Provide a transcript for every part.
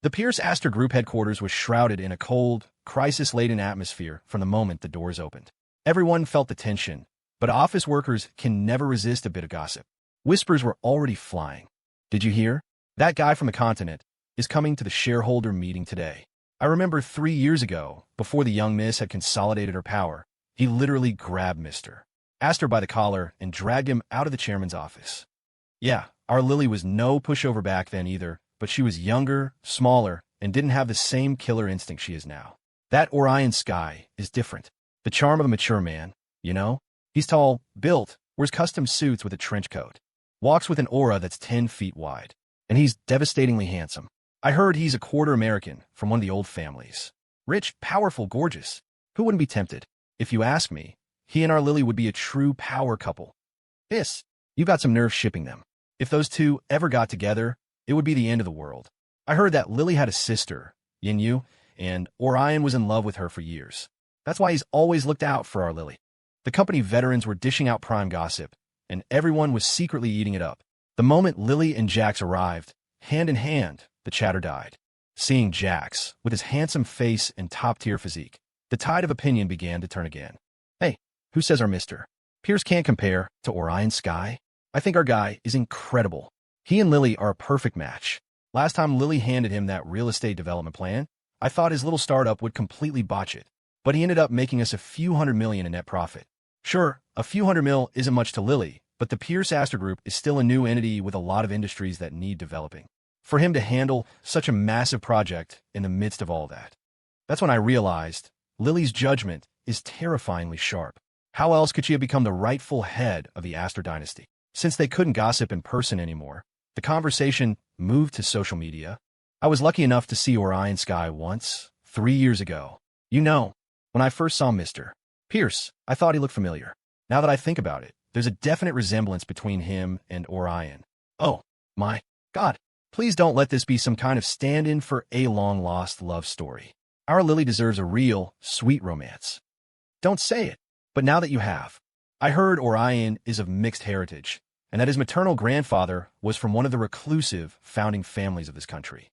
The Pierce Astor Group headquarters was shrouded in a cold, crisis-laden atmosphere from the moment the doors opened. Everyone felt the tension, but office workers can never resist a bit of gossip. Whispers were already flying. Did you hear? That guy from the continent is coming to the shareholder meeting today. I remember 3 years ago, before the young miss had consolidated her power, he literally grabbed Mr. Astor by the collar and dragged him out of the chairman's office. Yeah, our Lily was no pushover back then either, but she was younger, smaller, and didn't have the same killer instinct she is now. That Orion Sky is different. The charm of a mature man, you know? He's tall, built, wears custom suits with a trench coat, walks with an aura that's 10 feet wide, and he's devastatingly handsome. I heard he's a quarter American from one of the old families. Rich, powerful, gorgeous. Who wouldn't be tempted? If you ask me, he and our Lily would be a true power couple. Yes, you got some nerve shipping them. If those two ever got together, it would be the end of the world. I heard that Lily had a sister, Yin, and Orion was in love with her for years. That's why he's always looked out for our Lily. The company veterans were dishing out prime gossip, and everyone was secretly eating it up. The moment Lily and Jax arrived, hand in hand, the chatter died. Seeing Jax, with his handsome face and top-tier physique, the tide of opinion began to turn again. Hey, who says our Mr. Pierce can't compare to Orion Sky? I think our guy is incredible. He and Lily are a perfect match. Last time Lily handed him that real estate development plan, I thought his little startup would completely botch it. But he ended up making us a few $100 million in net profit. Sure, a few $100 million isn't much to Lily, but the Pierce Astor Group is still a new entity with a lot of industries that need developing. For him to handle such a massive project in the midst of all that. That's when I realized Lily's judgment is terrifyingly sharp. How else could she have become the rightful head of the Astor dynasty? Since they couldn't gossip in person anymore, the conversation moved to social media. I was lucky enough to see Orion Sky once, 3 years ago. You know, when I first saw Mr. Pierce, I thought he looked familiar. Now that I think about it, there's a definite resemblance between him and Orion. Oh, my God. Please don't let this be some kind of stand-in for a long-lost love story. Our Lily deserves a real, sweet romance. Don't say it, but now that you have. I heard Orion is of mixed heritage, and that his maternal grandfather was from one of the reclusive founding families of this country.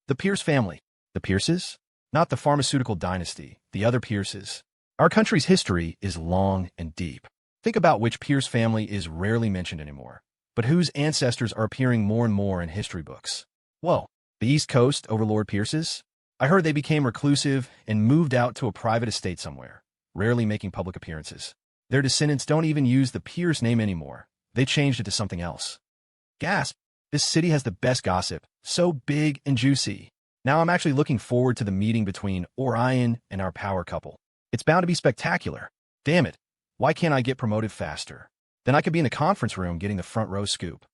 The Pierce family. The Pierces? Not the pharmaceutical dynasty, the other Pierces. Our country's history is long and deep. Think about which Pierce family is rarely mentioned anymore, but whose ancestors are appearing more and more in history books. Whoa, the East Coast Overlord Pierces? I heard they became reclusive and moved out to a private estate somewhere, rarely making public appearances. Their descendants don't even use the Pierce name anymore. They changed it to something else. Gasp! This city has the best gossip, so big and juicy. Now I'm actually looking forward to the meeting between Orion and our power couple. It's bound to be spectacular. Damn it, why can't I get promoted faster? Then I could be in the conference room getting the front row scoop.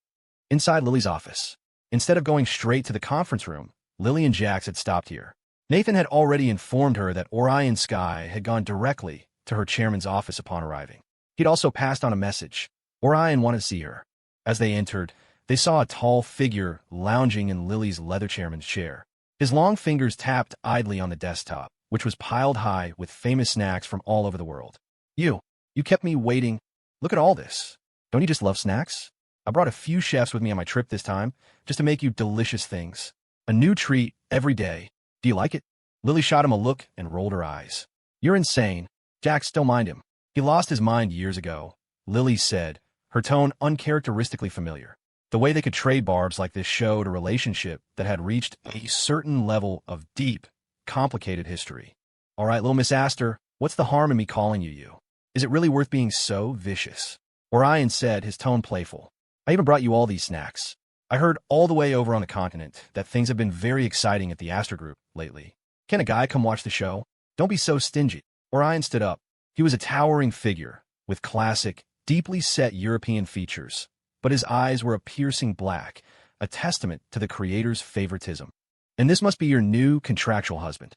Inside Lily's office. Instead of going straight to the conference room, Lily and Jax had stopped here. Nathan had already informed her that Orion Sky had gone directly to her chairman's office upon arriving. He'd also passed on a message. Orion wanted to see her. As they entered, they saw a tall figure lounging in Lily's leather chairman's chair. His long fingers tapped idly on the desktop, which was piled high with famous snacks from all over the world. You kept me waiting. Look at all this. Don't you just love snacks? I brought a few chefs with me on my trip this time, just to make you delicious things. A new treat every day. Do you like it? Lily shot him a look and rolled her eyes. You're insane. Jax, don't mind him. He lost his mind years ago, Lily said, her tone uncharacteristically familiar. The way they could trade barbs like this showed a relationship that had reached a certain level of deep, complicated history. All right, little Miss Astor, what's the harm in me calling you? Is it really worth being so vicious? Orion said, his tone playful. I even brought you all these snacks. I heard all the way over on the continent that things have been very exciting at the Astor Group lately. Can a guy come watch the show? Don't be so stingy. Orion stood up. He was a towering figure, with classic, deeply set European features, but his eyes were a piercing black, a testament to the creator's favoritism. And this must be your new contractual husband.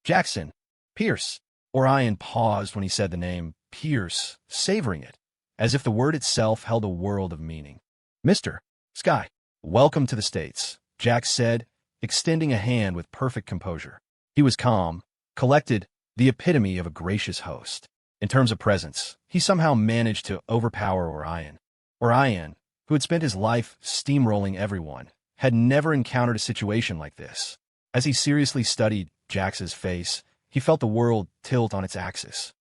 Jackson. Pierce. Orion paused when he said the name Pierce, savoring it, as if the word itself held a world of meaning. Mr. Sky, welcome to the States, Jack said, extending a hand with perfect composure. He was calm, collected, the epitome of a gracious host. In terms of presence, he somehow managed to overpower Orion. Orion, who had spent his life steamrolling everyone, had never encountered a situation like this. As he seriously studied Jax's face, he felt the world tilt on its axis.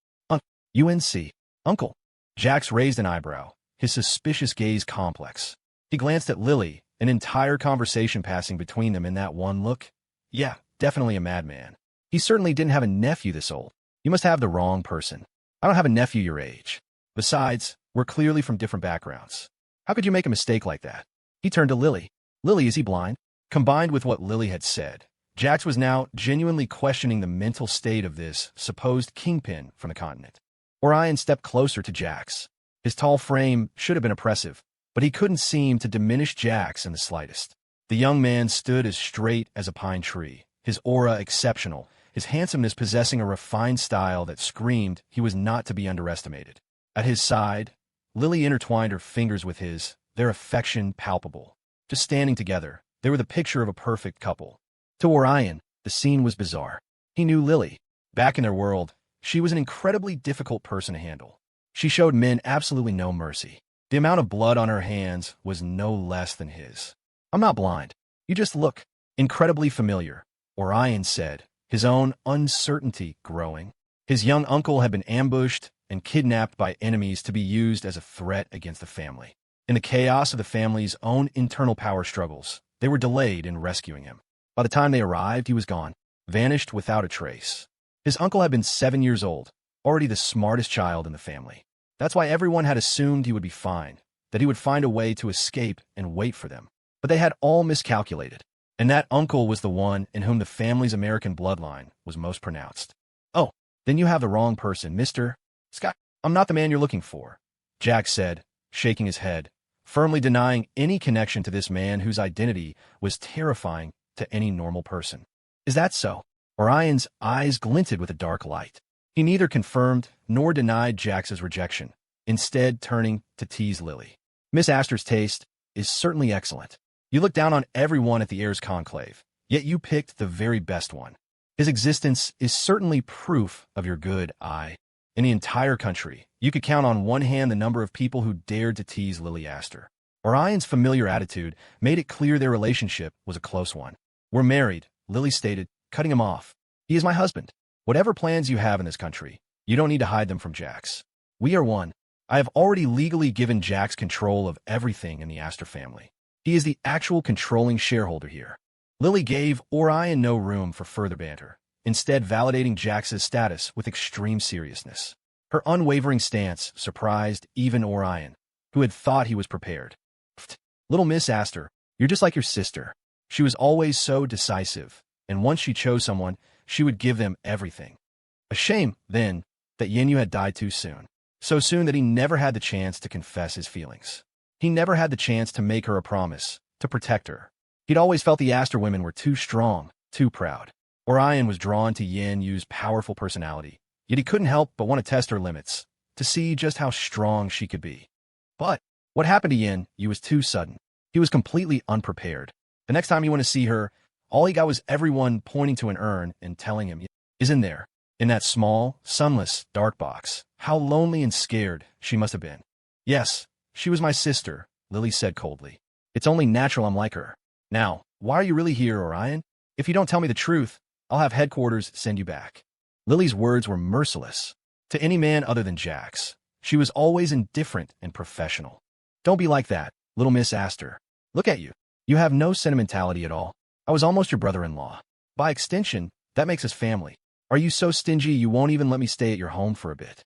UNC. Uncle. Jax raised an eyebrow, his suspicious gaze complex. He glanced at Lily, an entire conversation passing between them in that one look. Yeah, definitely a madman. He certainly didn't have a nephew this old. You must have the wrong person. I don't have a nephew your age. Besides, we're clearly from different backgrounds. How could you make a mistake like that? He turned to Lily. Lily, is he blind? Combined with what Lily had said, Jax was now genuinely questioning the mental state of this supposed kingpin from the continent. Orion stepped closer to Jax. His tall frame should have been oppressive, but he couldn't seem to diminish Jax in the slightest. The young man stood as straight as a pine tree, his aura exceptional, his handsomeness possessing a refined style that screamed he was not to be underestimated. At his side, Lily intertwined her fingers with his, their affection palpable. Just standing together, they were the picture of a perfect couple. To Orion, the scene was bizarre. He knew Lily. Back in their world, she was an incredibly difficult person to handle. She showed men absolutely no mercy. The amount of blood on her hands was no less than his. I'm not blind. You just look incredibly familiar, Orion said, his own uncertainty growing. His young uncle had been ambushed and kidnapped by enemies to be used as a threat against the family. In the chaos of the family's own internal power struggles, they were delayed in rescuing him. By the time they arrived, he was gone, vanished without a trace. His uncle had been 7 years old, already the smartest child in the family. That's why everyone had assumed he would be fine, that he would find a way to escape and wait for them. But they had all miscalculated, and that uncle was the one in whom the family's American bloodline was most pronounced. Oh, then you have the wrong person, Mr. Scott. I'm not the man you're looking for, Jack said, shaking his head, firmly denying any connection to this man whose identity was terrifying to any normal person. Is that so? Orion's eyes glinted with a dark light. He neither confirmed nor denied Jax's rejection, instead turning to tease Lily. Miss Astor's taste is certainly excellent. You look down on everyone at the Heirs Conclave, yet you picked the very best one. His existence is certainly proof of your good eye. In the entire country, you could count on one hand the number of people who dared to tease Lily Astor. Orion's familiar attitude made it clear their relationship was a close one. We're married, Lily stated, cutting him off. He is my husband. Whatever plans you have in this country, you don't need to hide them from Jax. We are one. I have already legally given Jax control of everything in the Astor family. He is the actual controlling shareholder here. Lily gave Orion no room for further banter, instead validating Jax's status with extreme seriousness. Her unwavering stance surprised even Orion, who had thought he was prepared. Little Miss Astor, you're just like your sister. She was always so decisive, and once she chose someone, she would give them everything. A shame, then, that Yenyu had died too soon. So soon that he never had the chance to confess his feelings. He never had the chance to make her a promise, to protect her. He'd always felt the Astor women were too strong, too proud. Orion was drawn to Yenyu's powerful personality, yet he couldn't help but want to test her limits, to see just how strong she could be. But what happened to Yenyu was too sudden. He was completely unprepared. The next time you want to see her, all he got was everyone pointing to an urn and telling him, is in there, in that small, sunless, dark box. How lonely and scared she must have been. Yes, she was my sister, Lily said coldly. It's only natural I'm like her. Now, why are you really here, Orion? If you don't tell me the truth, I'll have headquarters send you back. Lily's words were merciless. To any man other than Jax, she was always indifferent and professional. Don't be like that, little Miss Astor. Look at you. You have no sentimentality at all. I was almost your brother-in-law. By extension, that makes us family. Are you so stingy you won't even let me stay at your home for a bit?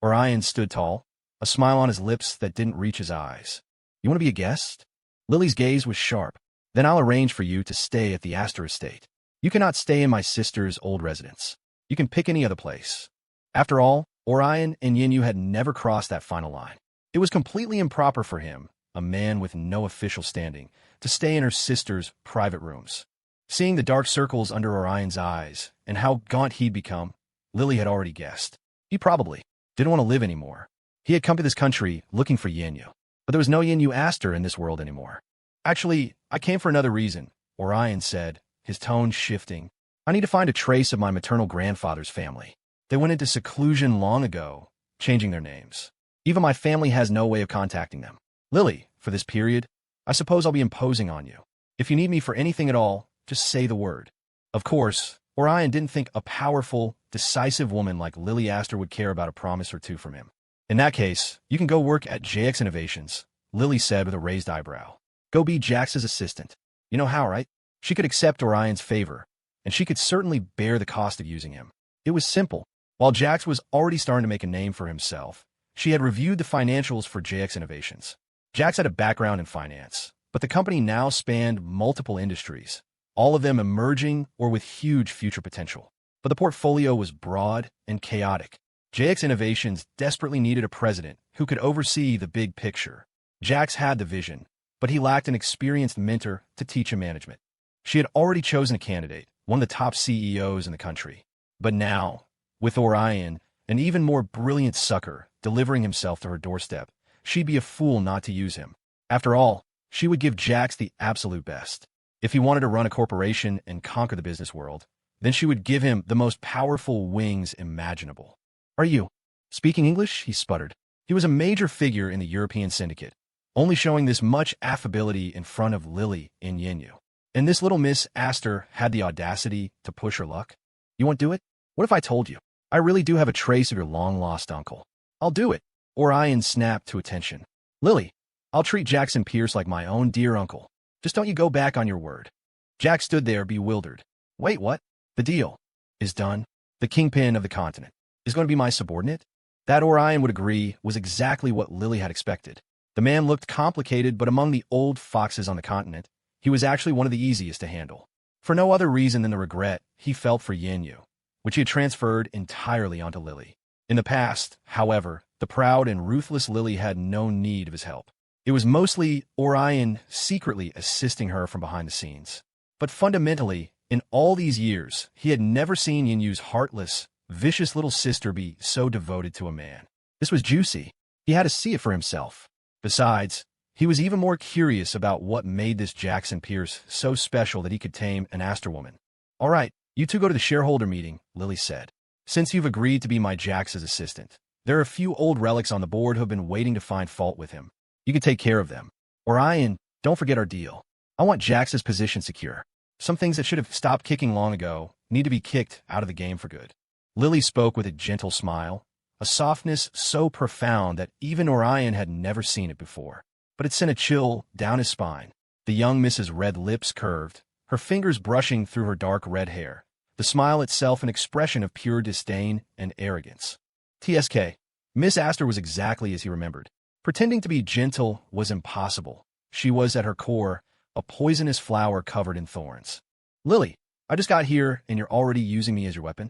Orion stood tall, a smile on his lips that didn't reach his eyes. You want to be a guest? Lily's gaze was sharp. Then I'll arrange for you to stay at the Astor estate. You cannot stay in my sister's old residence. You can pick any other place. After all, Orion and Yenyu had never crossed that final line. It was completely improper for him, a man with no official standing, to stay in her sister's private rooms. Seeing the dark circles under Orion's eyes and how gaunt he'd become, Lily had already guessed. He probably didn't want to live anymore. He had come to this country looking for Yenyu, but there was no Yenyu Astor in this world anymore. Actually, I came for another reason, Orion said, his tone shifting. I need to find a trace of my maternal grandfather's family. They went into seclusion long ago, changing their names. Even my family has no way of contacting them. Lily, for this period, I suppose I'll be imposing on you. If you need me for anything at all, just say the word. Of course, Orion didn't think a powerful, decisive woman like Lily Astor would care about a promise or two from him. In that case, you can go work at JX Innovations, Lily said with a raised eyebrow. Go be Jax's assistant. You know how, right? She could accept Orion's favor, and she could certainly bear the cost of using him. It was simple. While Jax was already starting to make a name for himself, she had reviewed the financials for JX Innovations. Jax had a background in finance, but the company now spanned multiple industries, all of them emerging or with huge future potential. But the portfolio was broad and chaotic. JX Innovations desperately needed a president who could oversee the big picture. Jax had the vision, but he lacked an experienced mentor to teach him management. She had already chosen a candidate, one of the top CEOs in the country. But now, with Orion, an even more brilliant sucker, delivering himself to her doorstep, she'd be a fool not to use him. After all, she would give Jax the absolute best. If he wanted to run a corporation and conquer the business world, then she would give him the most powerful wings imaginable. Are you speaking English? He sputtered. He was a major figure in the European syndicate, only showing this much affability in front of Lily in Yinyu. And this little Miss Astor had the audacity to push her luck. You won't do it? What if I told you? I really do have a trace of your long-lost uncle. I'll do it. Orion snapped to attention. Lily, I'll treat Jackson Pierce like my own dear uncle. Just don't you go back on your word. Jack stood there bewildered. Wait, what? The deal is done. The kingpin of the continent is going to be my subordinate? That, Orion would agree, was exactly what Lily had expected. The man looked complicated, but among the old foxes on the continent, he was actually one of the easiest to handle. For no other reason than the regret he felt for Yinyu, which he had transferred entirely onto Lily. In the past, however, the proud and ruthless Lily had no need of his help. It was mostly Orion secretly assisting her from behind the scenes. But fundamentally, in all these years, he had never seen Yinyu's heartless, vicious little sister be so devoted to a man. This was juicy. He had to see it for himself. Besides, he was even more curious about what made this Jackson Pierce so special that he could tame an Astor woman. All right, you two go to the shareholder meeting, Lily said. Since you've agreed to be my Jax's assistant, there are a few old relics on the board who have been waiting to find fault with him. You can take care of them. Orion, don't forget our deal. I want Jax's position secure. Some things that should have stopped kicking long ago need to be kicked out of the game for good. Lily spoke with a gentle smile, a softness so profound that even Orion had never seen it before. But it sent a chill down his spine. The young Mrs. Red lips curved, her fingers brushing through her dark red hair, the smile itself an expression of pure disdain and arrogance. TSK. Miss Astor was exactly as he remembered. Pretending to be gentle was impossible. She was, at her core, a poisonous flower covered in thorns. Lily, I just got here and you're already using me as your weapon?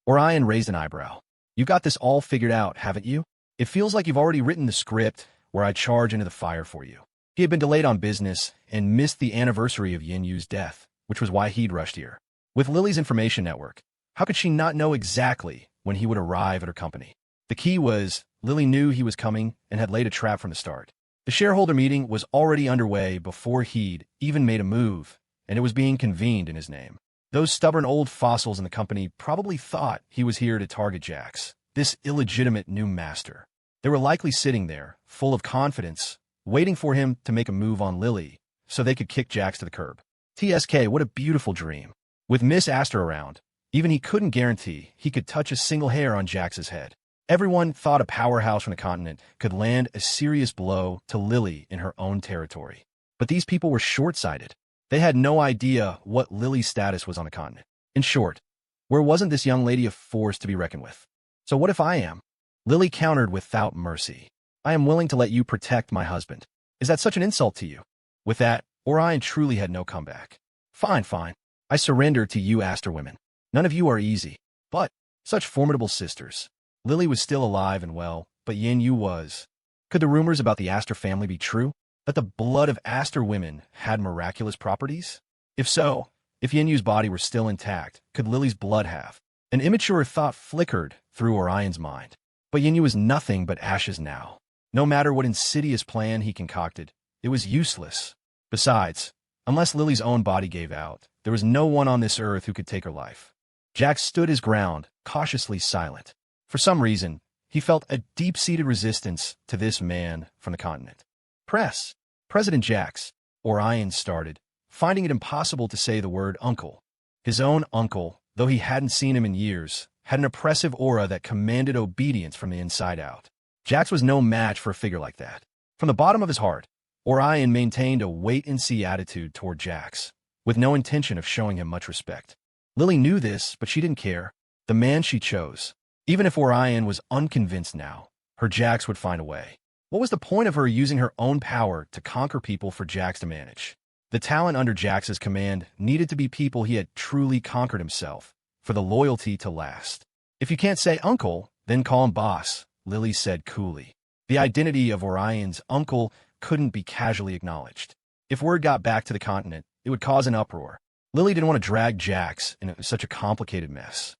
Orion raised an eyebrow. You've got this all figured out, haven't you? It feels like you've already written the script where I charge into the fire for you. He had been delayed on business and missed the anniversary of Yinyu's death, which was why he'd rushed here. With Lily's information network, how could she not know exactly when he would arrive at her company? The key was, Lily knew he was coming and had laid a trap from the start. The shareholder meeting was already underway before he'd even made a move, and it was being convened in his name. Those stubborn old fossils in the company probably thought he was here to target Jax, this illegitimate new master. They were likely sitting there, full of confidence, waiting for him to make a move on Lily so they could kick Jax to the curb. TSK, what a beautiful dream. With Miss Astor around, even he couldn't guarantee he could touch a single hair on Jax's head. Everyone thought a powerhouse from the continent could land a serious blow to Lily in her own territory. But these people were short-sighted. They had no idea what Lily's status was on the continent. In short, where wasn't this young lady a force to be reckoned with? So what if I am? Lily countered without mercy. I am willing to let you protect my husband. Is that such an insult to you? With that, Orion truly had no comeback. Fine, fine. I surrender to you Astor women. None of you are easy, but such formidable sisters. Lily was still alive and well, but Yinyu was. Could the rumors about the Astor family be true? That the blood of Astor women had miraculous properties? If so, if Yinyu's body were still intact, could Lily's blood have? An immature thought flickered through Orion's mind. But Yinyu was nothing but ashes now. No matter what insidious plan he concocted, it was useless. Besides, unless Lily's own body gave out, there was no one on this earth who could take her life. Jack stood his ground, cautiously silent. For some reason, he felt a deep-seated resistance to this man from the continent. President Jax, Orion started, finding it impossible to say the word uncle. His own uncle, though he hadn't seen him in years, had an oppressive aura that commanded obedience from the inside out. Jax was no match for a figure like that. From the bottom of his heart, Orion maintained a wait-and-see attitude toward Jax, with no intention of showing him much respect. Lily knew this, but she didn't care. The man she chose. Even if Orion was unconvinced now, her Jax would find a way. What was the point of her using her own power to conquer people for Jax to manage? The talent under Jax's command needed to be people he had truly conquered himself, for the loyalty to last. If you can't say uncle, then call him boss, Lily said coolly. The identity of Orion's uncle couldn't be casually acknowledged. If word got back to the continent, it would cause an uproar. Lily didn't want to drag Jax in such a complicated mess.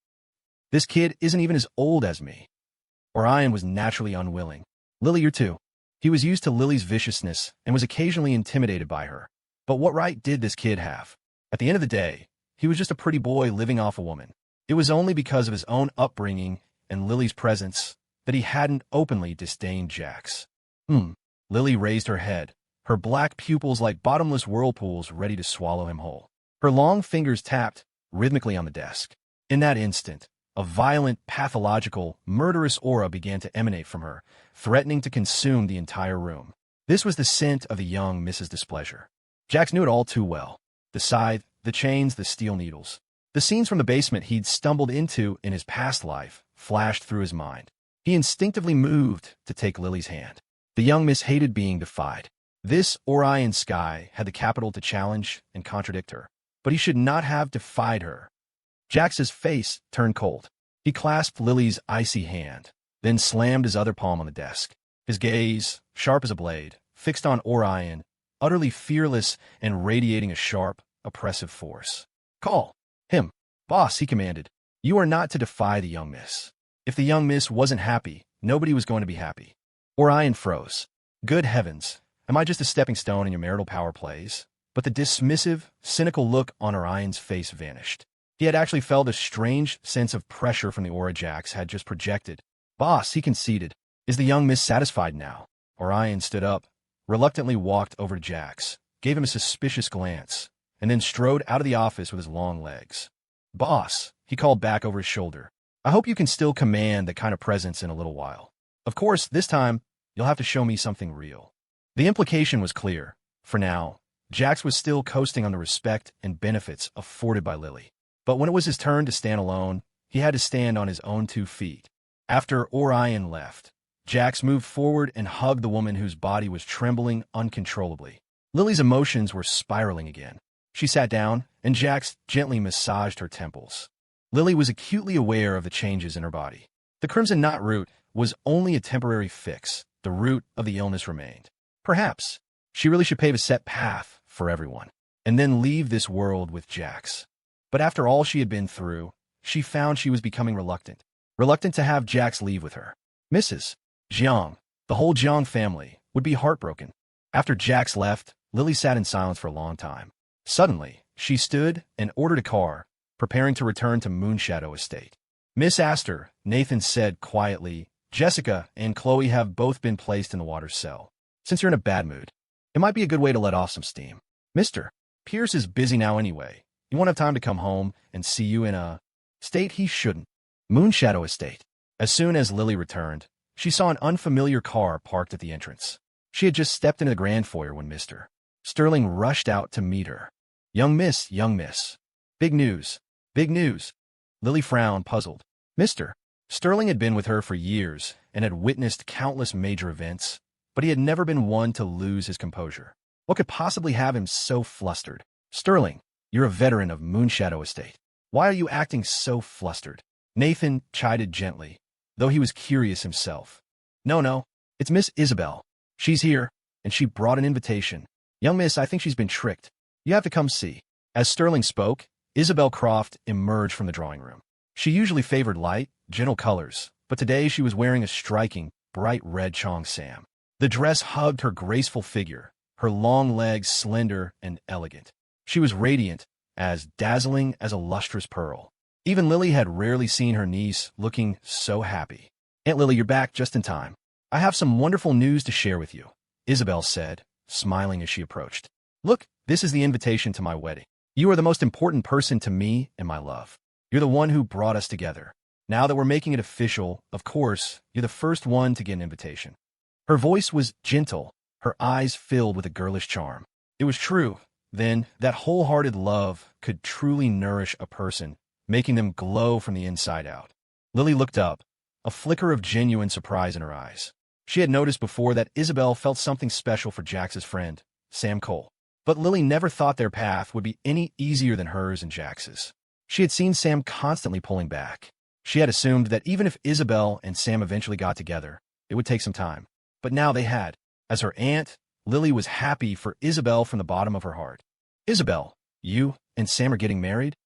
This kid isn't even as old as me. Orion was naturally unwilling. Lily, you're too. He was used to Lily's viciousness and was occasionally intimidated by her. But what right did this kid have? At the end of the day, he was just a pretty boy living off a woman. It was only because of his own upbringing and Lily's presence that he hadn't openly disdained Jax. Lily raised her head, her black pupils like bottomless whirlpools ready to swallow him whole. Her long fingers tapped rhythmically on the desk. In that instant, a violent, pathological, murderous aura began to emanate from her, threatening to consume the entire room. This was the scent of the young Mrs. Displeasure. Jax knew it all too well. The scythe, the chains, the steel needles. The scenes from the basement he'd stumbled into in his past life flashed through his mind. He instinctively moved to take Lily's hand. The young miss hated being defied. This Orion Sky had the capital to challenge and contradict her, but he should not have defied her. Jax's face turned cold. He clasped Lily's icy hand, then slammed his other palm on the desk. His gaze, sharp as a blade, fixed on Orion, utterly fearless and radiating a sharp, oppressive force. Call him. Boss, he commanded. You are not to defy the young miss. If the young miss wasn't happy, nobody was going to be happy. Orion froze. Good heavens, am I just a stepping stone in your marital power plays? But the dismissive, cynical look on Orion's face vanished. He had actually felt a strange sense of pressure from the aura Jax had just projected. Boss, he conceded. Is the young miss satisfied now? Orion stood up, reluctantly walked over to Jax, gave him a suspicious glance, and then strode out of the office with his long legs. Boss, he called back over his shoulder. I hope you can still command that kind of presence in a little while. Of course, this time, you'll have to show me something real. The implication was clear. For now, Jax was still coasting on the respect and benefits afforded by Lily. But when it was his turn to stand alone, he had to stand on his own 2 feet. After Orion left, Jax moved forward and hugged the woman whose body was trembling uncontrollably. Lily's emotions were spiraling again. She sat down, and Jax gently massaged her temples. Lily was acutely aware of the changes in her body. The crimson knot root was only a temporary fix. The root of the illness remained. Perhaps she really should pave a set path for everyone, and then leave this world with Jax. But after all she had been through, she found she was becoming reluctant. Reluctant to have Jax leave with her. Mrs. Jiang, the whole Jiang family, would be heartbroken. After Jax left, Lily sat in silence for a long time. Suddenly, she stood and ordered a car, preparing to return to Moonshadow Estate. Miss Astor, Nathan said quietly, Jessica and Chloe have both been placed in the water cell. Since you're in a bad mood, it might be a good way to let off some steam. Mr. Pierce is busy now anyway. He won't have time to come home and see you in a state he shouldn't. Moonshadow Estate. As soon as Lily returned, she saw an unfamiliar car parked at the entrance. She had just stepped into the grand foyer when Mr. Sterling rushed out to meet her. Young miss, young miss. Big news, big news. Lily frowned, puzzled. Mr. Sterling had been with her for years and had witnessed countless major events, but he had never been one to lose his composure. What could possibly have him so flustered? Sterling, you're a veteran of Moonshadow Estate. Why are you acting so flustered? Nathan chided gently, though he was curious himself. No, it's Miss Isabel. She's here, and she brought an invitation. Young miss, I think she's been tricked. You have to come see. As Sterling spoke, Isabel Croft emerged from the drawing room. She usually favored light, gentle colors, but today she was wearing a striking, bright red cheongsam. The dress hugged her graceful figure, her long legs slender and elegant. She was radiant, as dazzling as a lustrous pearl. Even Lily had rarely seen her niece looking so happy. Aunt Lily, you're back just in time. I have some wonderful news to share with you, Isabel said, smiling as she approached. Look, this is the invitation to my wedding. You are the most important person to me and my love. You're the one who brought us together. Now that we're making it official, of course, you're the first one to get an invitation." Her voice was gentle, her eyes filled with a girlish charm. It was true, then, that wholehearted love could truly nourish a person, making them glow from the inside out. Lily looked up, a flicker of genuine surprise in her eyes. She had noticed before that Isabel felt something special for Jax's friend, Sam Cole. But Lily never thought their path would be any easier than hers and Jax's. She had seen Sam constantly pulling back. She had assumed that even if Isabel and Sam eventually got together, it would take some time. But now they had. As her aunt, Lily was happy for Isabel from the bottom of her heart. "Isabel, you and Sam are getting married?"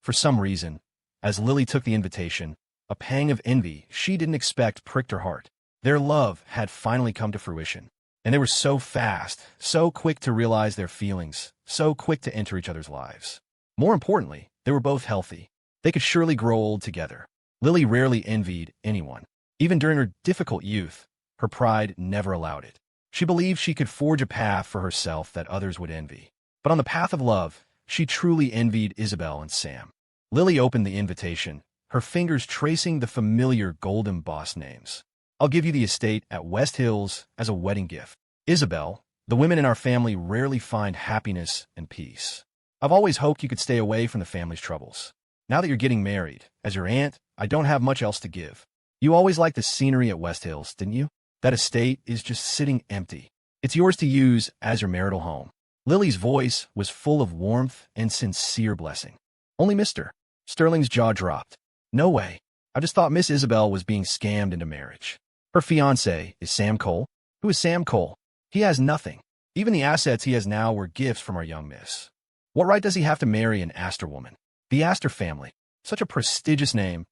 For some reason, as Lily took the invitation, a pang of envy she didn't expect pricked her heart. Their love had finally come to fruition. And they were so fast, so quick to realize their feelings, so quick to enter each other's lives. More importantly, they were both healthy. They could surely grow old together. Lily rarely envied anyone. Even during her difficult youth, her pride never allowed it. She believed she could forge a path for herself that others would envy. But on the path of love, she truly envied Isabel and Sam. Lily opened the invitation, her fingers tracing the familiar gold embossed names. "I'll give you the estate at West Hills as a wedding gift. Isabel, the women in our family rarely find happiness and peace. I've always hoped you could stay away from the family's troubles. Now that you're getting married, as your aunt, I don't have much else to give. You always liked the scenery at West Hills, didn't you? That estate is just sitting empty. It's yours to use as your marital home." Lily's voice was full of warmth and sincere blessing. "Only Mr. Sterling's jaw dropped. "No way. I just thought Miss Isabel was being scammed into marriage. Her fiancé is Sam Cole." "Who is Sam Cole? He has nothing. Even the assets he has now were gifts from our young miss. What right does he have to marry an Astor woman? The Astor family. Such a prestigious name."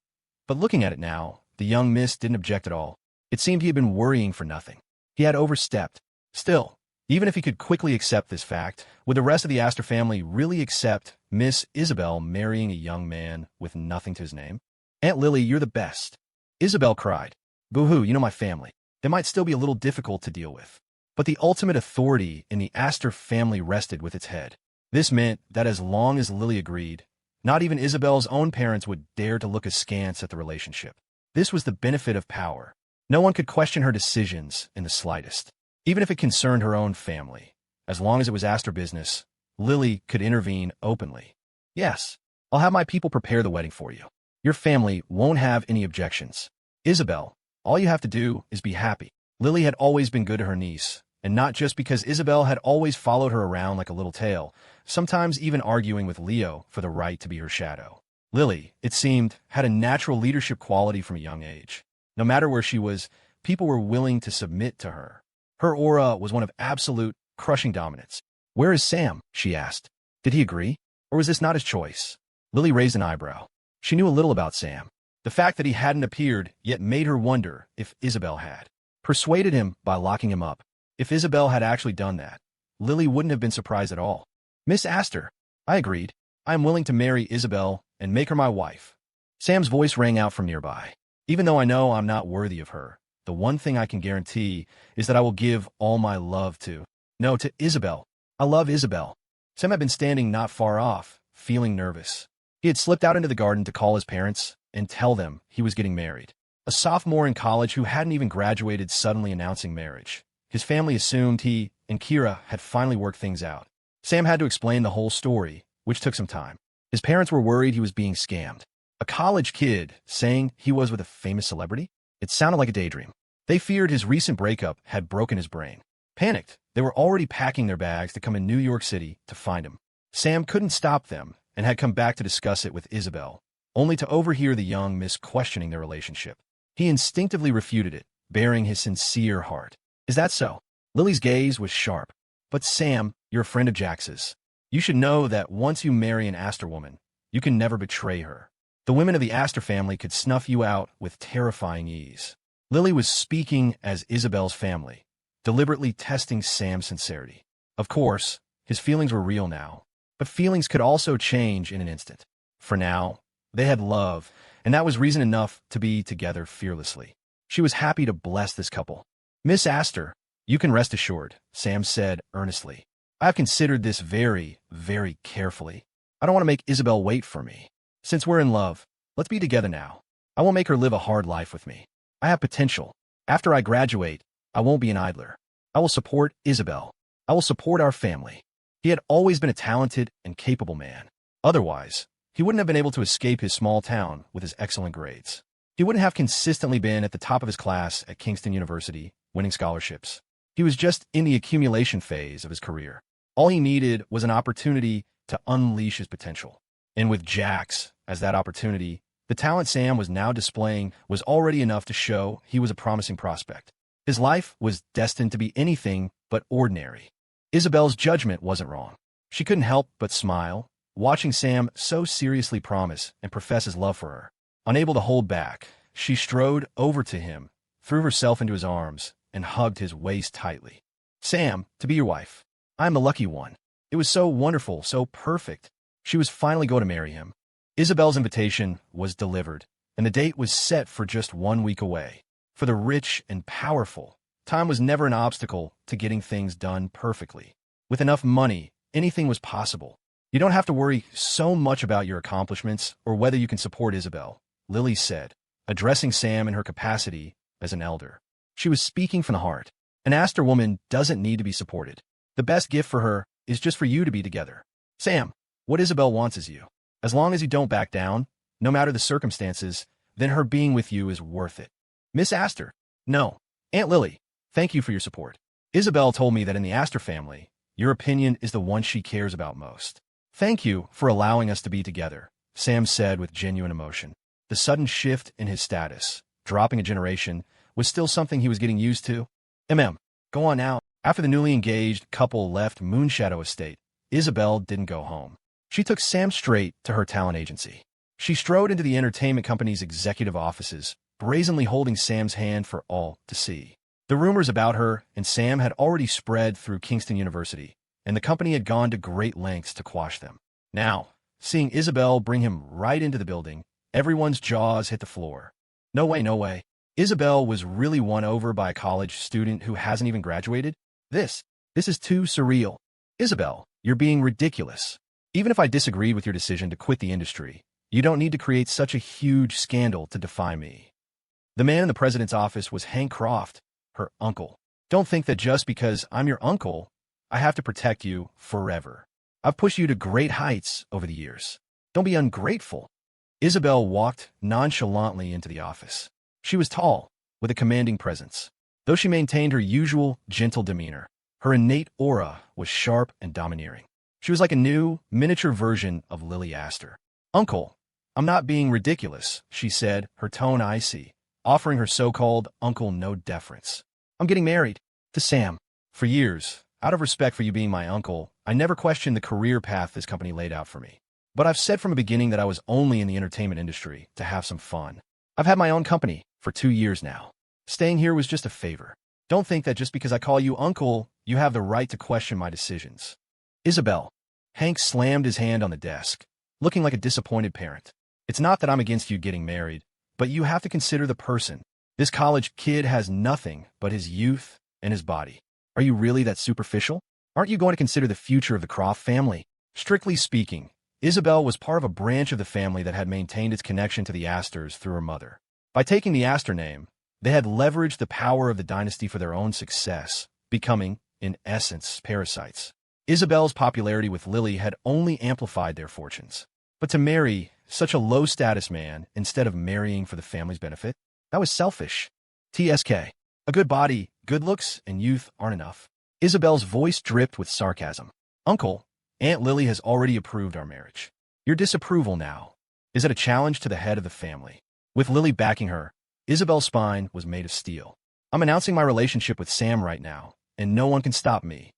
But looking at it now, the young miss didn't object at all. It seemed he had been worrying for nothing. He had overstepped. Still, even if he could quickly accept this fact, would the rest of the Astor family really accept Miss Isabel marrying a young man with nothing to his name? "Aunt Lily, you're the best." Isabel cried. "Boo-hoo, you know my family. They might still be a little difficult to deal with." But the ultimate authority in the Astor family rested with its head. This meant that as long as Lily agreed, not even Isabel's own parents would dare to look askance at the relationship. This was the benefit of power. No one could question her decisions in the slightest. Even if it concerned her own family, as long as it was Astor business, Lily could intervene openly. "Yes, I'll have my people prepare the wedding for you. Your family won't have any objections. Isabel, all you have to do is be happy." Lily had always been good to her niece, and not just because Isabel had always followed her around like a little tail, sometimes even arguing with Leo for the right to be her shadow. Lily, it seemed, had a natural leadership quality from a young age. No matter where she was, people were willing to submit to her. Her aura was one of absolute, crushing dominance. "Where is Sam?" she asked. Did he agree? Or was this not his choice? Lily raised an eyebrow. She knew a little about Sam. The fact that he hadn't appeared yet made her wonder if Isabel had persuaded him by locking him up. If Isabel had actually done that, Lily wouldn't have been surprised at all. "Miss Astor," I agreed. "I am willing to marry Isabel and make her my wife." Sam's voice rang out from nearby. "Even though I know I'm not worthy of her, the one thing I can guarantee is that I will give all my love to Isabel. I love Isabel." Sam had been standing not far off, feeling nervous. He had slipped out into the garden to call his parents and tell them he was getting married. A sophomore in college who hadn't even graduated suddenly announcing marriage. His family assumed he and Kira had finally worked things out. Sam had to explain the whole story, which took some time. His parents were worried he was being scammed. A college kid saying he was with a famous celebrity? It sounded like a daydream. They feared his recent breakup had broken his brain. Panicked, they were already packing their bags to come in New York City to find him. Sam couldn't stop them and had come back to discuss it with Isabel, only to overhear the young miss questioning their relationship. He instinctively refuted it, baring his sincere heart. "Is that so?" Lily's gaze was sharp. "But Sam, you're a friend of Jax's. You should know that once you marry an Astor woman, you can never betray her. The women of the Astor family could snuff you out with terrifying ease." Lily was speaking as Isabel's family, deliberately testing Sam's sincerity. Of course, his feelings were real now, but feelings could also change in an instant. For now, they had love, and that was reason enough to be together fearlessly. She was happy to bless this couple. "Miss Astor, you can rest assured," Sam said earnestly. "I have considered this very, very carefully. I don't want to make Isabel wait for me. Since we're in love, let's be together now. I won't make her live a hard life with me. I have potential. After I graduate, I won't be an idler. I will support Isabel. I will support our family. He had always been a talented and capable man. Otherwise, he wouldn't have been able to escape his small town with his excellent grades. He wouldn't have consistently been at the top of his class at Kingston University, winning scholarships. He was just in the accumulation phase of his career. All he needed was an opportunity to unleash his potential. And with Jax as that opportunity, the talent Sam was now displaying was already enough to show he was a promising prospect. His life was destined to be anything but ordinary. Isabel's judgment wasn't wrong. She couldn't help but smile, watching Sam so seriously promise and profess his love for her. Unable to hold back, she strode over to him, threw herself into his arms, and hugged his waist tightly. Sam, to be your wife. I am the lucky one. It was so wonderful, so perfect. She was finally going to marry him. Isabel's invitation was delivered, and the date was set for just 1 week away. For the rich and powerful, time was never an obstacle to getting things done perfectly. With enough money, anything was possible. You don't have to worry so much about your accomplishments or whether you can support Isabel, Lily said, addressing Sam in her capacity as an elder. She was speaking from the heart. An Astor woman doesn't need to be supported. The best gift for her is just for you to be together. Sam, what Isabel wants is you. As long as you don't back down, no matter the circumstances, then her being with you is worth it. Miss Astor. No. Aunt Lily, thank you for your support. Isabel told me that in the Astor family, your opinion is the one she cares about most. Thank you for allowing us to be together, Sam said with genuine emotion. The sudden shift in his status, dropping a generation, was still something he was getting used to. Go on now. After the newly engaged couple left Moonshadow Estate, Isabel didn't go home. She took Sam straight to her talent agency. She strode into the entertainment company's executive offices, brazenly holding Sam's hand for all to see. The rumors about her and Sam had already spread through Kingston University, and the company had gone to great lengths to quash them. Now, seeing Isabel bring him right into the building, everyone's jaws hit the floor. No way, no way. Isabel was really won over by a college student who hasn't even graduated? This is too surreal. Isabel, you're being ridiculous. Even if I disagreed with your decision to quit the industry, you don't need to create such a huge scandal to defy me. The man in the president's office was Hank Croft, her uncle. Don't think that just because I'm your uncle, I have to protect you forever. I've pushed you to great heights over the years. Don't be ungrateful. Isabel walked nonchalantly into the office. She was tall, with a commanding presence. Though she maintained her usual gentle demeanor, her innate aura was sharp and domineering. She was like a new, miniature version of Lily Astor. Uncle, I'm not being ridiculous, she said, her tone icy, offering her so-called uncle no deference. I'm getting married to Sam. For years, out of respect for you being my uncle, I never questioned the career path this company laid out for me. But I've said from the beginning that I was only in the entertainment industry to have some fun. I've had my own company for 2 years now. Staying here was just a favor. Don't think that just because I call you uncle, you have the right to question my decisions. Isabel. Hank slammed his hand on the desk, looking like a disappointed parent. It's not that I'm against you getting married, but you have to consider the person. This college kid has nothing but his youth and his body. Are you really that superficial? Aren't you going to consider the future of the Croft family? Strictly speaking, Isabel was part of a branch of the family that had maintained its connection to the Astors through her mother. By taking the Astor name, they had leveraged the power of the dynasty for their own success, becoming, in essence, parasites. Isabel's popularity with Lily had only amplified their fortunes. But to marry such a low-status man instead of marrying for the family's benefit, that was selfish. TSK. A good body, good looks, and youth aren't enough. Isabel's voice dripped with sarcasm. Uncle, Aunt Lily has already approved our marriage. Your disapproval now is at a challenge to the head of the family. With Lily backing her, Isabel's spine was made of steel. I'm announcing my relationship with Sam right now, and no one can stop me.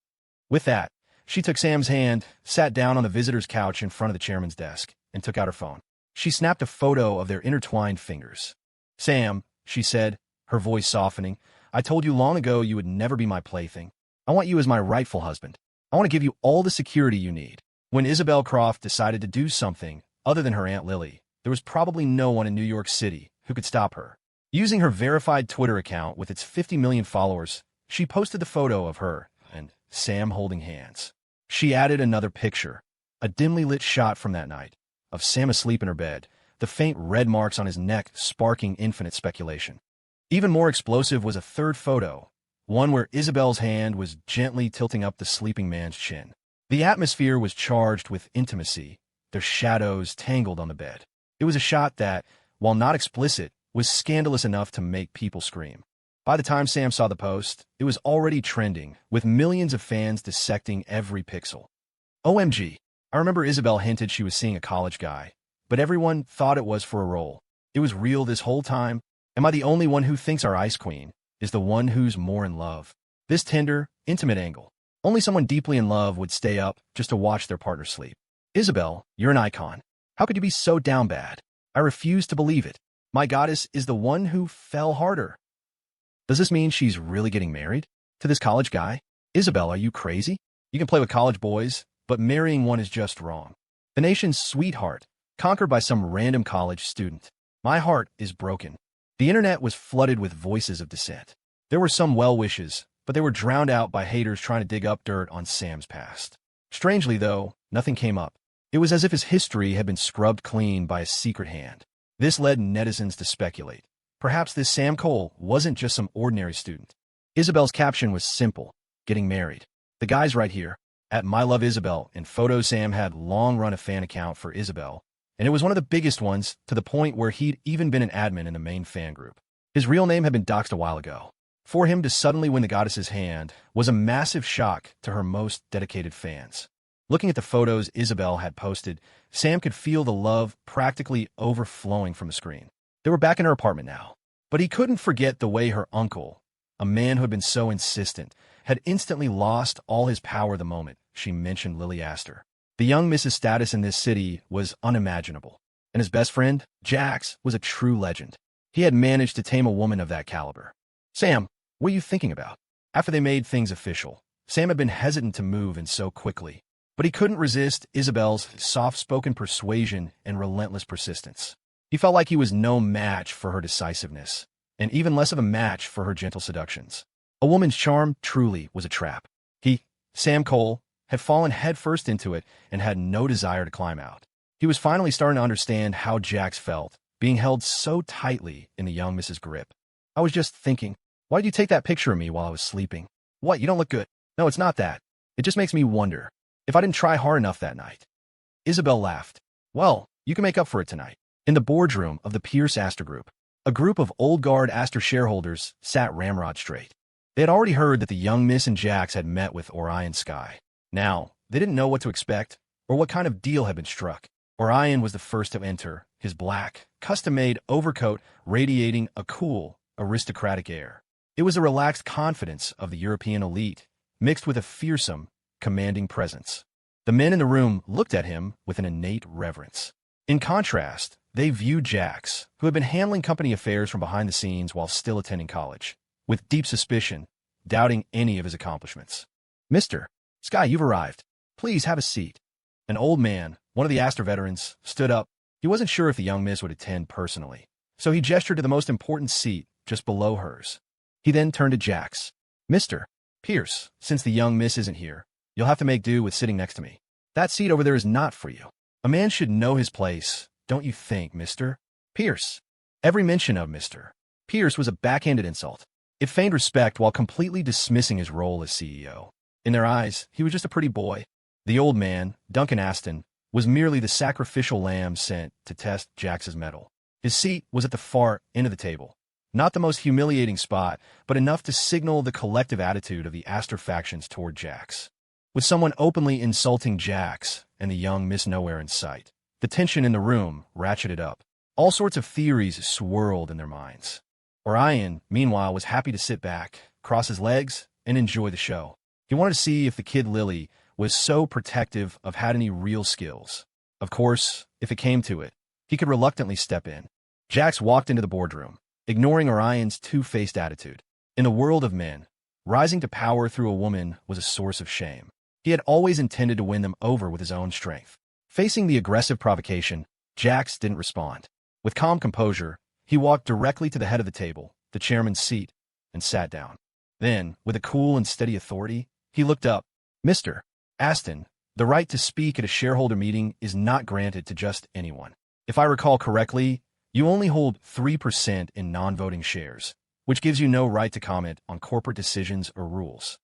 With that, she took Sam's hand, sat down on the visitor's couch in front of the chairman's desk, and took out her phone. She snapped a photo of their intertwined fingers. Sam, she said, her voice softening, I told you long ago you would never be my plaything. I want you as my rightful husband. I want to give you all the security you need. When Isabel Croft decided to do something other than her Aunt Lily, there was probably no one in New York City who could stop her. Using her verified Twitter account with its 50 million followers, she posted the photo of her and Sam holding hands. She added another picture, A dimly lit shot from that night, of Sam asleep in her bed, the faint red marks on his neck sparking infinite speculation. Even more explosive was a third photo, one where Isabel's hand was gently tilting up the sleeping man's chin. The atmosphere was charged with intimacy, their shadows tangled on the bed. It was a shot that, while not explicit, was scandalous enough to make people scream. By the time Sam saw the post, it was already trending, with millions of fans dissecting every pixel. OMG. I remember Isabel hinted she was seeing a college guy, but everyone thought it was for a role. It was real this whole time. Am I the only one who thinks our ice queen is the one who's more in love? This tender, intimate angle. Only someone deeply in love would stay up just to watch their partner sleep. Isabel, you're an icon. How could you be so down bad? I refuse to believe it. My goddess is the one who fell harder. Does this mean she's really getting married? To this college guy? Isabel, are you crazy? You can play with college boys, but marrying one is just wrong. The nation's sweetheart, conquered by some random college student. My heart is broken. The internet was flooded with voices of dissent. There were some well wishes, but they were drowned out by haters trying to dig up dirt on Sam's past. Strangely, though, nothing came up. It was as if his history had been scrubbed clean by a secret hand. This led netizens to speculate. Perhaps this Sam Cole wasn't just some ordinary student. Isabel's caption was simple: getting married. The guy's right here, at My Love Isabel, and Photo Sam had long run a fan account for Isabel, and it was one of the biggest ones, to the point where he'd even been an admin in the main fan group. His real name had been doxed a while ago. For him to suddenly win the goddess's hand was a massive shock to her most dedicated fans. Looking at the photos Isabel had posted, Sam could feel the love practically overflowing from the screen. They were back in her apartment now, but he couldn't forget the way her uncle, a man who had been so insistent, had instantly lost all his power the moment she mentioned Lily Astor. The young Mrs. Status in this city was unimaginable, and his best friend, Jax, was a true legend. He had managed to tame a woman of that caliber. Sam, what are you thinking about? After they made things official, Sam had been hesitant to move in so quickly, but he couldn't resist Isabel's soft-spoken persuasion and relentless persistence. He felt like he was no match for her decisiveness, and even less of a match for her gentle seductions. A woman's charm truly was a trap. He, Sam Cole, had fallen headfirst into it and had no desire to climb out. He was finally starting to understand how Jax felt, being held so tightly in the young Mrs. grip. I was just thinking, why did you take that picture of me while I was sleeping? What, you don't look good? No, it's not that. It just makes me wonder if I didn't try hard enough that night. Isabel laughed. Well, you can make up for it tonight. In the boardroom of the Pierce Astor Group, a group of old guard Astor shareholders sat ramrod straight. They had already heard that the young Miss and Jax had met with Orion Sky. Now, they didn't know what to expect or what kind of deal had been struck. Orion was the first to enter, his black, custom-made overcoat radiating a cool, aristocratic air. It was the relaxed confidence of the European elite, mixed with a fearsome, commanding presence. The men in the room looked at him with an innate reverence. In contrast, they viewed Jax, who had been handling company affairs from behind the scenes while still attending college, with deep suspicion, doubting any of his accomplishments. Mr. Sky, you've arrived. Please have a seat. An old man, one of the Astor veterans, stood up. He wasn't sure if the young miss would attend personally, so he gestured to the most important seat just below hers. He then turned to Jax. Mr. Pierce, since the young miss isn't here, you'll have to make do with sitting next to me. That seat over there is not for you. A man should know his place, don't you think, Mr. Pierce? Every mention of Mr. Pierce was a backhanded insult. It feigned respect while completely dismissing his role as CEO. In their eyes, he was just a pretty boy. The old man, Duncan Aston, was merely the sacrificial lamb sent to test Jax's mettle. His seat was at the far end of the table. Not the most humiliating spot, but enough to signal the collective attitude of the Astor factions toward Jax. With someone openly insulting Jax and the young Miss Nowhere in sight, the tension in the room ratcheted up. All sorts of theories swirled in their minds. Orion, meanwhile, was happy to sit back, cross his legs, and enjoy the show. He wanted to see if the kid Lily was so protective of had any real skills. Of course, if it came to it, he could reluctantly step in. Jax walked into the boardroom, ignoring Orion's two-faced attitude. In the world of men, rising to power through a woman was a source of shame. He had always intended to win them over with his own strength. Facing the aggressive provocation, Jax didn't respond. With calm composure, he walked directly to the head of the table, the chairman's seat, and sat down. Then, with a cool and steady authority, he looked up. Mr. Aston, The right to speak at a shareholder meeting is not granted to just anyone. If I recall correctly, you only hold 3% in non-voting shares, which gives you no right to comment on corporate decisions or rules.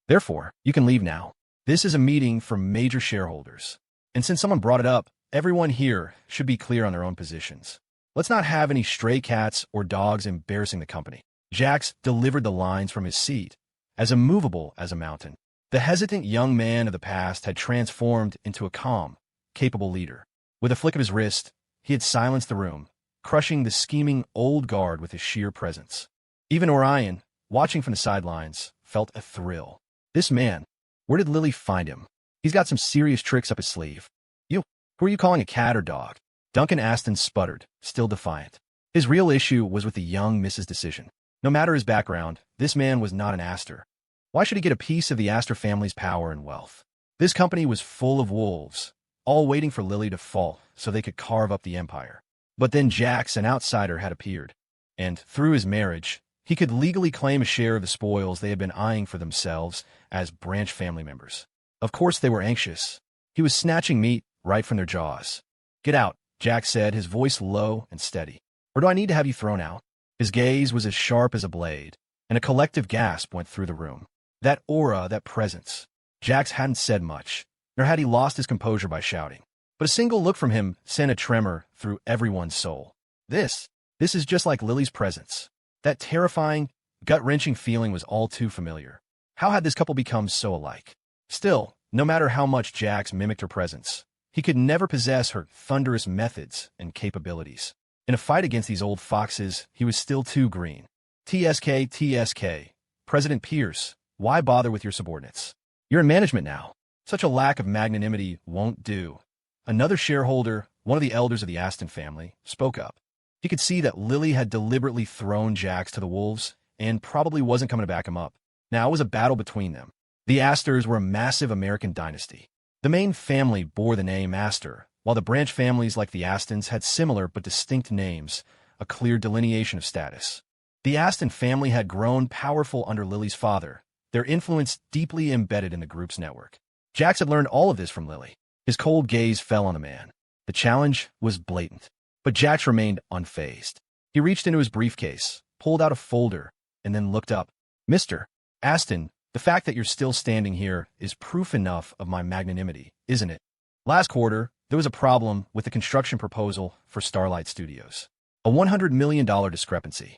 Therefore, you can leave now. This is a meeting for major shareholders. And since someone brought it up, everyone here should be clear on their own positions. Let's not have any stray cats or dogs embarrassing the company. Jax delivered the lines from his seat, as immovable as a mountain. The hesitant young man of the past had transformed into a calm, capable leader. With a flick of his wrist, he had silenced the room, crushing the scheming old guard with his sheer presence. Even Orion, watching from the sidelines, felt a thrill. This man, where did Lily find him? He's got some serious tricks up his sleeve. You, who are you calling a cat or dog? Duncan Aston sputtered, still defiant. His real issue was with the young Mrs. Decision. No matter his background, this man was not an Astor. Why should he get a piece of the Astor family's power and wealth? This company was full of wolves, all waiting for Lily to fall so they could carve up the empire. But then Jax, an outsider, had appeared, and through his marriage, he could legally claim a share of the spoils they had been eyeing for themselves as branch family members. Of course they were anxious. He was snatching meat right from their jaws. "Get out," Jax said, his voice low and steady. "Or do I need to have you thrown out?" His gaze was as sharp as a blade, and a collective gasp went through the room. That aura, that presence. Jax hadn't said much, nor had he lost his composure by shouting. But a single look from him sent a tremor through everyone's soul. This is just like Lily's presence. That terrifying, gut-wrenching feeling was all too familiar. How had this couple become so alike? Still, no matter how much Jax mimicked her presence, he could never possess her thunderous methods and capabilities. In a fight against these old foxes, he was still too green. TSK. President Pierce, why bother with your subordinates? You're in management now. Such a lack of magnanimity won't do. Another shareholder, one of the elders of the Aston family, spoke up. He could see that Lily had deliberately thrown Jax to the wolves and probably wasn't coming to back him up. Now it was a battle between them. The Astors were a massive American dynasty. The main family bore the name Astor, while the branch families like the Astons had similar but distinct names, a clear delineation of status. The Aston family had grown powerful under Lily's father, their influence deeply embedded in the group's network. Jax had learned all of this from Lily. His cold gaze fell on the man. The challenge was blatant, but Jax remained unfazed. He reached into his briefcase, pulled out a folder, and then looked up. "Mr. Aston, the fact that you're still standing here is proof enough of my magnanimity, isn't it? Last quarter, there was a problem with the construction proposal for Starlight Studios. A $100 million discrepancy.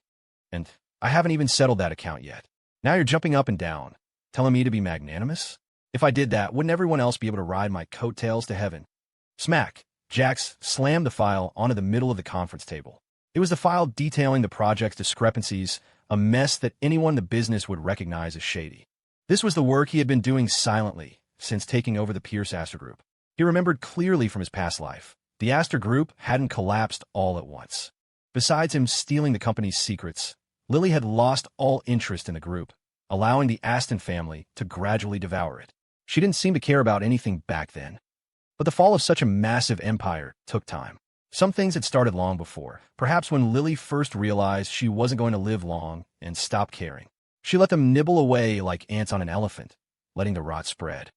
And I haven't even settled that account yet. Now you're jumping up and down, telling me to be magnanimous? If I did that, wouldn't everyone else be able to ride my coattails to heaven?" Smack! Jax slammed the file onto the middle of the conference table. It was the file detailing the project's discrepancies, a mess that anyone in the business would recognize as shady. This was the work he had been doing silently since taking over the Pierce Astor Group. He remembered clearly from his past life. The Astor Group hadn't collapsed all at once. Besides him stealing the company's secrets, Lily had lost all interest in the group, allowing the Aston family to gradually devour it. She didn't seem to care about anything back then. But the fall of such a massive empire took time. Some things had started long before, perhaps when Lily first realized she wasn't going to live long and stopped caring. She let them nibble away like ants on an elephant, letting the rot spread.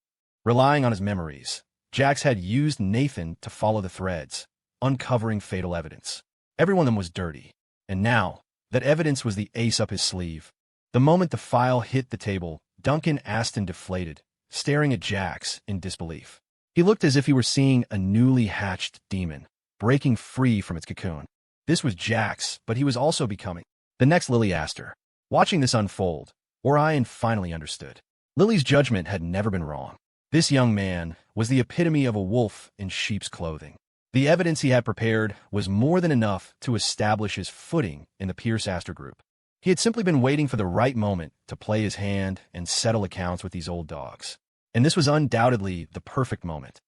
Relying on his memories, Jax had used Nathan to follow the threads, uncovering fatal evidence. Every one of them was dirty, and now, that evidence was the ace up his sleeve. The moment the file hit the table, Duncan Aston deflated, staring at Jax in disbelief. He looked as if he were seeing a newly hatched demon, breaking free from its cocoon. This was Jax, but he was also becoming the next Lily Astor. Watching this unfold, Orion finally understood. Lily's judgment had never been wrong. This young man was the epitome of a wolf in sheep's clothing. The evidence he had prepared was more than enough to establish his footing in the Pierce Astor Group. He had simply been waiting for the right moment to play his hand and settle accounts with these old dogs. And this was undoubtedly the perfect moment.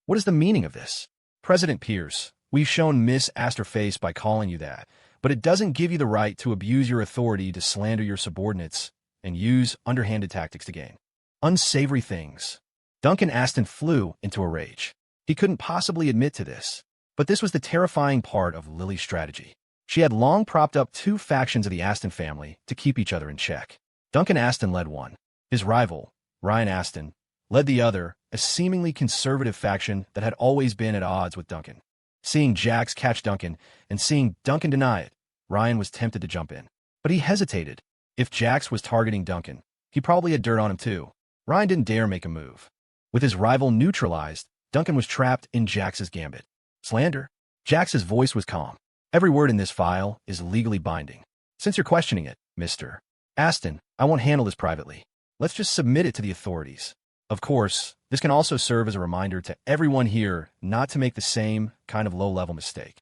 What is the meaning of this? President Pierce, we've shown Miss Astor face by calling you that, but it doesn't give you the right to abuse your authority to slander your subordinates and use underhanded tactics to gain unsavory things. Duncan Aston flew into a rage. He couldn't possibly admit to this, but this was the terrifying part of Lily's strategy. She had long propped up two factions of the Aston family to keep each other in check. Duncan Aston led one. His rival, Ryan Aston, led the other, a seemingly conservative faction that had always been at odds with Duncan. Seeing Jax catch Duncan and seeing Duncan deny it, Ryan was tempted to jump in. But he hesitated. If Jax was targeting Duncan, he probably had dirt on him too. Ryan didn't dare make a move. With his rival neutralized, Duncan was trapped in Jax's gambit. Slander? Jax's voice was calm. Every word in this file is legally binding. Since you're questioning it, Mr. Aston, I won't handle this privately. Let's just submit it to the authorities. Of course, this can also serve as a reminder to everyone here not to make the same kind of low-level mistake.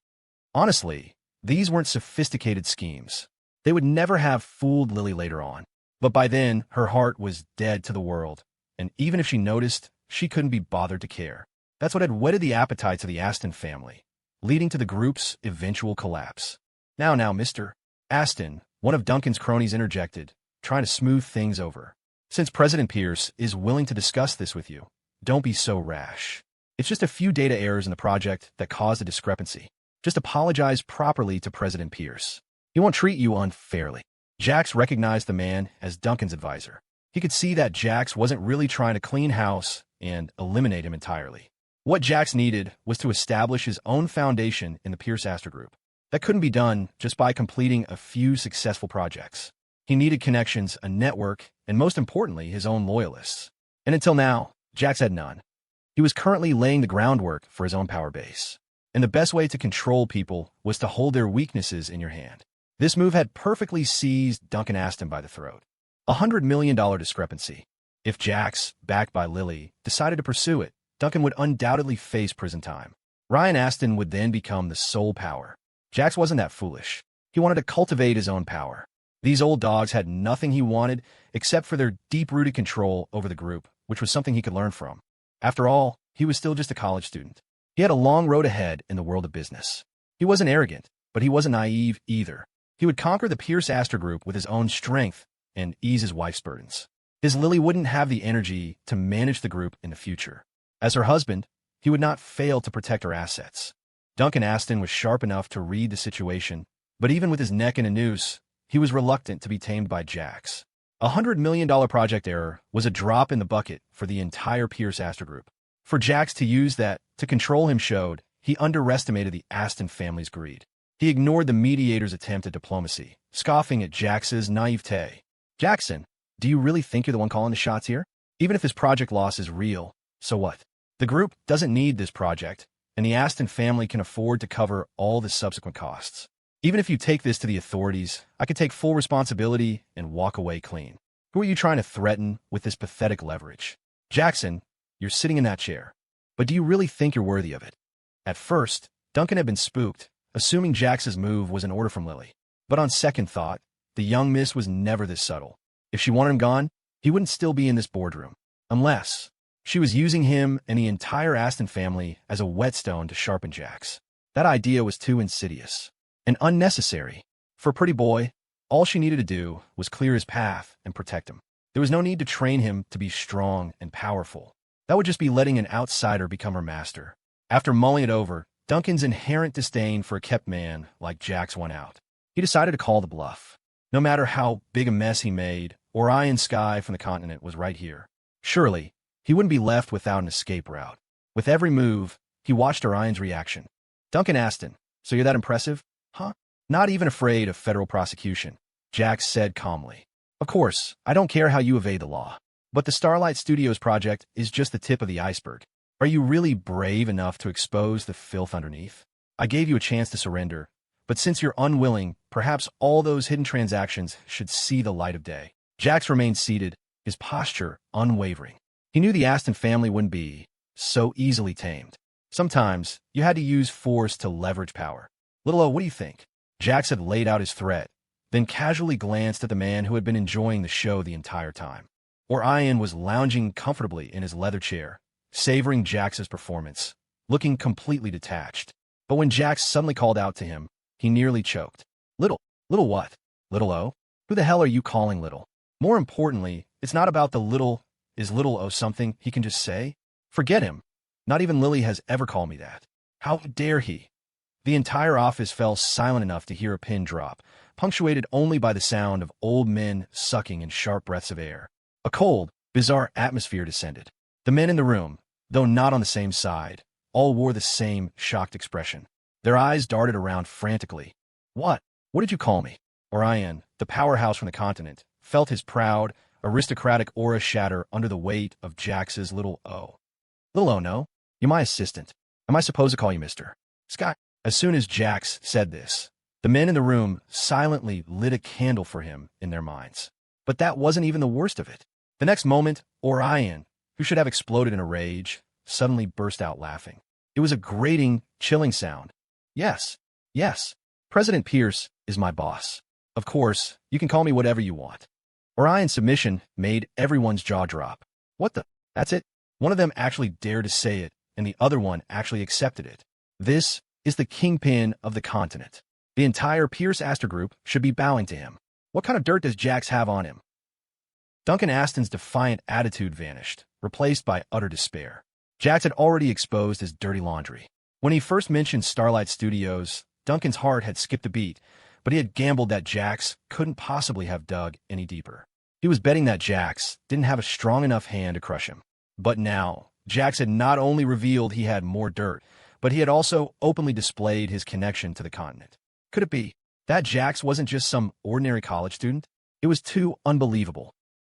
Honestly, these weren't sophisticated schemes. They would never have fooled Lily later on. But by then, her heart was dead to the world, and even if she noticed, she couldn't be bothered to care. That's what had whetted the appetites of the Aston family, leading to the group's eventual collapse. Now, Mr. Aston, one of Duncan's cronies interjected, trying to smooth things over. Since President Pierce is willing to discuss this with you, don't be so rash. It's just a few data errors in the project that caused a discrepancy. Just apologize properly to President Pierce. He won't treat you unfairly. Jax recognized the man as Duncan's advisor. He could see that Jax wasn't really trying to clean house and eliminate him entirely. What Jax needed was to establish his own foundation in the Pierce Astor Group. That couldn't be done just by completing a few successful projects. He needed connections, a network, and most importantly, his own loyalists. And until now, Jax had none. He was currently laying the groundwork for his own power base. And the best way to control people was to hold their weaknesses in your hand. This move had perfectly seized Duncan Aston by the throat. $100 million discrepancy. If Jax, backed by Lily, decided to pursue it, Duncan would undoubtedly face prison time. Ryan Aston would then become the sole power. Jax wasn't that foolish. He wanted to cultivate his own power. These old dogs had nothing he wanted except for their deep-rooted control over the group, which was something he could learn from. After all, he was still just a college student. He had a long road ahead in the world of business. He wasn't arrogant, but he wasn't naive either. He would conquer the Pierce Astor Group with his own strength and ease his wife's burdens. His Lily wouldn't have the energy to manage the group in the future. As her husband, he would not fail to protect her assets. Duncan Aston was sharp enough to read the situation, but even with his neck in a noose, he was reluctant to be tamed by Jax. $100 million project error was a drop in the bucket for the entire Pierce Astor Group. For Jax to use that to control him showed he underestimated the Aston family's greed. He ignored the mediator's attempt at diplomacy, scoffing at Jax's naivete. Jackson, do you really think you're the one calling the shots here? Even if this project loss is real, so what? The group doesn't need this project, and the Aston family can afford to cover all the subsequent costs. Even if you take this to the authorities, I could take full responsibility and walk away clean. Who are you trying to threaten with this pathetic leverage? Jackson, you're sitting in that chair. But do you really think you're worthy of it? At first, Duncan had been spooked, assuming Jax's move was an order from Lily. But on second thought, the young miss was never this subtle. If she wanted him gone, he wouldn't still be in this boardroom. Unless she was using him and the entire Aston family as a whetstone to sharpen Jax. That idea was too insidious and unnecessary. For Pretty Boy, all she needed to do was clear his path and protect him. There was no need to train him to be strong and powerful. That would just be letting an outsider become her master. After mulling it over, Duncan's inherent disdain for a kept man like Jax won out. He decided to call the bluff. No matter how big a mess he made, Orion Sky from the continent was right here. Surely, he wouldn't be left without an escape route. With every move, he watched Orion's reaction. Duncan Aston, so you're that impressive? Huh? Not even afraid of federal prosecution, Jax said calmly. Of course, I don't care how you evade the law. But the Starlight Studios project is just the tip of the iceberg. Are you really brave enough to expose the filth underneath? I gave you a chance to surrender, but since you're unwilling, perhaps all those hidden transactions should see the light of day. Jax remained seated, his posture unwavering. He knew the Aston family wouldn't be so easily tamed. Sometimes, you had to use force to leverage power. Little O, what do you think? Jax had laid out his threat, then casually glanced at the man who had been enjoying the show the entire time. Orion was lounging comfortably in his leather chair, savoring Jax's performance, looking completely detached. But when Jax suddenly called out to him, he nearly choked. Little what? Little O? Who the hell are you calling little? More importantly, it's not about the little. Is Little O something he can just say? Forget him. Not even Lily has ever called me that. How dare he? The entire office fell silent enough to hear a pin drop, punctuated only by the sound of old men sucking in sharp breaths of air. A cold, bizarre atmosphere descended. The men in the room, though not on the same side, all wore the same shocked expression. Their eyes darted around frantically. What? What did you call me? Orion, the powerhouse from the continent, felt his proud, aristocratic aura shatter under the weight of Jax's little O. Little O, no? You're my assistant. Am I supposed to call you Mr. Sky? As soon as Jax said this, the men in the room silently lit a candle for him in their minds. But that wasn't even the worst of it. The next moment, Orion, who should have exploded in a rage, suddenly burst out laughing. It was a grating, chilling sound. Yes, yes, President Pierce is my boss. Of course, you can call me whatever you want. Orion's submission made everyone's jaw drop. What the? That's it? One of them actually dared to say it, and the other one actually accepted it. This is the kingpin of the continent. The entire Pierce Astor group should be bowing to him. What kind of dirt does Jax have on him? Duncan Aston's defiant attitude vanished, replaced by utter despair. Jax had already exposed his dirty laundry. When he first mentioned Starlight Studios, Duncan's heart had skipped a beat, but he had gambled that Jax couldn't possibly have dug any deeper. He was betting that Jax didn't have a strong enough hand to crush him. But now, Jax had not only revealed he had more dirt, but he had also openly displayed his connection to the continent. Could it be that Jax wasn't just some ordinary college student? It was too unbelievable.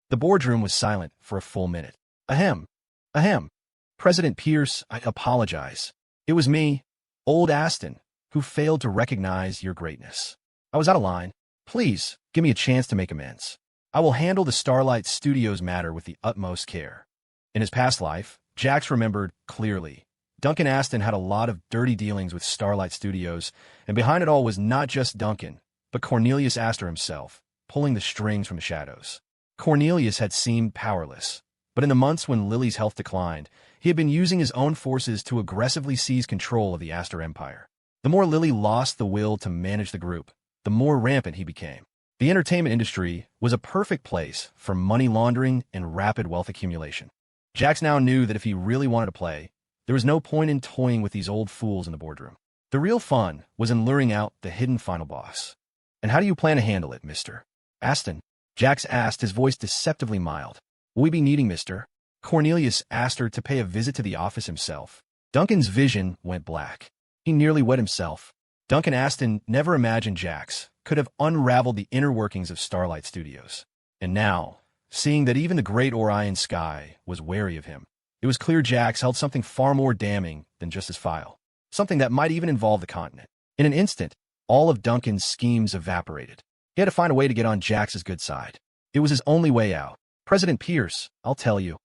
The boardroom was silent for a full minute. Ahem. Ahem. President Pierce, I apologize. It was me, old Aston, who failed to recognize your greatness. I was out of line. Please, give me a chance to make amends. I will handle the Starlight Studios matter with the utmost care. In his past life, Jax remembered clearly. Duncan Aston had a lot of dirty dealings with Starlight Studios, and behind it all was not just Duncan, but Cornelius Astor himself, pulling the strings from the shadows. Cornelius had seemed powerless, but in the months when Lily's health declined, he had been using his own forces to aggressively seize control of the Astor empire. The more Lily lost the will to manage the group, the more rampant he became. The entertainment industry was a perfect place for money laundering and rapid wealth accumulation. Jax now knew that if he really wanted to play, there was no point in toying with these old fools in the boardroom. The real fun was in luring out the hidden final boss. And how do you plan to handle it, Mr. Aston? Jax asked, his voice deceptively mild. Will we be needing Mr. Cornelius Astor to pay a visit to the office himself? Duncan's vision went black. He nearly wet himself. Duncan Aston never imagined Jax could have unraveled the inner workings of Starlight Studios. And now, seeing that even the great Orion Sky was wary of him, it was clear Jax held something far more damning than just his file. Something that might even involve the continent. In an instant, all of Duncan's schemes evaporated. He had to find a way to get on Jax's good side. It was his only way out. President Pierce, I'll tell you.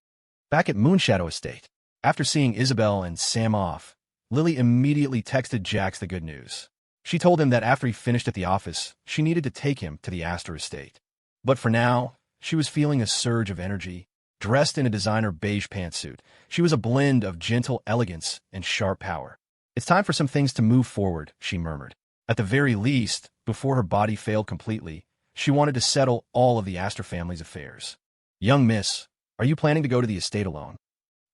Back at Moonshadow Estate, after seeing Isabel and Sam off, Lily immediately texted Jax the good news. She told him that after he finished at the office, she needed to take him to the Astor estate. But for now, she was feeling a surge of energy. Dressed in a designer beige pantsuit, she was a blend of gentle elegance and sharp power. It's time for some things to move forward, she murmured. At the very least, before her body failed completely, she wanted to settle all of the Astor family's affairs. Young miss, are you planning to go to the estate alone?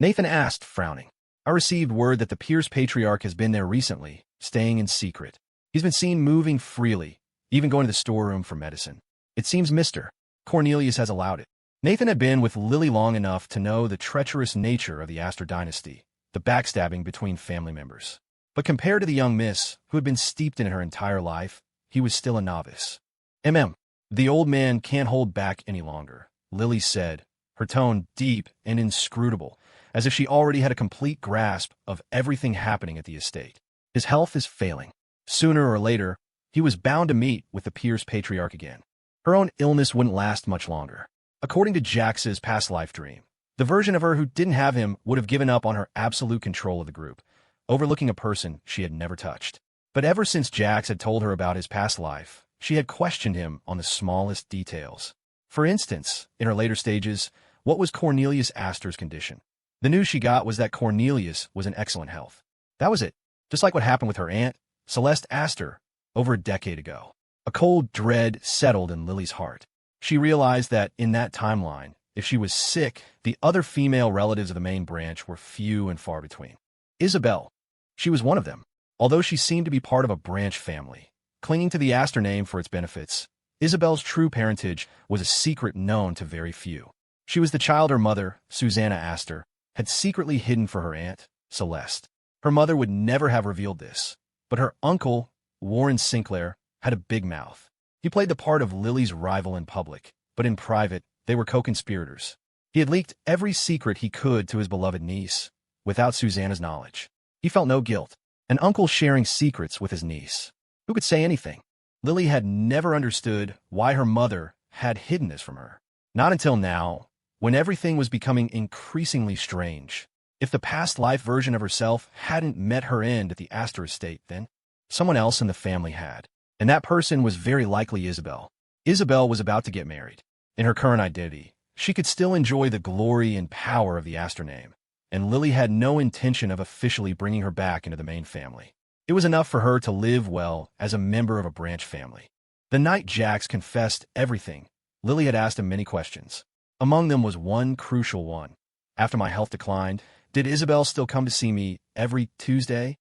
Nathan asked, frowning. I received word that the Pierce patriarch has been there recently, staying in secret. He's been seen moving freely, even going to the storeroom for medicine. It seems Mr. Cornelius has allowed it. Nathan had been with Lily long enough to know the treacherous nature of the Astor dynasty, the backstabbing between family members. But compared to the young miss, who had been steeped in it her entire life, he was still a novice. The old man can't hold back any longer, Lily said, her tone deep and inscrutable, as if she already had a complete grasp of everything happening at the estate. His health is failing. Sooner or later, he was bound to meet with the Pierce patriarch again. Her own illness wouldn't last much longer. According to Jax's past life dream, the version of her who didn't have him would have given up on her absolute control of the group, overlooking a person she had never touched. But ever since Jax had told her about his past life, she had questioned him on the smallest details. For instance, in her later stages, what was Cornelius Astor's condition? The news she got was that Cornelius was in excellent health. That was it, just like what happened with her aunt, Celeste Astor, over a decade ago. A cold dread settled in Lily's heart. She realized that in that timeline, if she was sick, the other female relatives of the main branch were few and far between. Isabel. She was one of them. Although she seemed to be part of a branch family, clinging to the Astor name for its benefits, Isabel's true parentage was a secret known to very few. She was the child her mother, Susanna Astor, had secretly hidden for her aunt, Celeste. Her mother would never have revealed this, but her uncle, Warren Sinclair, had a big mouth. He played the part of Lily's rival in public, but in private, they were co-conspirators. He had leaked every secret he could to his beloved niece, without Susanna's knowledge. He felt no guilt. An uncle sharing secrets with his niece. Who could say anything? Lily had never understood why her mother had hidden this from her. Not until now, when everything was becoming increasingly strange. If the past life version of herself hadn't met her end at the Astor estate, then someone else in the family had. And that person was very likely Isabel. Isabel was about to get married. In her current identity, she could still enjoy the glory and power of the Astor name, and Lily had no intention of officially bringing her back into the main family. It was enough for her to live well as a member of a branch family. The night Jax confessed everything, Lily had asked him many questions. Among them was one crucial one. After my health declined, did Isabel still come to see me every Tuesday?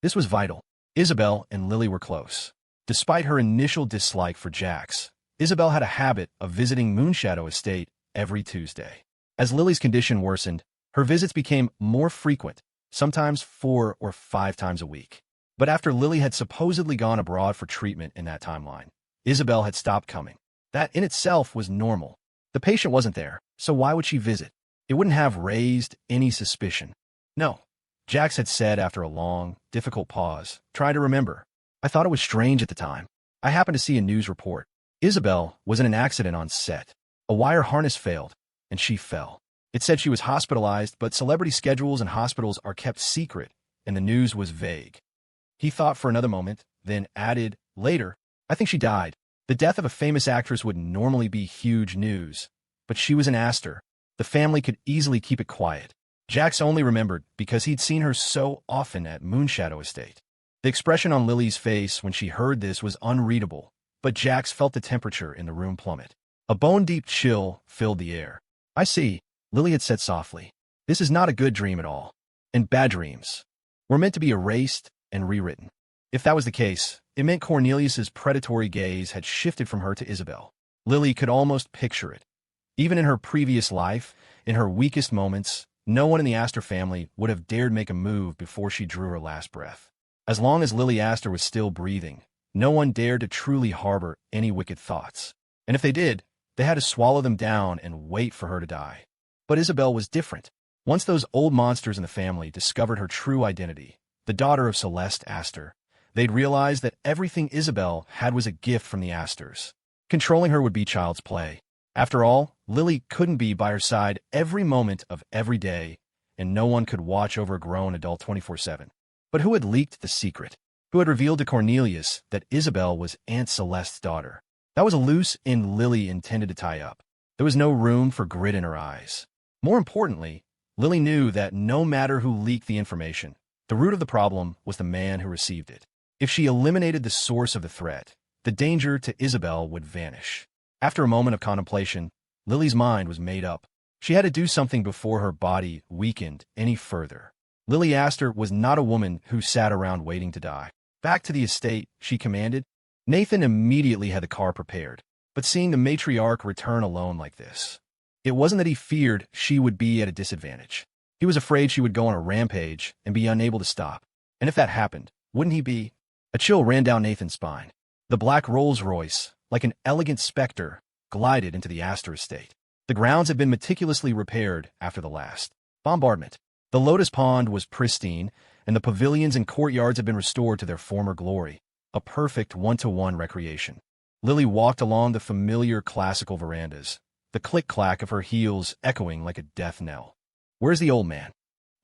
This was vital. Isabel and Lily were close. Despite her initial dislike for Jax, Isabel had a habit of visiting Moonshadow Estate every Tuesday. As Lily's condition worsened, her visits became more frequent, sometimes 4 or 5 times a week. But after Lily had supposedly gone abroad for treatment in that timeline, Isabel had stopped coming. That in itself was normal. The patient wasn't there, so why would she visit? It wouldn't have raised any suspicion. No, Jax had said after a long, difficult pause, trying to remember. I thought it was strange at the time. I happened to see a news report. Isabel was in an accident on set. A wire harness failed, and she fell. It said she was hospitalized, but celebrity schedules and hospitals are kept secret, and the news was vague. He thought for another moment, then added, later, I think she died. The death of a famous actress would normally be huge news, but she was an Astor. The family could easily keep it quiet. Jax only remembered because he'd seen her so often at Moonshadow Estate. The expression on Lily's face when she heard this was unreadable, but Jax felt the temperature in the room plummet. A bone-deep chill filled the air. I see, Lily had said softly. This is not a good dream at all. And bad dreams were meant to be erased and rewritten. If that was the case, it meant Cornelius's predatory gaze had shifted from her to Isabel. Lily could almost picture it. Even in her previous life, in her weakest moments, no one in the Astor family would have dared make a move before she drew her last breath. As long as Lily Astor was still breathing, no one dared to truly harbor any wicked thoughts. And if they did, they had to swallow them down and wait for her to die. But Isabel was different. Once those old monsters in the family discovered her true identity, the daughter of Celeste Astor, they'd realize that everything Isabel had was a gift from the Astors. Controlling her would be child's play. After all, Lily couldn't be by her side every moment of every day, and no one could watch over a grown adult 24/7. But who had leaked the secret? Who had revealed to Cornelius that Isabel was Aunt Celeste's daughter? That was a loose end Lily intended to tie up. There was no room for grit in her eyes. More importantly, Lily knew that no matter who leaked the information, the root of the problem was the man who received it. If she eliminated the source of the threat, the danger to Isabel would vanish. After a moment of contemplation, Lily's mind was made up. She had to do something before her body weakened any further. Lily Astor was not a woman who sat around waiting to die. Back to the estate, she commanded. Nathan immediately had the car prepared, but seeing the matriarch return alone like this, it wasn't that he feared she would be at a disadvantage. He was afraid she would go on a rampage and be unable to stop. And if that happened, wouldn't he be? A chill ran down Nathan's spine. The black Rolls-Royce, like an elegant specter, glided into the Astor estate. The grounds had been meticulously repaired after the last bombardment. The lotus pond was pristine, and the pavilions and courtyards had been restored to their former glory. A perfect one-to-one recreation. Lily walked along the familiar classical verandas, the click-clack of her heels echoing like a death knell. Where's the old man?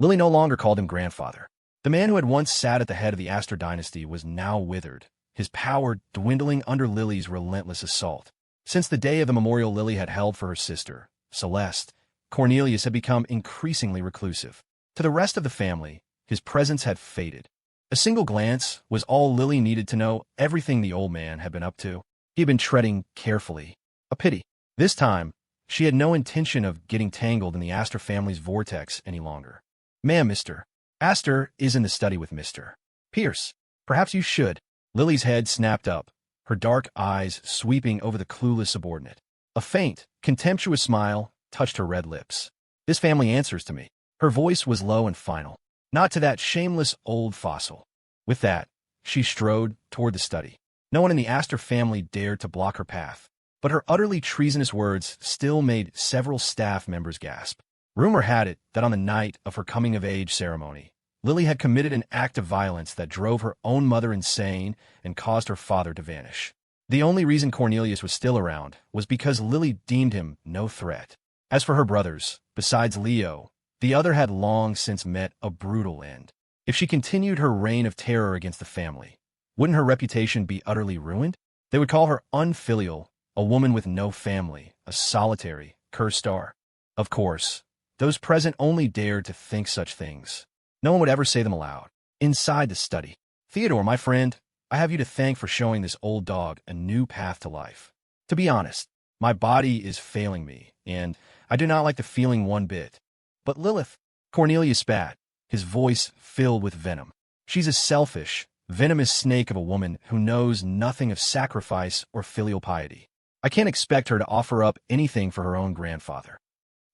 Lily no longer called him grandfather. The man who had once sat at the head of the Astor dynasty was now withered, his power dwindling under Lily's relentless assault. Since the day of the memorial Lily had held for her sister, Celeste, Cornelius had become increasingly reclusive. To the rest of the family, his presence had faded. A single glance was all Lily needed to know everything the old man had been up to. He had been treading carefully. A pity. This time, she had no intention of getting tangled in the Astor family's vortex any longer. Ma'am, Mr. Astor is in the study with Mr. Pierce. Perhaps you should. Lily's head snapped up, her dark eyes sweeping over the clueless subordinate. A faint, contemptuous smile touched her red lips. This family answers to me. Her voice was low and final. Not to that shameless old fossil. With that, she strode toward the study. No one in the Astor family dared to block her path, but her utterly treasonous words still made several staff members gasp. Rumor had it that on the night of her coming-of-age ceremony, Lily had committed an act of violence that drove her own mother insane and caused her father to vanish. The only reason Cornelius was still around was because Lily deemed him no threat. As for her brothers, besides Leo, the other had long since met a brutal end. If she continued her reign of terror against the family, wouldn't her reputation be utterly ruined? They would call her unfilial, a woman with no family, a solitary, cursed star. Of course, those present only dared to think such things. No one would ever say them aloud. Inside the study, Theodore, my friend, I have you to thank for showing this old dog a new path to life. To be honest, my body is failing me, and I do not like the feeling one bit. But Lilith, Cornelius spat, his voice filled with venom. She's a selfish, venomous snake of a woman who knows nothing of sacrifice or filial piety. I can't expect her to offer up anything for her own grandfather.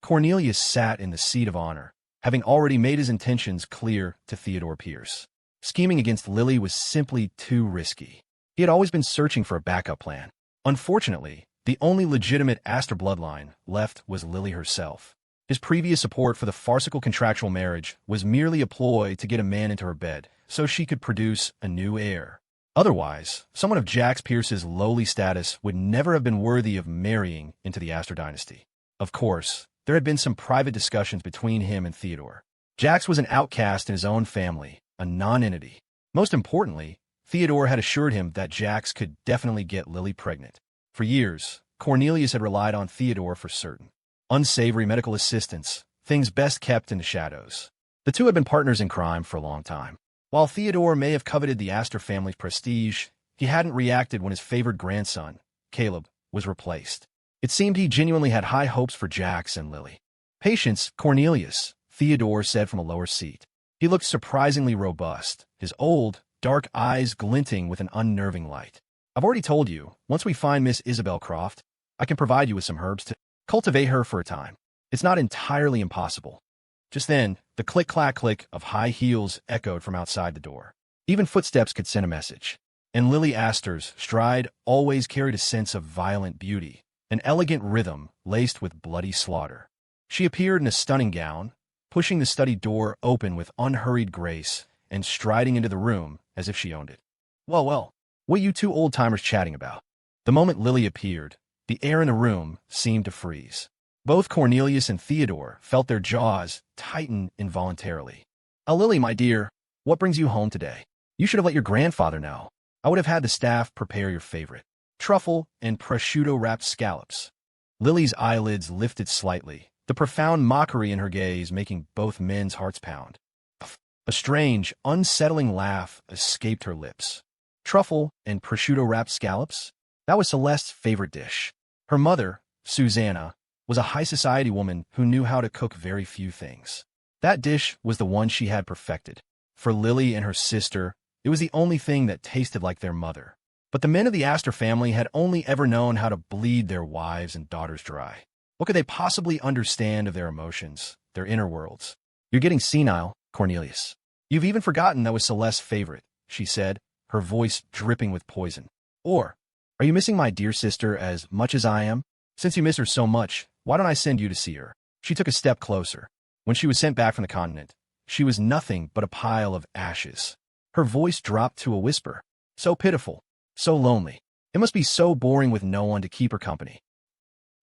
Cornelius sat in the seat of honor, having already made his intentions clear to Theodore Pierce. Scheming against Lily was simply too risky. He had always been searching for a backup plan. Unfortunately, the only legitimate Astor bloodline left was Lily herself. His previous support for the farcical contractual marriage was merely a ploy to get a man into her bed so she could produce a new heir. Otherwise, someone of Jax Pierce's lowly status would never have been worthy of marrying into the Astor dynasty. Of course, there had been some private discussions between him and Theodore. Jax was an outcast in his own family, a non-entity. Most importantly, Theodore had assured him that Jax could definitely get Lily pregnant. For years, Cornelius had relied on Theodore for certain unsavory medical assistance, things best kept in the shadows. The two had been partners in crime for a long time. While Theodore may have coveted the Astor family's prestige, he hadn't reacted when his favored grandson, Caleb, was replaced. It seemed he genuinely had high hopes for Jax and Lily. Patience, Cornelius, Theodore said from a lower seat. He looked surprisingly robust, his old, dark eyes glinting with an unnerving light. I've already told you, once we find Miss Isabel Croft, I can provide you with some herbs to cultivate her for a time. It's not entirely impossible. Just then, the click-clack-click of high heels echoed from outside the door. Even footsteps could send a message. And Lily Astor's stride always carried a sense of violent beauty, an elegant rhythm laced with bloody slaughter. She appeared in a stunning gown, pushing the study door open with unhurried grace and striding into the room as if she owned it. Well, what you two old-timers chatting about? The moment Lily appeared, the air in the room seemed to freeze. Both Cornelius and Theodore felt their jaws tighten involuntarily. Lily, my dear, what brings you home today? You should have let your grandfather know. I would have had the staff prepare your favorite truffle and prosciutto-wrapped scallops. Lily's eyelids lifted slightly, the profound mockery in her gaze making both men's hearts pound. A strange, unsettling laugh escaped her lips. Truffle and prosciutto-wrapped scallops? That was Celeste's favorite dish. Her mother, Susanna, was a high-society woman who knew how to cook very few things. That dish was the one she had perfected. For Lily and her sister, it was the only thing that tasted like their mother. But the men of the Astor family had only ever known how to bleed their wives and daughters dry. What could they possibly understand of their emotions, their inner worlds? You're getting senile, Cornelius. You've even forgotten that was Celeste's favorite, she said, her voice dripping with poison. Or, are you missing my dear sister as much as I am? Since you miss her so much, why don't I send you to see her? She took a step closer. When she was sent back from the continent, she was nothing but a pile of ashes. Her voice dropped to a whisper. So pitiful, so lonely. It must be so boring with no one to keep her company.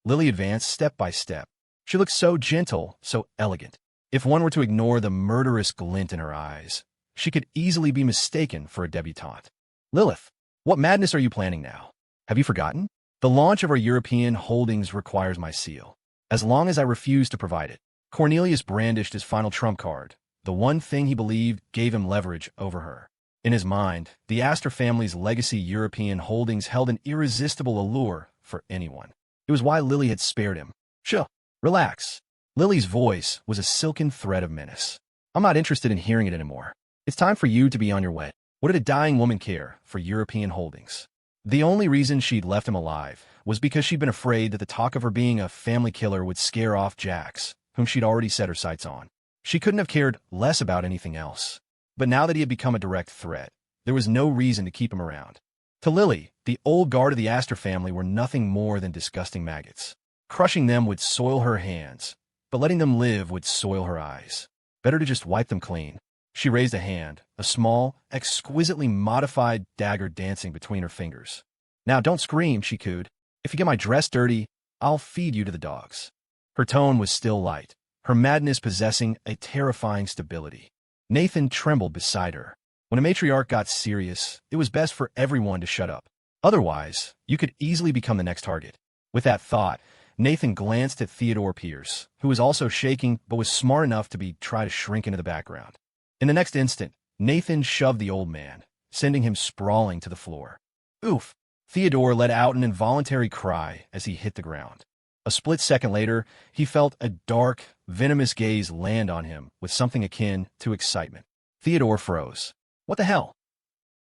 Lily advanced step by step. She looked so gentle, so elegant. If one were to ignore the murderous glint in her eyes, she could easily be mistaken for a debutante. Lilith, what madness are you planning now? Have you forgotten? The launch of our European holdings requires my seal. As long as I refuse to provide it, Cornelius brandished his final trump card, the one thing he believed gave him leverage over her. In his mind, the Astor family's legacy European holdings held an irresistible allure for anyone. It was why Lily had spared him. Chill. Relax. Lily's voice was a silken thread of menace. I'm not interested in hearing it anymore. It's time for you to be on your way. What did a dying woman care for European holdings? The only reason she'd left him alive was because she'd been afraid that the talk of her being a family killer would scare off Jax, whom she'd already set her sights on. She couldn't have cared less about anything else. But now that he had become a direct threat, there was no reason to keep him around. To Lily, the old guard of the Astor family were nothing more than disgusting maggots. Crushing them would soil her hands, but letting them live would soil her eyes. Better to just wipe them clean. She raised a hand, a small, exquisitely modified dagger dancing between her fingers. Now don't scream, she cooed. If you get my dress dirty, I'll feed you to the dogs. Her tone was still light, her madness possessing a terrifying stability. Nathan trembled beside her. When a matriarch got serious, it was best for everyone to shut up. Otherwise, you could easily become the next target. With that thought, Nathan glanced at Theodore Pierce, who was also shaking but was smart enough to try to shrink into the background. In the next instant, Nathan shoved the old man, sending him sprawling to the floor. Oof! Theodore let out an involuntary cry as he hit the ground. A split second later, he felt a dark, venomous gaze land on him with something akin to excitement. Theodore froze. What the hell?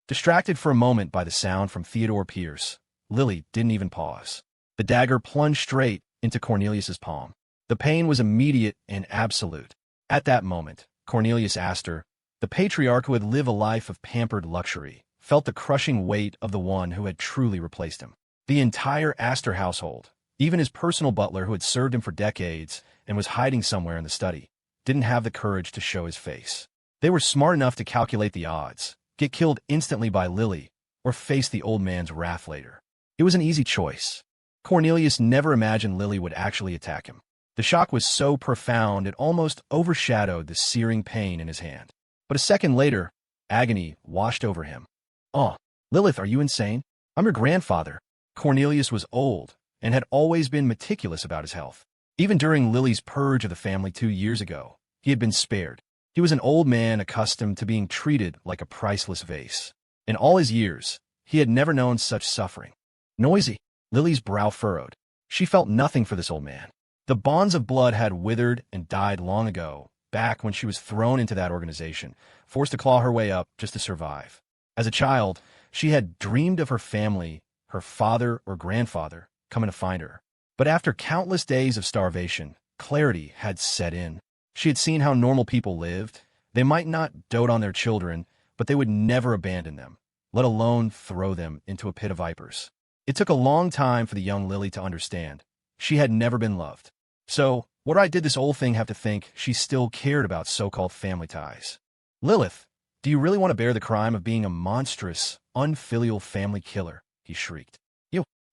Distracted for a moment by the sound from Theodore Pierce, Lily didn't even pause. The dagger plunged straight into Cornelius's palm. The pain was immediate and absolute. At that moment, Cornelius Astor, the patriarch who had lived a life of pampered luxury, felt the crushing weight of the one who had truly replaced him. The entire Astor household, even his personal butler who had served him for decades and was hiding somewhere in the study, didn't have the courage to show his face. They were smart enough to calculate the odds, get killed instantly by Lily, or face the old man's wrath later. It was an easy choice. Cornelius never imagined Lily would actually attack him. The shock was so profound it almost overshadowed the searing pain in his hand. But a second later, agony washed over him. Oh, Lilith, are you insane? I'm your grandfather. Cornelius was old and had always been meticulous about his health. Even during Lily's purge of the family 2 years ago, he had been spared. He was an old man accustomed to being treated like a priceless vase. In all his years, he had never known such suffering. Noisy. Lily's brow furrowed. She felt nothing for this old man. The bonds of blood had withered and died long ago, back when she was thrown into that organization, forced to claw her way up just to survive. As a child, she had dreamed of her family, her father or grandfather, coming to find her. But after countless days of starvation, clarity had set in. She had seen how normal people lived. They might not dote on their children, but they would never abandon them, let alone throw them into a pit of vipers. It took a long time for the young Lily to understand. She had never been loved. So, what right did this old thing have to think she still cared about so-called family ties? Lilith, do you really want to bear the crime of being a monstrous, unfilial family killer? He shrieked.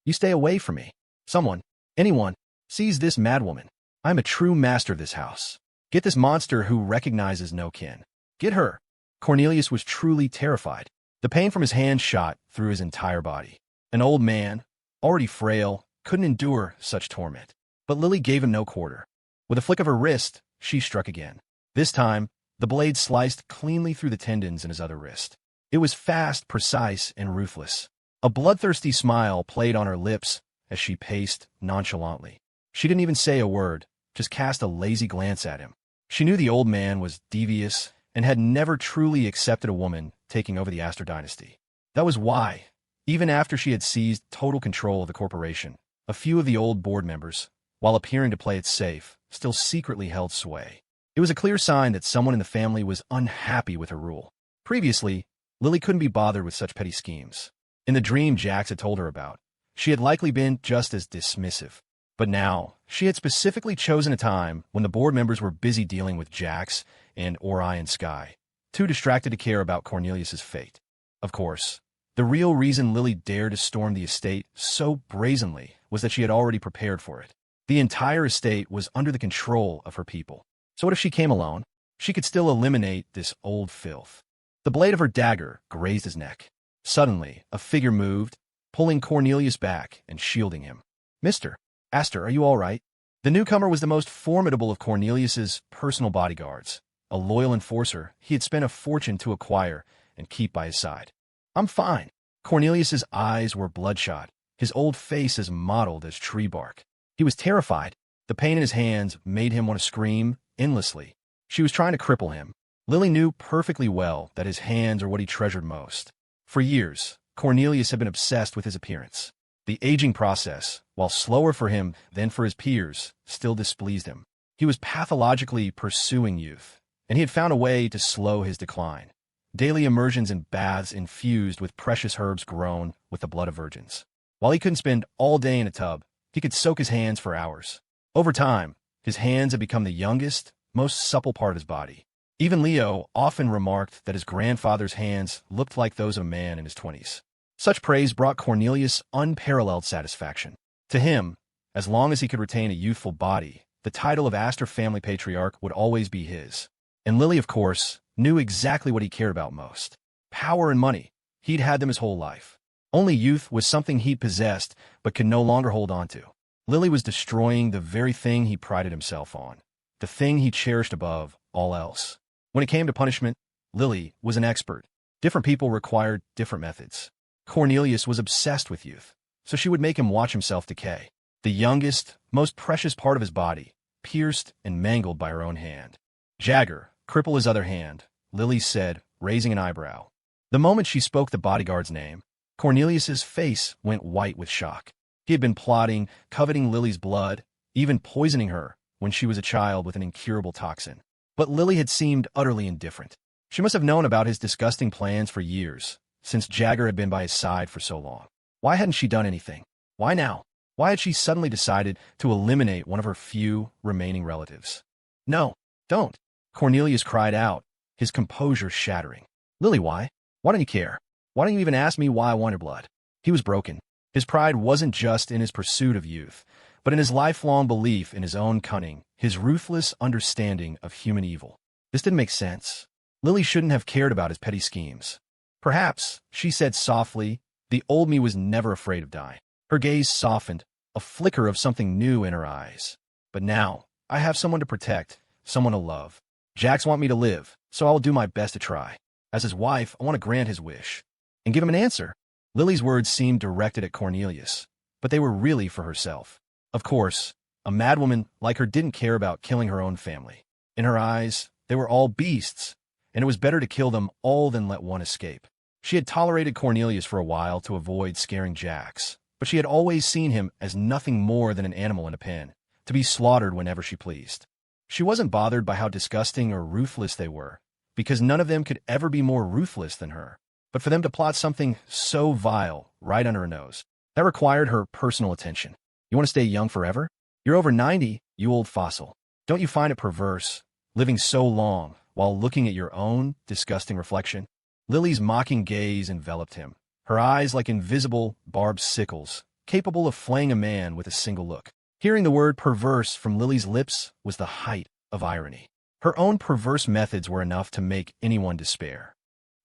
You stay away from me. Someone, anyone, seize this madwoman. I'm a true master of this house. Get this monster who recognizes no kin. Get her. Cornelius was truly terrified. The pain from his hand shot through his entire body. An old man, already frail, couldn't endure such torment. But Lily gave him no quarter. With a flick of her wrist, she struck again. This time, the blade sliced cleanly through the tendons in his other wrist. It was fast, precise, and ruthless. A bloodthirsty smile played on her lips as she paced nonchalantly. She didn't even say a word, just cast a lazy glance at him. She knew the old man was devious and had never truly accepted a woman taking over the Astor dynasty. That was why, even after she had seized total control of the corporation, a few of the old board members, while appearing to play it safe, still secretly held sway. It was a clear sign that someone in the family was unhappy with her rule. Previously, Lily couldn't be bothered with such petty schemes. In the dream Jax had told her about, she had likely been just as dismissive. But now, she had specifically chosen a time when the board members were busy dealing with Jax and Orion Sky, too distracted to care about Cornelius's fate. Of course, the real reason Lily dared to storm the estate so brazenly was that she had already prepared for it. The entire estate was under the control of her people. So what if she came alone? She could still eliminate this old filth. The blade of her dagger grazed his neck. Suddenly, a figure moved, pulling Cornelius back and shielding him. Mr. Astor, are you all right? The newcomer was the most formidable of Cornelius's personal bodyguards, a loyal enforcer he had spent a fortune to acquire and keep by his side. I'm fine. Cornelius's eyes were bloodshot, his old face as mottled as tree bark. He was terrified. The pain in his hands made him want to scream endlessly. She was trying to cripple him. Lily knew perfectly well that his hands are what he treasured most. For years, Cornelius had been obsessed with his appearance. The aging process, while slower for him than for his peers, still displeased him. He was pathologically pursuing youth, and he had found a way to slow his decline. Daily immersions in baths infused with precious herbs grown with the blood of virgins. While he couldn't spend all day in a tub, he could soak his hands for hours. Over time, his hands had become the youngest, most supple part of his body. Even Leo often remarked that his grandfather's hands looked like those of a man in his 20s. Such praise brought Cornelius unparalleled satisfaction. To him, as long as he could retain a youthful body, the title of Astor family patriarch would always be his. And Lily, of course, knew exactly what he cared about most. Power and money. He'd had them his whole life. Only youth was something he'd possessed but could no longer hold on to. Lily was destroying the very thing he prided himself on, the thing he cherished above all else. When it came to punishment, Lily was an expert. Different people required different methods. Cornelius was obsessed with youth, so she would make him watch himself decay. The youngest, most precious part of his body, pierced and mangled by her own hand. Jagger, cripple his other hand, Lily said, raising an eyebrow. The moment she spoke the bodyguard's name, Cornelius's face went white with shock. He had been plotting, coveting Lily's blood, even poisoning her when she was a child with an incurable toxin. But Lily had seemed utterly indifferent. She must have known about his disgusting plans for years, since Jagger had been by his side for so long. Why hadn't she done anything? Why now? Why had she suddenly decided to eliminate one of her few remaining relatives? No, don't, Cornelius cried out, his composure shattering. Lily, why? Why don't you care? Why don't you even ask me why I want her blood? He was broken. His pride wasn't just in his pursuit of youth, but in his lifelong belief in his own cunning, his ruthless understanding of human evil. This didn't make sense. Lily shouldn't have cared about his petty schemes. Perhaps, she said softly, the old me was never afraid of dying. Her gaze softened, a flicker of something new in her eyes. But now, I have someone to protect, someone to love. Jax wants me to live, so I'll do my best to try. As his wife, I want to grant his wish and give him an answer. Lily's words seemed directed at Cornelius, but they were really for herself. Of course, a madwoman like her didn't care about killing her own family. In her eyes, they were all beasts, and it was better to kill them all than let one escape. She had tolerated Cornelius for a while to avoid scaring Jax, but she had always seen him as nothing more than an animal in a pen, to be slaughtered whenever she pleased. She wasn't bothered by how disgusting or ruthless they were, because none of them could ever be more ruthless than her. But for them to plot something so vile right under her nose, that required her personal attention. You want to stay young forever? You're over 90, you old fossil. Don't you find it perverse, living so long while looking at your own disgusting reflection? Lily's mocking gaze enveloped him, her eyes like invisible, barbed sickles, capable of flaying a man with a single look. Hearing the word perverse from Lily's lips was the height of irony. Her own perverse methods were enough to make anyone despair.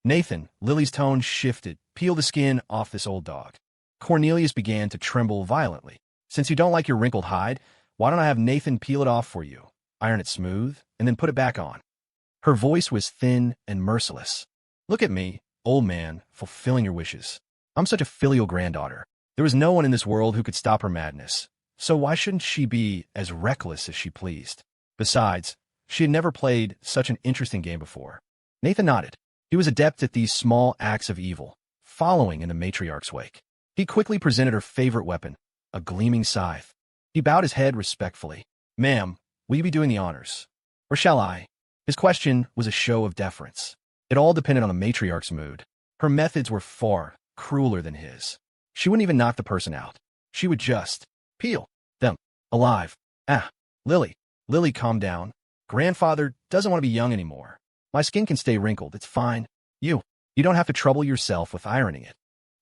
Nathan, Lily's tone shifted, peel the skin off this old dog. Cornelius began to tremble violently. Since you don't like your wrinkled hide, why don't I have Nathan peel it off for you, iron it smooth, and then put it back on? Her voice was thin and merciless. Look at me, old man, fulfilling your wishes. I'm such a filial granddaughter. There was no one in this world who could stop her madness, so why shouldn't she be as reckless as she pleased? Besides, she had never played such an interesting game before. Nathan nodded. He was adept at these small acts of evil, following in the matriarch's wake. He quickly presented her favorite weapon, a gleaming scythe. He bowed his head respectfully. Ma'am, will you be doing the honors? Or shall I? His question was a show of deference. It all depended on the matriarch's mood. Her methods were far crueler than his. She wouldn't even knock the person out. She would just peel them alive. Lily. Lily, calm down. Grandfather doesn't want to be young anymore. My skin can stay wrinkled, it's fine. You don't have to trouble yourself with ironing it.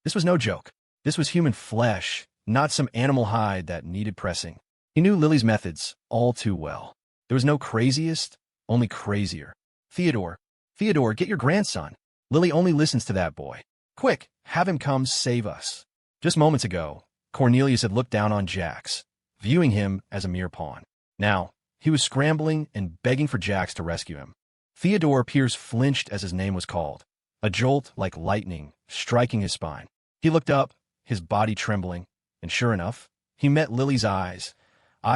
This was no joke. This was human flesh, not some animal hide that needed pressing. He knew Lily's methods all too well. There was no craziest, only crazier. Theodore, get your grandson. Lily only listens to that boy. Quick, have him come save us. Just moments ago, Cornelius had looked down on Jax, viewing him as a mere pawn. Now, he was scrambling and begging for Jax to rescue him. Theodore Pierce flinched as his name was called, a jolt like lightning striking his spine. He looked up, his body trembling, and sure enough, he met Lily's eyes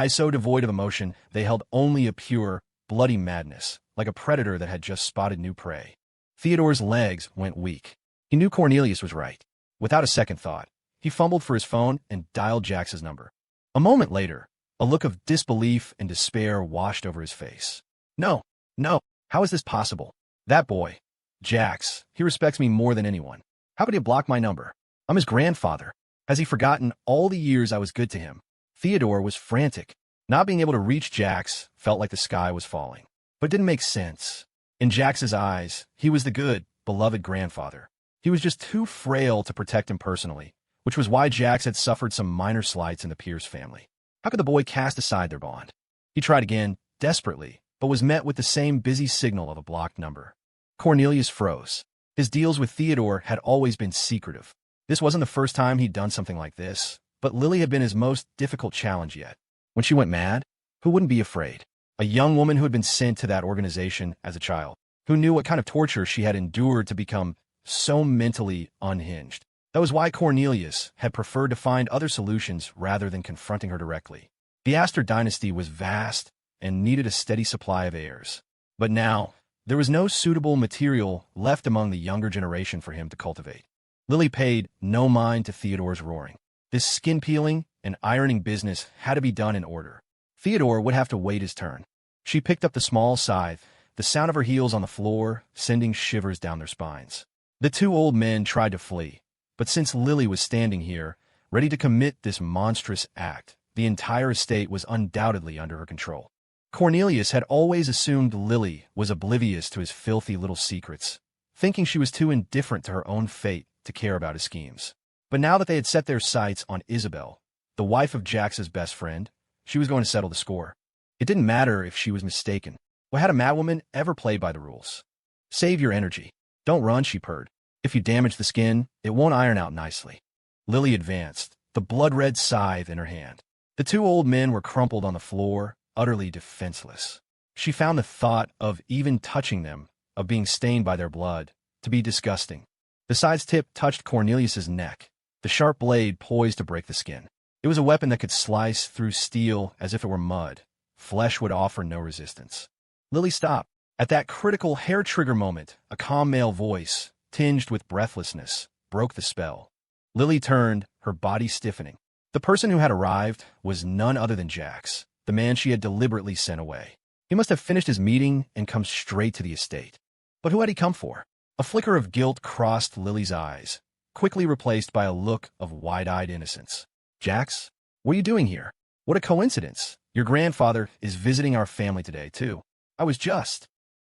so devoid of emotion they held only a pure, bloody madness, like a predator that had just spotted new prey. Theodore's legs went weak. He knew Cornelius was right. Without a second thought, he fumbled for his phone and dialed Jax's number. A moment later, A look of disbelief and despair washed over his face. No, no, how is this possible? That boy, Jax, he respects me more than anyone. How could he block my number? I'm his grandfather. Has he forgotten all the years I was good to him? Theodore was frantic. Not being able to reach Jax felt like the sky was falling. But it didn't make sense. In Jax's eyes, he was the good, beloved grandfather. He was just too frail to protect him personally, which was why Jax had suffered some minor slights in the Pierce family. How could the boy cast aside their bond? He tried again, desperately, but was met with the same busy signal of a blocked number. Cornelius froze. His deals with Theodore had always been secretive. This wasn't the first time he'd done something like this, but Lily had been his most difficult challenge yet. When she went mad, who wouldn't be afraid? A young woman who had been sent to that organization as a child, who knew what kind of torture she had endured to become so mentally unhinged. That was why Cornelius had preferred to find other solutions rather than confronting her directly. The Astor dynasty was vast and needed a steady supply of heirs. But now, there was no suitable material left among the younger generation for him to cultivate. Lily paid no mind to Theodore's roaring. This skin-peeling and ironing business had to be done in order. Theodore would have to wait his turn. She picked up the small scythe, the sound of her heels on the floor sending shivers down their spines. The two old men tried to flee, but since Lily was standing here, ready to commit this monstrous act, the entire estate was undoubtedly under her control. Cornelius had always assumed Lily was oblivious to his filthy little secrets, thinking she was too indifferent to her own fate to care about his schemes. But now that they had set their sights on Isabel, the wife of Jax's best friend, she was going to settle the score. It didn't matter if she was mistaken. What had a madwoman ever played by the rules? Save your energy. Don't run, she purred. If you damage the skin, it won't iron out nicely. Lily advanced, the blood-red scythe in her hand. The two old men were crumpled on the floor, utterly defenseless. She found the thought of even touching them, of being stained by their blood, to be disgusting. The scythe's tip touched Cornelius's neck, the sharp blade poised to break the skin. It was a weapon that could slice through steel as if it were mud. Flesh would offer no resistance. Lily stopped. At that critical hair-trigger moment, a calm male voice, tinged with breathlessness, broke the spell. Lily turned, her body stiffening. The person who had arrived was none other than Jax, the man she had deliberately sent away. He must have finished his meeting and come straight to the estate. But who had he come for? A flicker of guilt crossed Lily's eyes, quickly replaced by a look of wide-eyed innocence. Jax, what are you doing here? What a coincidence. Your grandfather is visiting our family today, too. I was just...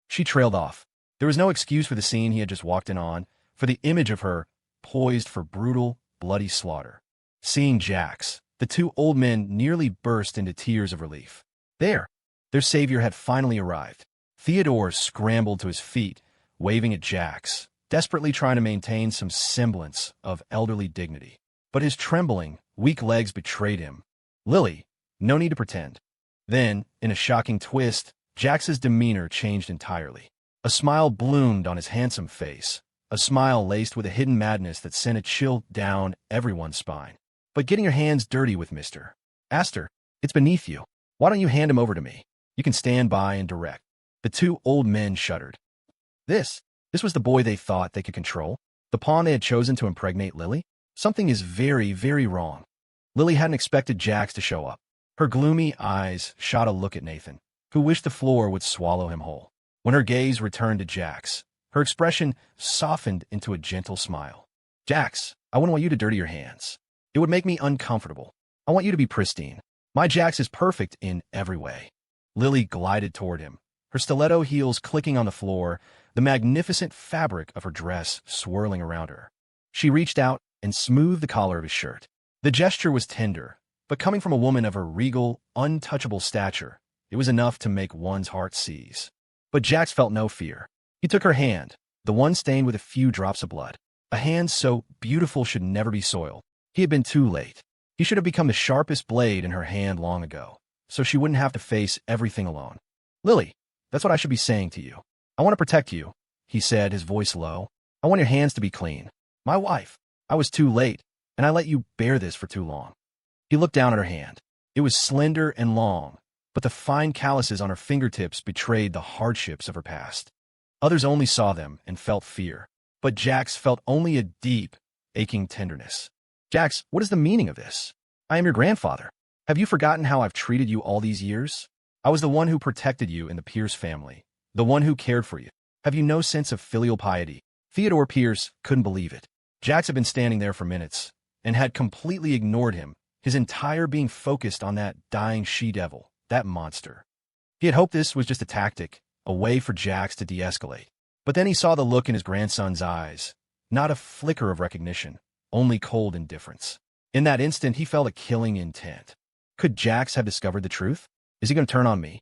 She trailed off. There was no excuse for the scene he had just walked in on, for the image of her, poised for brutal, bloody slaughter. Seeing Jax, the two old men nearly burst into tears of relief. There, their savior had finally arrived. Theodore scrambled to his feet, waving at Jax, desperately trying to maintain some semblance of elderly dignity. But his trembling, weak legs betrayed him. Lily, no need to pretend. Then, in a shocking twist, Jax's demeanor changed entirely. A smile bloomed on his handsome face, a smile laced with a hidden madness that sent a chill down everyone's spine. But getting your hands dirty with Mr. Astor, it's beneath you. Why don't you hand him over to me? You can stand by and direct. The two old men shuddered. This was the boy they thought they could control, the pawn they had chosen to impregnate Lily? Something is very, very wrong. Lily hadn't expected Jax to show up. Her gloomy eyes shot a look at Nathan, who wished the floor would swallow him whole. When her gaze returned to Jax, her expression softened into a gentle smile. Jax, I wouldn't want you to dirty your hands. It would make me uncomfortable. I want you to be pristine. My Jax is perfect in every way. Lily glided toward him, her stiletto heels clicking on the floor, the magnificent fabric of her dress swirling around her. She reached out and smoothed the collar of his shirt. The gesture was tender, but coming from a woman of her regal, untouchable stature, it was enough to make one's heart seize. But Jax felt no fear. He took her hand, the one stained with a few drops of blood. A hand so beautiful should never be soiled. He had been too late. He should have become the sharpest blade in her hand long ago, so she wouldn't have to face everything alone. Lily, that's what I should be saying to you. I want to protect you, he said, his voice low. I want your hands to be clean. My wife. I was too late, and I let you bear this for too long. He looked down at her hand. It was slender and long, but the fine calluses on her fingertips betrayed the hardships of her past. Others only saw them and felt fear, but Jax felt only a deep, aching tenderness. Jax, what is the meaning of this? I am your grandfather. Have you forgotten how I've treated you all these years? I was the one who protected you in the Pierce family, the one who cared for you. Have you no sense of filial piety? Theodore Pierce couldn't believe it. Jax had been standing there for minutes and had completely ignored him, his entire being focused on that dying she-devil, that monster. He had hoped this was just a tactic, a way for Jax to de-escalate. But then he saw the look in his grandson's eyes, not a flicker of recognition, only cold indifference. In that instant, he felt a killing intent. Could Jax have discovered the truth? Is he going to turn on me?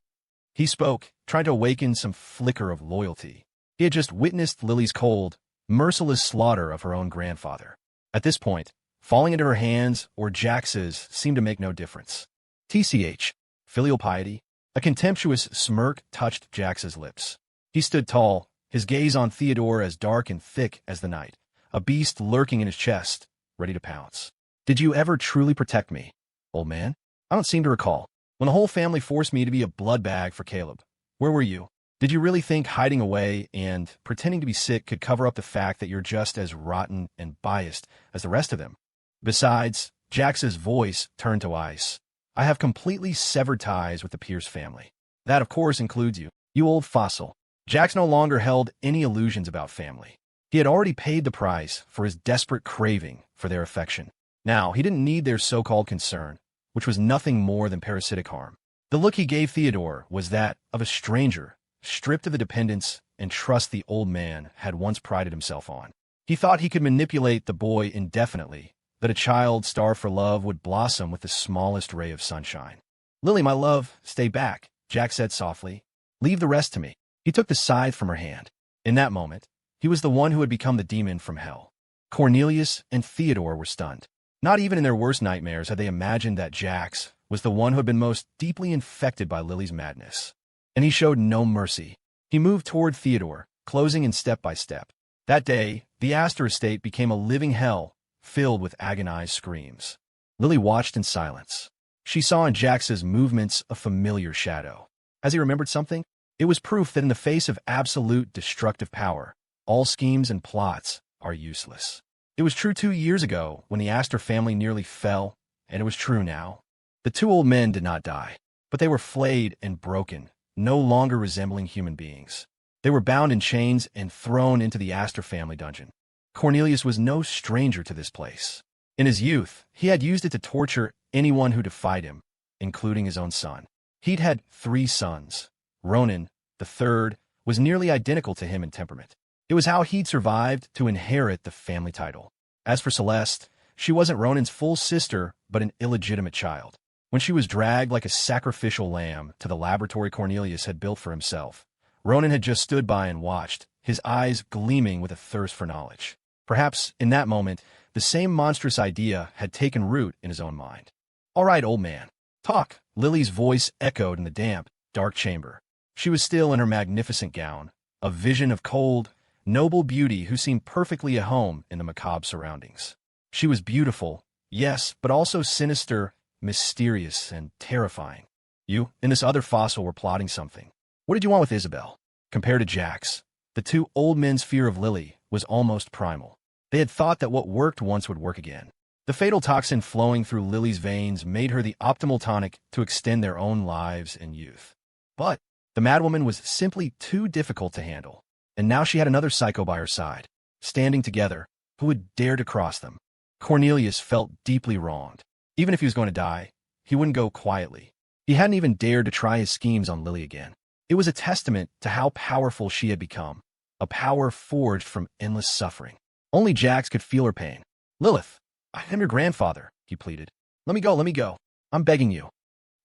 He spoke, trying to awaken some flicker of loyalty. He had just witnessed Lily's cold, merciless slaughter of her own grandfather. At this point, falling into her hands or Jax's seemed to make no difference. TCH, filial piety? A contemptuous smirk touched Jax's lips. He stood tall, his gaze on Theodore as dark and thick as the night, a beast lurking in his chest, ready to pounce. Did you ever truly protect me, old man? I don't seem to recall. When the whole family forced me to be a blood bag for Caleb, where were you? Did you really think hiding away and pretending to be sick could cover up the fact that you're just as rotten and biased as the rest of them? Besides, Jax's voice turned to ice. I have completely severed ties with the Pierce family. That, of course, includes you, you old fossil. Jax no longer held any illusions about family. He had already paid the price for his desperate craving for their affection. Now, he didn't need their so-called concern, which was nothing more than parasitic harm. The look he gave Theodore was that of a stranger, stripped of the dependence and trust the old man had once prided himself on. He thought he could manipulate the boy indefinitely, that a child starved for love would blossom with the smallest ray of sunshine. Lily, my love, stay back, Jax said softly. Leave the rest to me. He took the scythe from her hand. In that moment, he was the one who had become the demon from hell. Cornelius and Theodore were stunned. Not even in their worst nightmares had they imagined that Jax was the one who had been most deeply infected by Lily's madness. And he showed no mercy. He moved toward Theodore, closing in step by step. That day, the Astor estate became a living hell, filled with agonized screams. Lily watched in silence. She saw in Jax's movements a familiar shadow. As he remembered something, it was proof that in the face of absolute destructive power, all schemes and plots are useless. It was true 2 years ago when the Astor family nearly fell, and it was true now. The two old men did not die, but they were flayed and broken, no longer resembling human beings. They were bound in chains and thrown into the Astor family dungeon. Cornelius was no stranger to this place. In his youth, he had used it to torture anyone who defied him, including his own son. He'd had 3 sons. Ronan, the third, was nearly identical to him in temperament. It was how he'd survived to inherit the family title. As for Celeste, she wasn't Ronan's full sister, but an illegitimate child. When she was dragged like a sacrificial lamb to the laboratory Cornelius had built for himself, Ronan had just stood by and watched, his eyes gleaming with a thirst for knowledge. Perhaps, in that moment, the same monstrous idea had taken root in his own mind. All right, old man, talk. Lily's voice echoed in the damp, dark chamber. She was still in her magnificent gown, a vision of cold, noble beauty who seemed perfectly at home in the macabre surroundings. She was beautiful, yes, but also sinister, mysterious, and terrifying. You and this other fossil were plotting something. What did you want with Isabel? Compared to Jax, the two old men's fear of Lily was almost primal. They had thought that what worked once would work again. The fatal toxin flowing through Lily's veins made her the optimal tonic to extend their own lives and youth. But the madwoman was simply too difficult to handle, and now she had another psycho by her side, standing together, who would dare to cross them. Cornelius felt deeply wronged. Even if he was going to die, he wouldn't go quietly. He hadn't even dared to try his schemes on Lily again. It was a testament to how powerful she had become, a power forged from endless suffering. Only Jax could feel her pain. Lilith, I am your grandfather, he pleaded. Let me go. I'm begging you.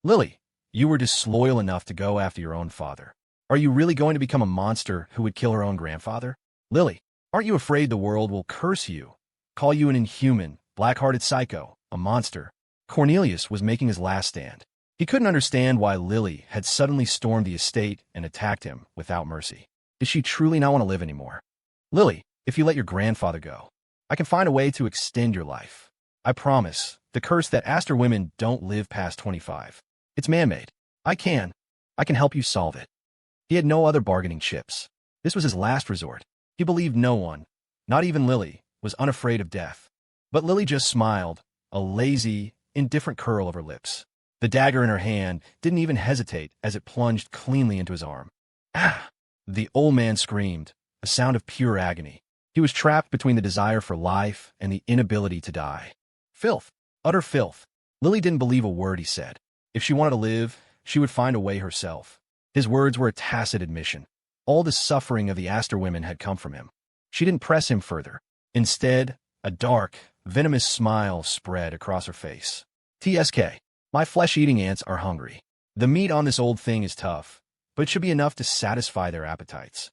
Lily, you were disloyal enough to go after your own father. Are you really going to become a monster who would kill her own grandfather? Lily, aren't you afraid the world will curse you, call you an inhuman, black-hearted psycho, a monster? Cornelius was making his last stand. He couldn't understand why Lily had suddenly stormed the estate and attacked him without mercy. Did she truly not want to live anymore? Lily, if you let your grandfather go, I can find a way to extend your life. I promise, the curse that Astor women don't live past 25. It's man-made. I can help you solve it. He had no other bargaining chips. This was his last resort. He believed no one, not even Lily, was unafraid of death. But Lily just smiled, a lazy, indifferent curl of her lips. The dagger in her hand didn't even hesitate as it plunged cleanly into his arm. Ah! The old man screamed, a sound of pure agony. He was trapped between the desire for life and the inability to die. Filth. Utter filth. Lily didn't believe a word he said. If she wanted to live, she would find a way herself. His words were a tacit admission. All the suffering of the Astor women had come from him. She didn't press him further. Instead, a dark, venomous smile spread across her face. TSK. My flesh-eating ants are hungry. The meat on this old thing is tough, but it should be enough to satisfy their appetites.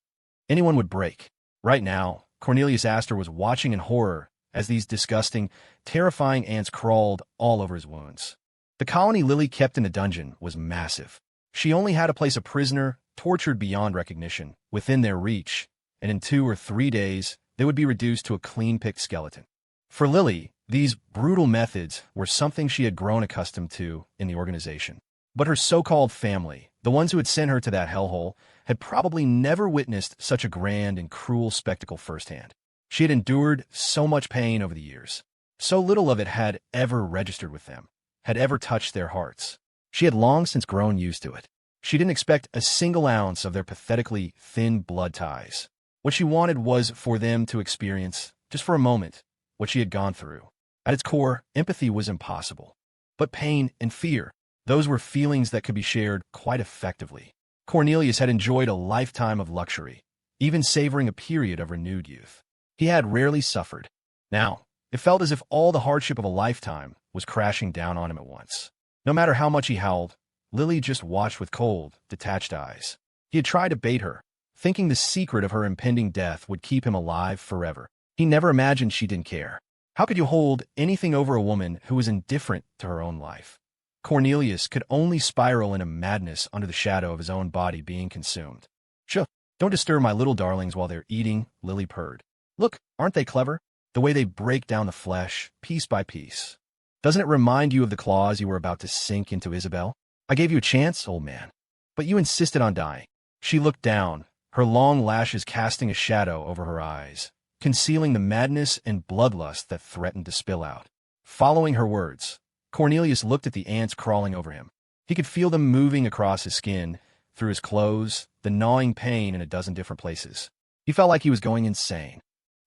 Anyone would break. Right now, Cornelius Astor was watching in horror as these disgusting, terrifying ants crawled all over his wounds. The colony Lily kept in the dungeon was massive. She only had to place a prisoner, tortured beyond recognition, within their reach, and in 2 or 3 days, they would be reduced to a clean-picked skeleton. For Lily, these brutal methods were something she had grown accustomed to in the organization. But her so-called family, the ones who had sent her to that hellhole, had probably never witnessed such a grand and cruel spectacle firsthand. She had endured so much pain over the years. So little of it had ever registered with them, had ever touched their hearts. She had long since grown used to it. She didn't expect a single ounce of their pathetically thin blood ties. What she wanted was for them to experience, just for a moment, what she had gone through. At its core, empathy was impossible. But pain and fear, those were feelings that could be shared quite effectively. Cornelius had enjoyed a lifetime of luxury, even savoring a period of renewed youth. He had rarely suffered. Now, it felt as if all the hardship of a lifetime was crashing down on him at once. No matter how much he howled, Lily just watched with cold, detached eyes. He had tried to bait her, thinking the secret of her impending death would keep him alive forever. He never imagined she didn't care. How could you hold anything over a woman who was indifferent to her own life? Cornelius could only spiral into madness under the shadow of his own body being consumed. Shuh, don't disturb my little darlings while they're eating, Lily purred. Look, aren't they clever? The way they break down the flesh, piece by piece. Doesn't it remind you of the claws you were about to sink into Isabel? I gave you a chance, old man. But you insisted on dying. She looked down, her long lashes casting a shadow over her eyes, concealing the madness and bloodlust that threatened to spill out. Following her words, Cornelius looked at the ants crawling over him. He could feel them moving across his skin, through his clothes, the gnawing pain in a dozen different places. He felt like he was going insane.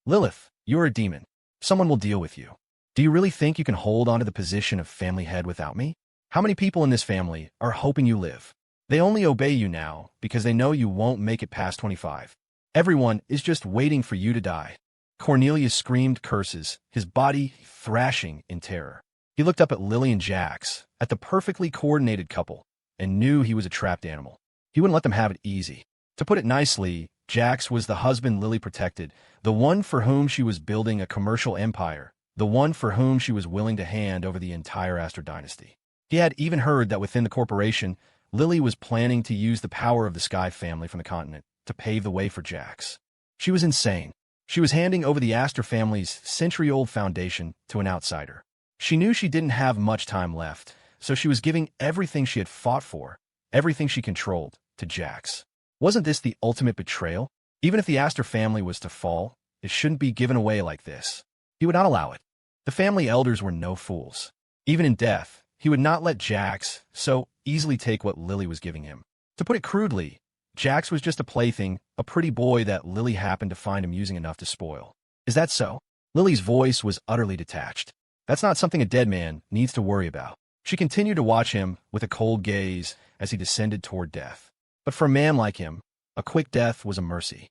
Lilith, you're a demon. Someone will deal with you. Do you really think you can hold onto the position of family head without me? How many people in this family are hoping you live? They only obey you now because they know you won't make it past 25. Everyone is just waiting for you to die. Cornelius screamed curses, his body thrashing in terror. He looked up at Lily and Jax, at the perfectly coordinated couple, and knew he was a trapped animal. He wouldn't let them have it easy. To put it nicely, Jax was the husband Lily protected, the one for whom she was building a commercial empire, the one for whom she was willing to hand over the entire Astor dynasty. He had even heard that within the corporation, Lily was planning to use the power of the Sky family from the continent to pave the way for Jax. She was insane. She was handing over the Astor family's century-old foundation to an outsider. She knew she didn't have much time left, so she was giving everything she had fought for, everything she controlled, to Jax. Wasn't this the ultimate betrayal? Even if the Astor family was to fall, it shouldn't be given away like this. He would not allow it. The family elders were no fools. Even in death, he would not let Jax so easily take what Lily was giving him. To put it crudely, Jax was just a plaything, a pretty boy that Lily happened to find amusing enough to spoil. Is that so? Lily's voice was utterly detached. That's not something a dead man needs to worry about. She continued to watch him with a cold gaze as he descended toward death. But for a man like him, a quick death was a mercy.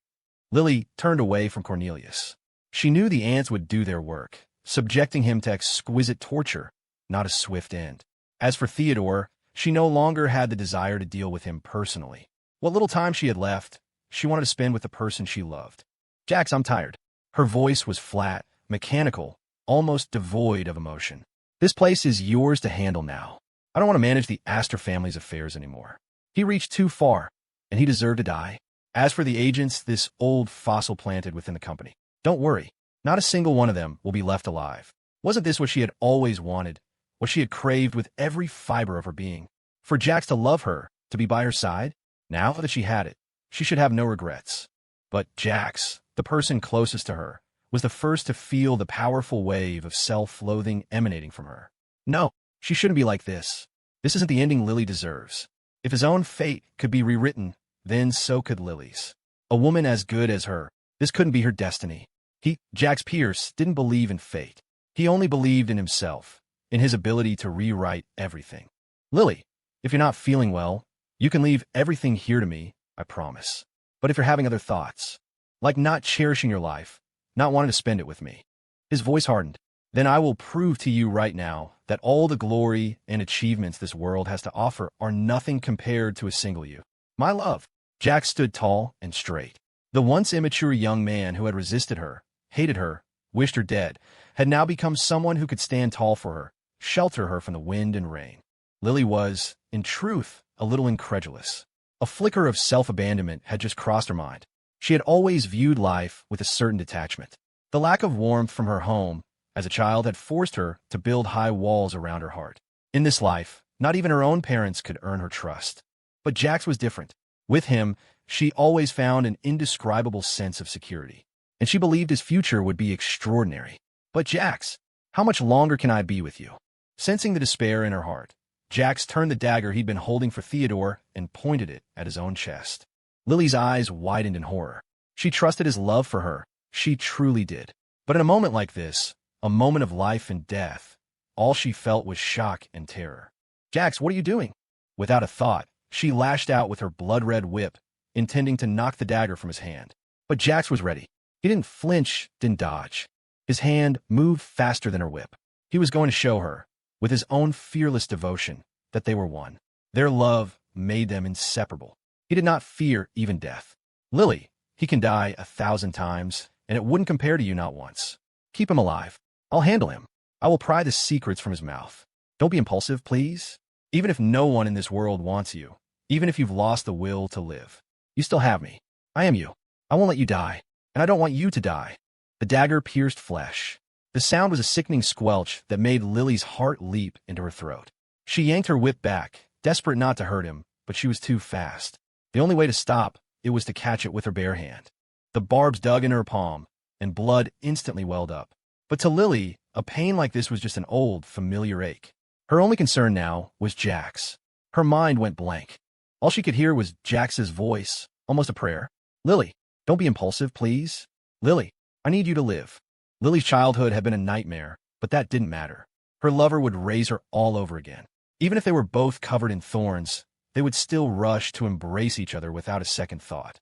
Lily turned away from Cornelius. She knew the ants would do their work, subjecting him to exquisite torture, not a swift end. As for Theodore, she no longer had the desire to deal with him personally. What little time she had left, she wanted to spend with the person she loved. Jax, I'm tired. Her voice was flat, mechanical, almost devoid of emotion. This place is yours to handle now. I don't want to manage the Astor family's affairs anymore. He reached too far, and he deserved to die. As for the agents this old fossil planted within the company, don't worry. Not a single one of them will be left alive. Wasn't this what she had always wanted, what she had craved with every fiber of her being? For Jax to love her, to be by her side? Now that she had it, she should have no regrets. But Jax, the person closest to her, was the first to feel the powerful wave of self-loathing emanating from her. No, she shouldn't be like this. This isn't the ending Lily deserves. If his own fate could be rewritten, then so could Lily's. A woman as good as her, this couldn't be her destiny. Jax Pierce, didn't believe in fate. He only believed in himself, in his ability to rewrite everything. Lily, if you're not feeling well, you can leave everything here to me, I promise. But if you're having other thoughts, like not cherishing your life, not wanting to spend it with me, his voice hardened. Then I will prove to you right now that all the glory and achievements this world has to offer are nothing compared to a single you. My love. Jax stood tall and straight. The once immature young man who had resisted her, hated her, wished her dead, had now become someone who could stand tall for her, shelter her from the wind and rain. Lily was, in truth, a little incredulous. A flicker of self-abandonment had just crossed her mind. She had always viewed life with a certain detachment. The lack of warmth from her home as a child had forced her to build high walls around her heart. In this life, not even her own parents could earn her trust. But Jax was different. With him, she always found an indescribable sense of security, and she believed his future would be extraordinary. But Jax, how much longer can I be with you? Sensing the despair in her heart, Jax turned the dagger he'd been holding for Theodore and pointed it at his own chest. Lily's eyes widened in horror. She trusted his love for her. She truly did. But in a moment like this, a moment of life and death, all she felt was shock and terror. Jax, what are you doing? Without a thought, she lashed out with her blood-red whip, intending to knock the dagger from his hand. But Jax was ready. He didn't flinch, didn't dodge. His hand moved faster than her whip. He was going to show her, with his own fearless devotion, that they were one. Their love made them inseparable. He did not fear even death. Lily, he can die 1,000 times, and it wouldn't compare to you not once. Keep him alive. I'll handle him. I will pry the secrets from his mouth. Don't be impulsive, please. Even if no one in this world wants you, even if you've lost the will to live, you still have me. I am you. I won't let you die, and I don't want you to die. The dagger pierced flesh. The sound was a sickening squelch that made Lily's heart leap into her throat. She yanked her whip back, desperate not to hurt him, but she was too fast. The only way to stop it was to catch it with her bare hand. The barbs dug into her palm, and blood instantly welled up. But to Lily, a pain like this was just an old, familiar ache. Her only concern now was Jax. Her mind went blank. All she could hear was Jax's voice, almost a prayer. Lily, don't be impulsive, please. Lily, I need you to live. Lily's childhood had been a nightmare, but that didn't matter. Her lover would raise her all over again. Even if they were both covered in thorns, they would still rush to embrace each other without a second thought.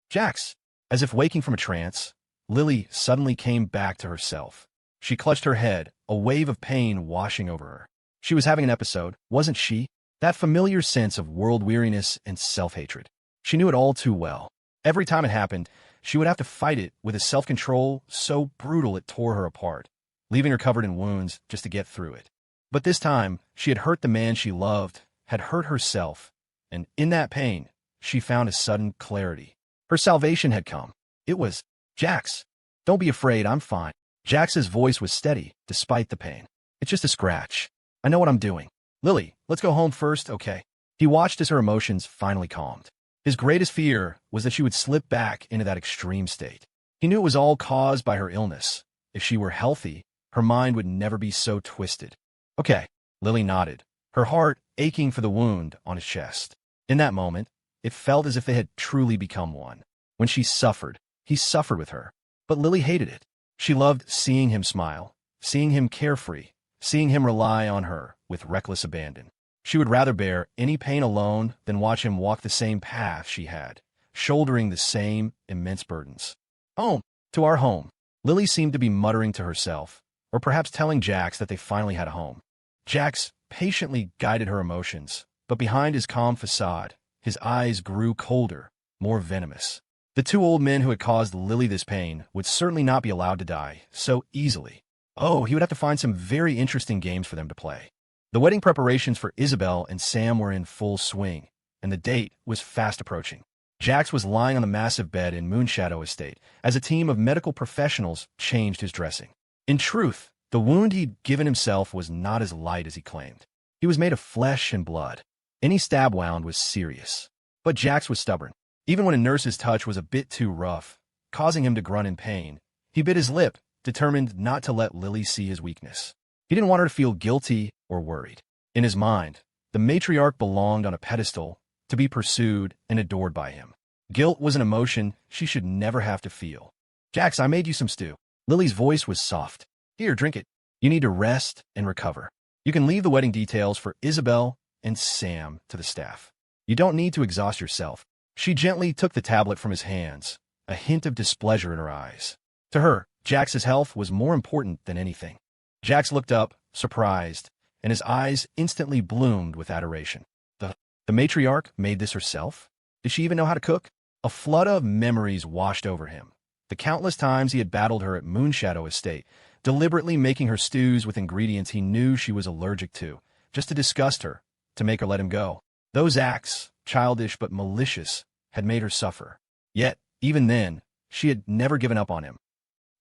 Jax. As if waking from a trance, Lily suddenly came back to herself. She clutched her head, a wave of pain washing over her. She was having an episode, wasn't she? That familiar sense of world-weariness and self-hatred. She knew it all too well. Every time it happened, she would have to fight it with a self-control so brutal it tore her apart, leaving her covered in wounds just to get through it. But this time, she had hurt the man she loved, had hurt herself, and in that pain, she found a sudden clarity. Her salvation had come. It was, Jax, don't be afraid, I'm fine. Jax's voice was steady, despite the pain. It's just a scratch. I know what I'm doing. Lily, let's go home first, okay? He watched as her emotions finally calmed. His greatest fear was that she would slip back into that extreme state. He knew it was all caused by her illness. If she were healthy, her mind would never be so twisted. Okay, Lily nodded, her heart aching for the wound on his chest. In that moment, it felt as if they had truly become one. When she suffered, he suffered with her. But Lily hated it. She loved seeing him smile, seeing him carefree, seeing him rely on her with reckless abandon. She would rather bear any pain alone than watch him walk the same path she had, shouldering the same immense burdens. Home, to our home. Lily seemed to be muttering to herself, or perhaps telling Jax that they finally had a home. Jax patiently guided her emotions, but behind his calm facade, his eyes grew colder, more venomous. The two old men who had caused Lily this pain would certainly not be allowed to die so easily. Oh, he would have to find some very interesting games for them to play. The wedding preparations for Isabel and Sam were in full swing, and the date was fast approaching. Jax was lying on the massive bed in Moonshadow Estate as a team of medical professionals changed his dressing. In truth, the wound he'd given himself was not as light as he claimed. He was made of flesh and blood. Any stab wound was serious. But Jax was stubborn. Even when a nurse's touch was a bit too rough, causing him to grunt in pain, he bit his lip, determined not to let Lily see his weakness. He didn't want her to feel guilty or worried. In his mind, the matriarch belonged on a pedestal to be pursued and adored by him. Guilt was an emotion she should never have to feel. Jax, I made you some stew. Lily's voice was soft. Here, drink it. You need to rest and recover. You can leave the wedding details for Isabel and Sam to the staff. You don't need to exhaust yourself. She gently took the tablet from his hands, a hint of displeasure in her eyes. To her, Jax's health was more important than anything. Jax looked up, surprised, and his eyes instantly bloomed with adoration. The matriarch made this herself? Did she even know how to cook? A flood of memories washed over him. The countless times he had battled her at Moonshadow Estate, deliberately making her stews with ingredients he knew she was allergic to, just to disgust her, to make her let him go. Those acts, childish but malicious, had made her suffer. Yet, even then, she had never given up on him.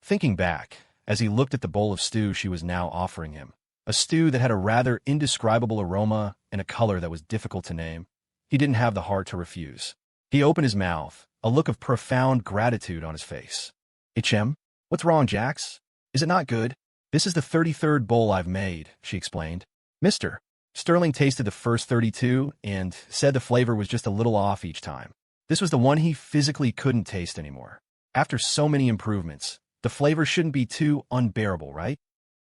Thinking back, as he looked at the bowl of stew she was now offering him, a stew that had a rather indescribable aroma and a color that was difficult to name, he didn't have the heart to refuse. He opened his mouth, a look of profound gratitude on his face. "HM? What's wrong, Jax? Is it not good? This is the 33rd bowl I've made," she explained. "Mr." Sterling tasted the first 32 and said the flavor was just a little off each time. This was the one he physically couldn't taste anymore. After so many improvements, the flavor shouldn't be too unbearable, right?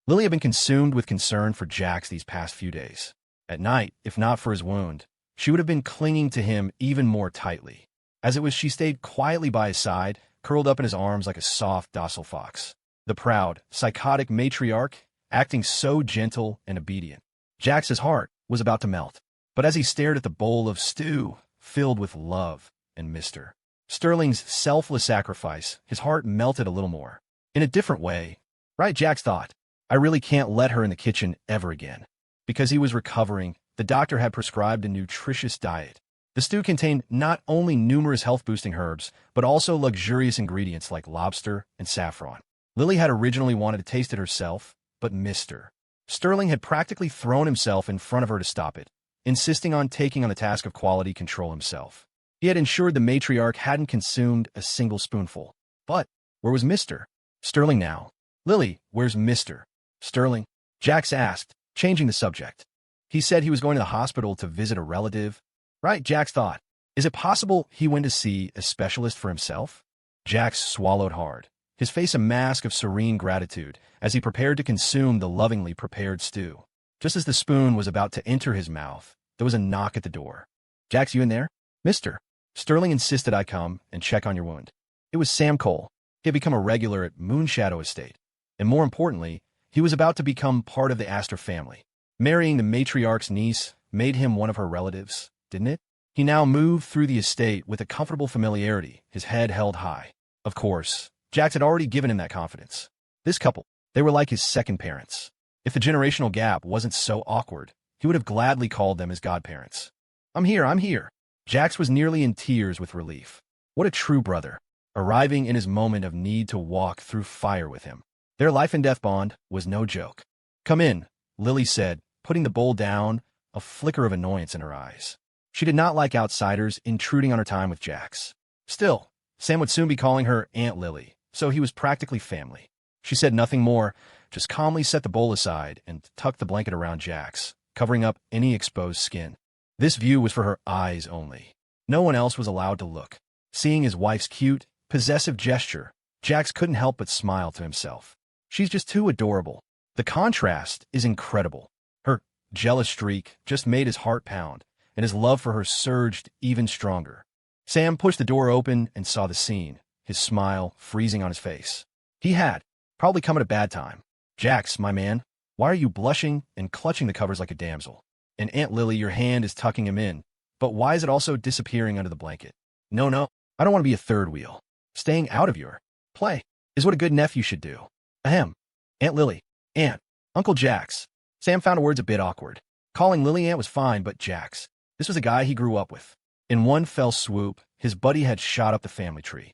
Lily had been consumed with concern for Jax these past few days. At night, if not for his wound, she would have been clinging to him even more tightly. As it was, she stayed quietly by his side, curled up in his arms like a soft, docile fox. The proud, psychotic matriarch, acting so gentle and obedient. Jax's heart was about to melt. But as he stared at the bowl of stew, filled with love and Mr. Sterling's selfless sacrifice, his heart melted a little more. In a different way, right, Jax thought. I really can't let her in the kitchen ever again. Because he was recovering, the doctor had prescribed a nutritious diet. The stew contained not only numerous health-boosting herbs, but also luxurious ingredients like lobster and saffron. Lily had originally wanted to taste it herself, but Mr. Sterling had practically thrown himself in front of her to stop it, insisting on taking on the task of quality control himself. He had ensured the matriarch hadn't consumed a single spoonful. But where was Mr. Sterling now? Lily, where's Mr. Sterling? Jax asked, changing the subject. He said he was going to the hospital to visit a relative. Right, Jax thought. Is it possible he went to see a specialist for himself? Jax swallowed hard, his face a mask of serene gratitude as he prepared to consume the lovingly prepared stew. Just as the spoon was about to enter his mouth, there was a knock at the door. Jax, you in there? Mr. Sterling insisted I come and check on your wound. It was Sam Cole. He had become a regular at Moonshadow Estate. And more importantly, he was about to become part of the Astor family. Marrying the matriarch's niece made him one of her relatives, didn't it? He now moved through the estate with a comfortable familiarity, his head held high. Of course, Jax had already given him that confidence. This couple, they were like his second parents. If the generational gap wasn't so awkward, he would have gladly called them his godparents. I'm here. Jax was nearly in tears with relief. What a true brother, arriving in his moment of need to walk through fire with him. Their life and death bond was no joke. Come in, Lily said, putting the bowl down, a flicker of annoyance in her eyes. She did not like outsiders intruding on her time with Jax. Still, Sam would soon be calling her Aunt Lily, so he was practically family. She said nothing more, just calmly set the bowl aside and tucked the blanket around Jax, covering up any exposed skin. This view was for her eyes only. No one else was allowed to look. Seeing his wife's cute, possessive gesture, Jax couldn't help but smile to himself. She's just too adorable. The contrast is incredible. Her jealous streak just made his heart pound, and his love for her surged even stronger. Sam pushed the door open and saw the scene, his smile freezing on his face. He had probably come at a bad time. Jax, my man, why are you blushing and clutching the covers like a damsel? And Aunt Lily, your hand is tucking him in, but why is it also disappearing under the blanket? No, I don't want to be a third wheel. Staying out of your play is what a good nephew should do. Ahem. Aunt Lily. Aunt. Uncle Jax. Sam found words a bit awkward. Calling Lily Aunt was fine, but Jax. This was a guy he grew up with. In one fell swoop, his buddy had shot up the family tree.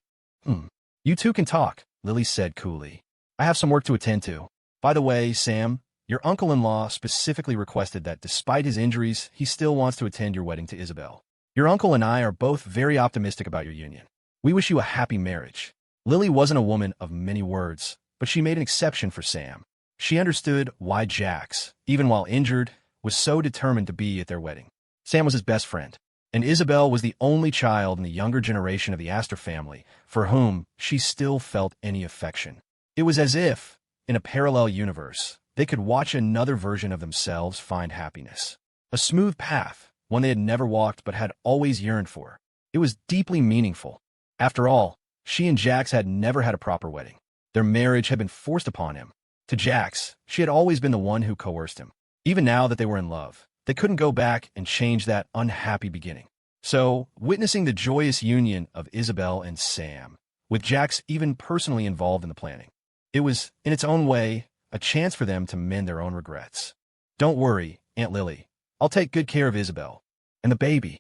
You two can talk, Lily said coolly. I have some work to attend to. By the way, Sam, your uncle-in-law specifically requested that despite his injuries, he still wants to attend your wedding to Isabel. Your uncle and I are both very optimistic about your union. We wish you a happy marriage. Lily wasn't a woman of many words, but she made an exception for Sam. She understood why Jax, even while injured, was so determined to be at their wedding. Sam was his best friend, and Isabel was the only child in the younger generation of the Astor family for whom she still felt any affection. It was as if, in a parallel universe, they could watch another version of themselves find happiness. A smooth path, one they had never walked but had always yearned for. It was deeply meaningful. After all, she and Jax had never had a proper wedding. Their marriage had been forced upon him. To Jax, she had always been the one who coerced him. Even now that they were in love, they couldn't go back and change that unhappy beginning. So, witnessing the joyous union of Isabel and Sam, with Jax even personally involved in the planning, it was, in its own way, a chance for them to mend their own regrets. "Don't worry, Aunt Lily. I'll take good care of Isabel. And the baby."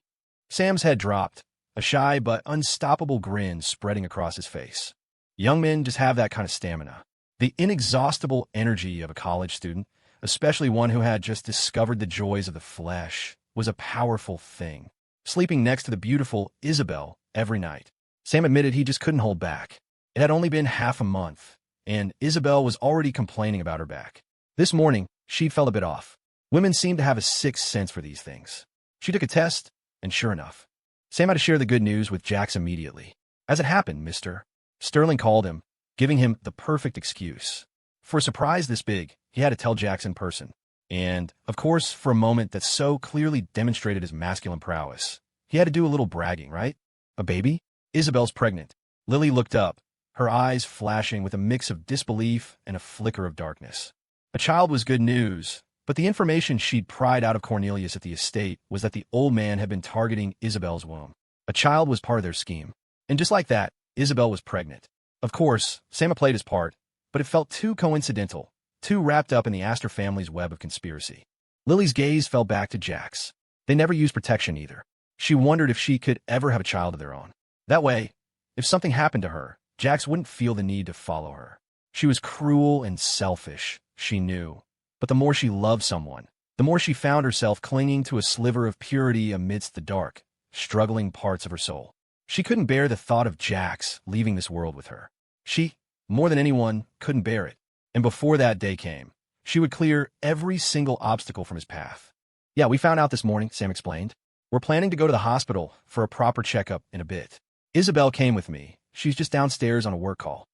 Sam's head dropped, a shy but unstoppable grin spreading across his face. Young men just have that kind of stamina. The inexhaustible energy of a college student, especially one who had just discovered the joys of the flesh, was a powerful thing. Sleeping next to the beautiful Isabel every night, Sam admitted he just couldn't hold back. It had only been half a month, and Isabel was already complaining about her back. This morning, she felt a bit off. Women seem to have a sixth sense for these things. She took a test, and sure enough, Sam had to share the good news with Jax immediately. "As it happened, Mr. Sterling called him, giving him the perfect excuse. For a surprise this big, he had to tell Jax in person. And, of course, for a moment that so clearly demonstrated his masculine prowess, he had to do a little bragging, right? A baby? Isabel's pregnant." Lily looked up, her eyes flashing with a mix of disbelief and a flicker of darkness. A child was good news, but the information she'd pried out of Cornelius at the estate was that the old man had been targeting Isabel's womb. A child was part of their scheme. And just like that, Isabel was pregnant. Of course, Sam had played his part, but it felt too coincidental, too wrapped up in the Astor family's web of conspiracy. Lily's gaze fell back to Jax. They never used protection either. She wondered if she could ever have a child of their own. That way, if something happened to her, Jax wouldn't feel the need to follow her. She was cruel and selfish, she knew. But the more she loved someone, the more she found herself clinging to a sliver of purity amidst the dark, struggling parts of her soul. She couldn't bear the thought of Jax leaving this world with her. She, more than anyone, couldn't bear it. And before that day came, she would clear every single obstacle from his path. "Yeah, we found out this morning," Sam explained. "We're planning to go to the hospital for a proper checkup in a bit. Isabel came with me. She's just downstairs on a work call."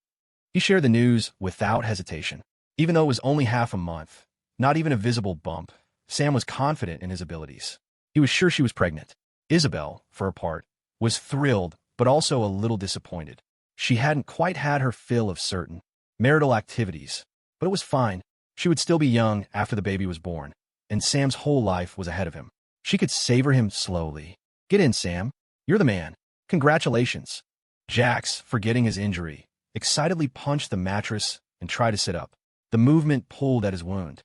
He shared the news without hesitation. Even though it was only half a month, not even a visible bump, Sam was confident in his abilities. He was sure she was pregnant. Isabel, for her part, was thrilled, but also a little disappointed. She hadn't quite had her fill of certain marital activities, but it was fine. She would still be young after the baby was born, and Sam's whole life was ahead of him. She could savor him slowly. "Get in, Sam. You're the man. Congratulations." Jax, forgetting his injury, excitedly punched the mattress and tried to sit up. The movement pulled at his wound.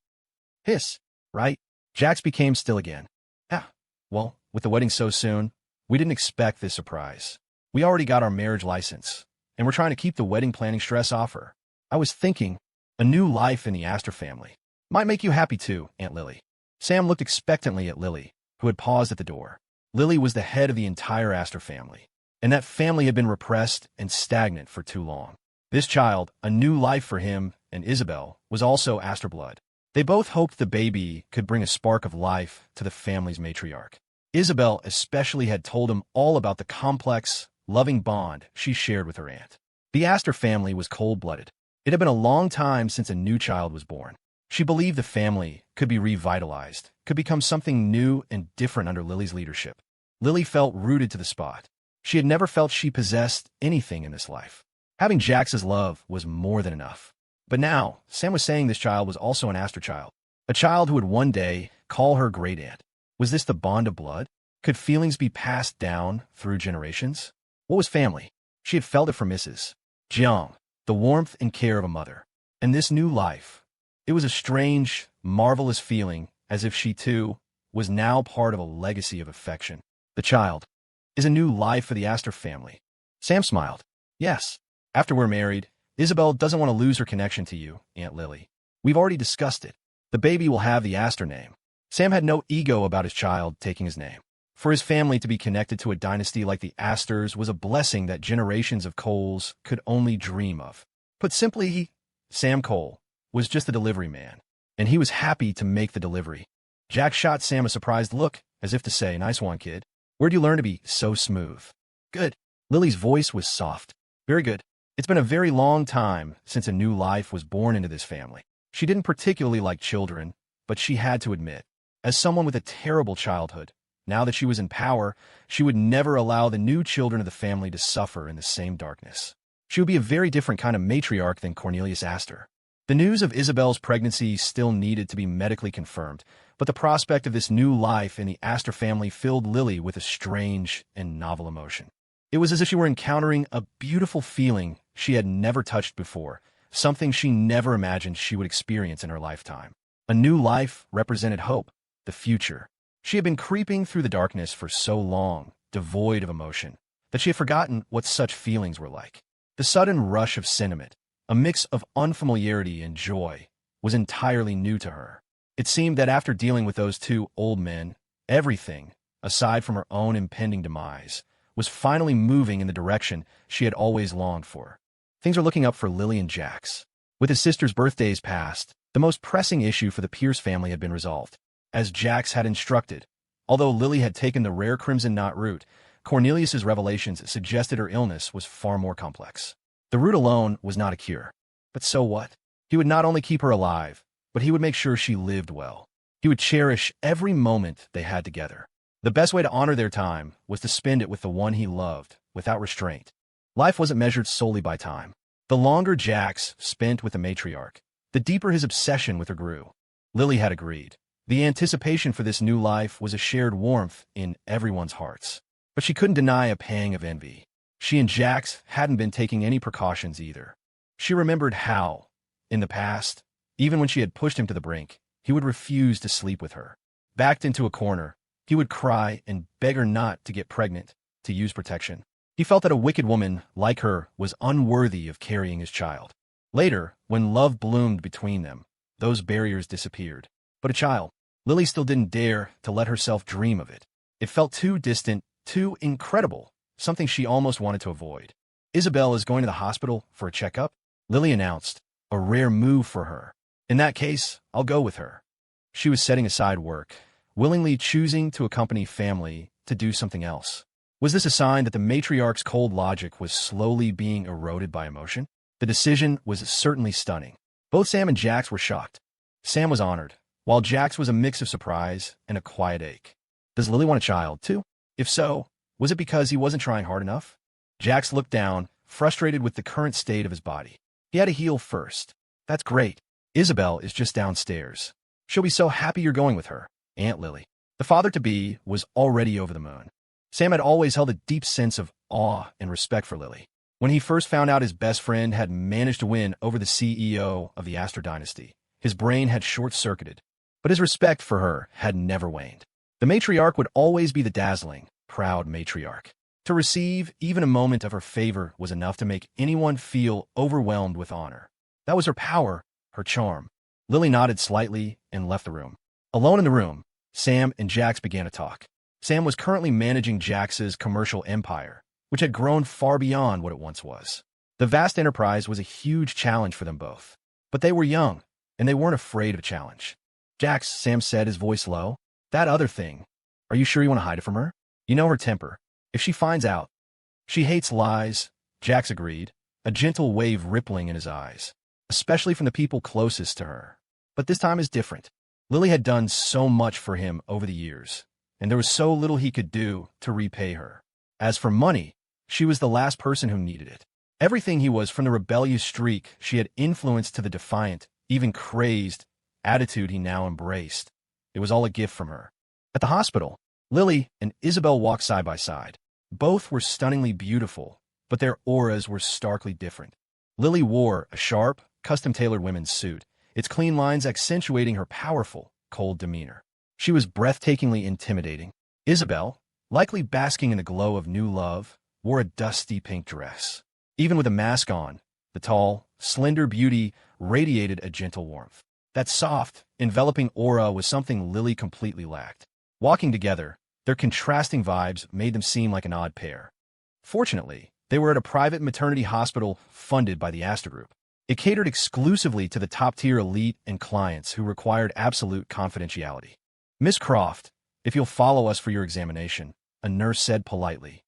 "Hiss, right?" Jax became still again. "Ah, well, with the wedding so soon, we didn't expect this surprise. We already got our marriage license, and we're trying to keep the wedding planning stress off her. I was thinking, a new life in the Astor family. Might make you happy too, Aunt Lily." Sam looked expectantly at Lily, who had paused at the door. Lily was the head of the entire Astor family, and that family had been repressed and stagnant for too long. This child, a new life for him and Isabel, was also Astor blood. They both hoped the baby could bring a spark of life to the family's matriarch. Isabel especially had told him all about the complex, loving bond she shared with her aunt. The Astor family was cold-blooded. It had been a long time since a new child was born. She believed the family could be revitalized, could become something new and different under Lily's leadership. Lily felt rooted to the spot. She had never felt she possessed anything in this life. Having Jax's love was more than enough. But now, Sam was saying this child was also an Astor child, a child who would one day call her great-aunt. Was this the bond of blood? Could feelings be passed down through generations? What was family? She had felt it from Mrs. Jiang, the warmth and care of a mother. And this new life, it was a strange, marvelous feeling, as if she, too, was now part of a legacy of affection. The child is a new life for the Astor family. Sam smiled. "Yes. After we're married, Isabel doesn't want to lose her connection to you, Aunt Lily. We've already discussed it. The baby will have the Astor name." Sam had no ego about his child taking his name. For his family to be connected to a dynasty like the Astors was a blessing that generations of Coles could only dream of. Put simply, Sam Cole was just a delivery man, and he was happy to make the delivery. Jack shot Sam a surprised look, as if to say, "Nice one, kid. Where'd you learn to be so smooth?" "Good." Lily's voice was soft. "Very good. It's been a very long time since a new life was born into this family." She didn't particularly like children, but she had to admit, as someone with a terrible childhood, now that she was in power, she would never allow the new children of the family to suffer in the same darkness. She would be a very different kind of matriarch than Cornelius Astor. The news of Isabel's pregnancy still needed to be medically confirmed, but the prospect of this new life in the Astor family filled Lily with a strange and novel emotion. It was as if she were encountering a beautiful feeling she had never touched before, something she never imagined she would experience in her lifetime. A new life represented hope, the future. She had been creeping through the darkness for so long, devoid of emotion, that she had forgotten what such feelings were like. The sudden rush of sentiment, a mix of unfamiliarity and joy, was entirely new to her. It seemed that after dealing with those two old men, everything, aside from her own impending demise, was finally moving in the direction she had always longed for. Things were looking up for Lily and Jax. With his sister's birthdays past, the most pressing issue for the Pierce family had been resolved. As Jax had instructed, although Lily had taken the rare crimson knot route, Cornelius's revelations suggested her illness was far more complex. The route alone was not a cure. But so what? He would not only keep her alive, but he would make sure she lived well. He would cherish every moment they had together. The best way to honor their time was to spend it with the one he loved, without restraint. Life wasn't measured solely by time. The longer Jax spent with the matriarch, the deeper his obsession with her grew. Lily had agreed. The anticipation for this new life was a shared warmth in everyone's hearts. But she couldn't deny a pang of envy. She and Jax hadn't been taking any precautions either. She remembered how, in the past, even when she had pushed him to the brink, he would refuse to sleep with her. Backed into a corner, he would cry and beg her not to get pregnant, to use protection. He felt that a wicked woman like her was unworthy of carrying his child. Later, when love bloomed between them, those barriers disappeared. But a child, Lily still didn't dare to let herself dream of it. It felt too distant, too incredible, something she almost wanted to avoid. "Isabel is going to the hospital for a checkup," Lily announced, a rare move for her. "In that case, I'll go with her." She was setting aside work, willingly choosing to accompany family to do something else. Was this a sign that the matriarch's cold logic was slowly being eroded by emotion? The decision was certainly stunning. Both Sam and Jax were shocked. Sam was honored, while Jax was a mix of surprise and a quiet ache. Does Lily want a child, too? If so, was it because he wasn't trying hard enough? Jax looked down, frustrated with the current state of his body. He had to heal first. "That's great. Isabel is just downstairs. She'll be so happy you're going with her, Aunt Lily." The father-to-be was already over the moon. Sam had always held a deep sense of awe and respect for Lily. When he first found out his best friend had managed to win over the CEO of the Astor dynasty, his brain had short-circuited. But his respect for her had never waned. The matriarch would always be the dazzling, proud matriarch. To receive even a moment of her favor was enough to make anyone feel overwhelmed with honor. That was her power, her charm. Lily nodded slightly and left the room. Alone in the room, Sam and Jax began to talk. Sam was currently managing Jax's commercial empire, which had grown far beyond what it once was. The vast enterprise was a huge challenge for them both. But they were young, and they weren't afraid of a challenge. "Jax," Sam said, his voice low, "that other thing, are you sure you want to hide it from her? You know her temper. If she finds out..." "She hates lies," Jax agreed, a gentle wave rippling in his eyes, "especially from the people closest to her. But this time is different. Lily had done so much for him over the years, and there was so little he could do to repay her. As for money, she was the last person who needed it. Everything he was, from the rebellious streak she had influenced to the defiant, even crazed, attitude he now embraced, it was all a gift from her." At the hospital, Lily and Isabel walked side by side. Both were stunningly beautiful, but their auras were starkly different. Lily wore a sharp, custom-tailored women's suit, its clean lines accentuating her powerful, cold demeanor. She was breathtakingly intimidating. Isabel, likely basking in the glow of new love, wore a dusty pink dress. Even with a mask on, the tall, slender beauty radiated a gentle warmth. That soft, enveloping aura was something Lily completely lacked. Walking together, their contrasting vibes made them seem like an odd pair. Fortunately, they were at a private maternity hospital funded by the Astor Group. It catered exclusively to the top-tier elite and clients who required absolute confidentiality. Miss Croft, if you'll follow us for your examination, a nurse said politely.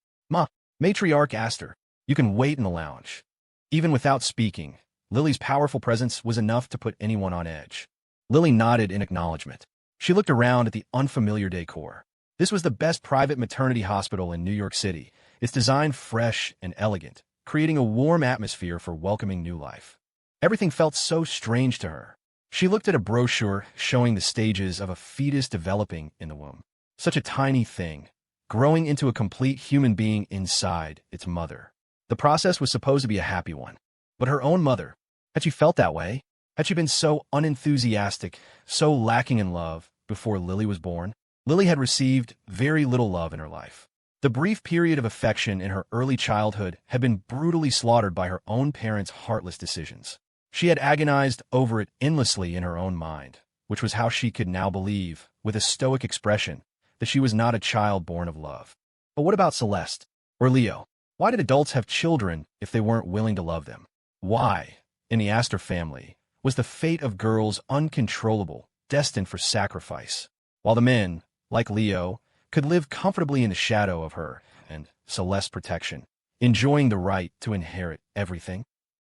Matriarch asked her, you can wait in the lounge. Even without speaking, Lily's powerful presence was enough to put anyone on edge. Lily nodded in acknowledgement. She looked around at the unfamiliar decor. This was the best private maternity hospital in New York City, its design fresh and elegant, creating a warm atmosphere for welcoming new life. Everything felt so strange to her. She looked at a brochure showing the stages of a fetus developing in the womb. Such a tiny thing, growing into a complete human being inside its mother. The process was supposed to be a happy one. But her own mother, had she felt that way? Had she been so unenthusiastic, so lacking in love before Lily was born? Lily had received very little love in her life. The brief period of affection in her early childhood had been brutally slaughtered by her own parents' heartless decisions. She had agonized over it endlessly in her own mind, which was how she could now believe, with a stoic expression, that she was not a child born of love. But what about Celeste? Or Leo? Why did adults have children if they weren't willing to love them? Why, in the Astor family, was the fate of girls uncontrollable, destined for sacrifice, while the men, like Leo, could live comfortably in the shadow of her and Celeste's protection, enjoying the right to inherit everything?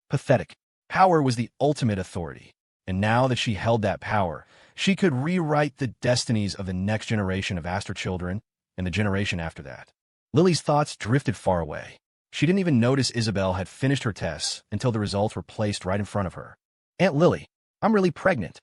Pathetic. Power was the ultimate authority, and now that she held that power, she could rewrite the destinies of the next generation of Astor children and the generation after that. Lily's thoughts drifted far away. She didn't even notice Isabel had finished her tests until the results were placed right in front of her. Aunt Lily, I'm really pregnant,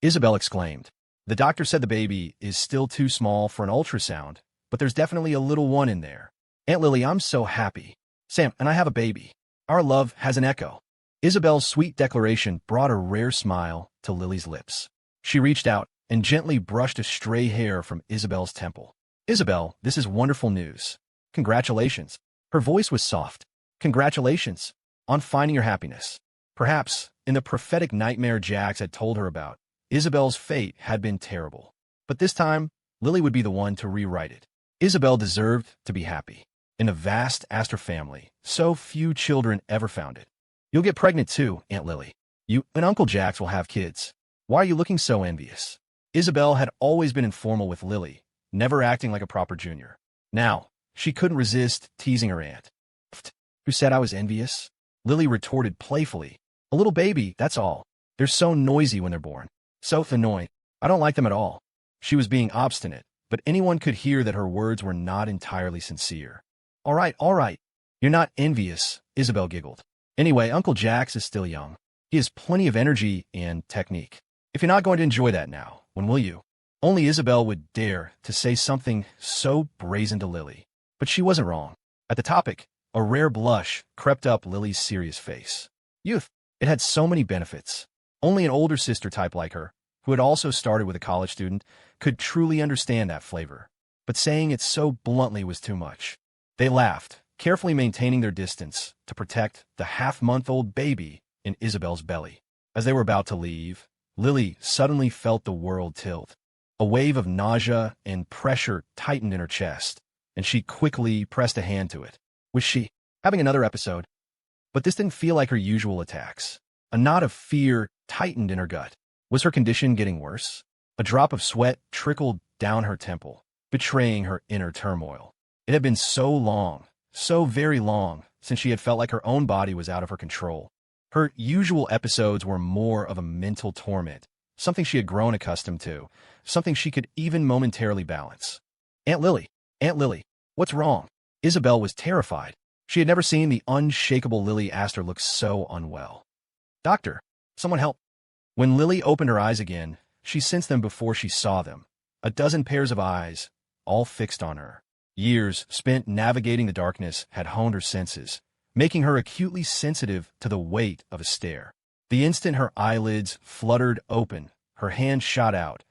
Isabel exclaimed. The doctor said the baby is still too small for an ultrasound, but there's definitely a little one in there. Aunt Lily, I'm so happy. Sam and I have a baby. Our love has an echo. Isabel's sweet declaration brought a rare smile to Lily's lips. She reached out and gently brushed a stray hair from Isabel's temple. Isabel, this is wonderful news. Congratulations. Her voice was soft. Congratulations on finding your happiness. Perhaps, in the prophetic nightmare Jax had told her about, Isabel's fate had been terrible. But this time, Lily would be the one to rewrite it. Isabel deserved to be happy. In a vast Astor family, so few children ever found it. You'll get pregnant too, Aunt Lily. You and Uncle Jax will have kids. Why are you looking so envious? Isabel had always been informal with Lily, never acting like a proper junior. Now, she couldn't resist teasing her aunt. Who said I was envious? Lily retorted playfully. A little baby, that's all. They're so noisy when they're born. So annoying. I don't like them at all. She was being obstinate, but anyone could hear that her words were not entirely sincere. All right. You're not envious, Isabel giggled. Anyway, Uncle Jax is still young. He has plenty of energy and technique. If you're not going to enjoy that now, when will you? Only Isabel would dare to say something so brazen to Lily. But she wasn't wrong. At the topic, a rare blush crept up Lily's serious face. Youth. It had so many benefits. Only an older sister type like her, who had also started with a college student, could truly understand that flavor. But saying it so bluntly was too much. They laughed, carefully maintaining their distance to protect the half-month-old baby in Isabel's belly. As they were about to leave, Lily suddenly felt the world tilt. A wave of nausea and pressure tightened in her chest, and she quickly pressed a hand to it. Was she having another episode? But this didn't feel like her usual attacks. A knot of fear tightened in her gut. Was her condition getting worse? A drop of sweat trickled down her temple, betraying her inner turmoil. It had been so long, so very long, since she had felt like her own body was out of her control. Her usual episodes were more of a mental torment, something she had grown accustomed to, something she could even momentarily balance. Aunt Lily, what's wrong? Isabel was terrified. She had never seen the unshakable Lily Astor look so unwell. Doctor, someone help. When Lily opened her eyes again, she sensed them before she saw them. A dozen pairs of eyes, all fixed on her. Years spent navigating the darkness had honed her senses, making her acutely sensitive to the weight of a stare. The instant her eyelids fluttered open, her hand shot out,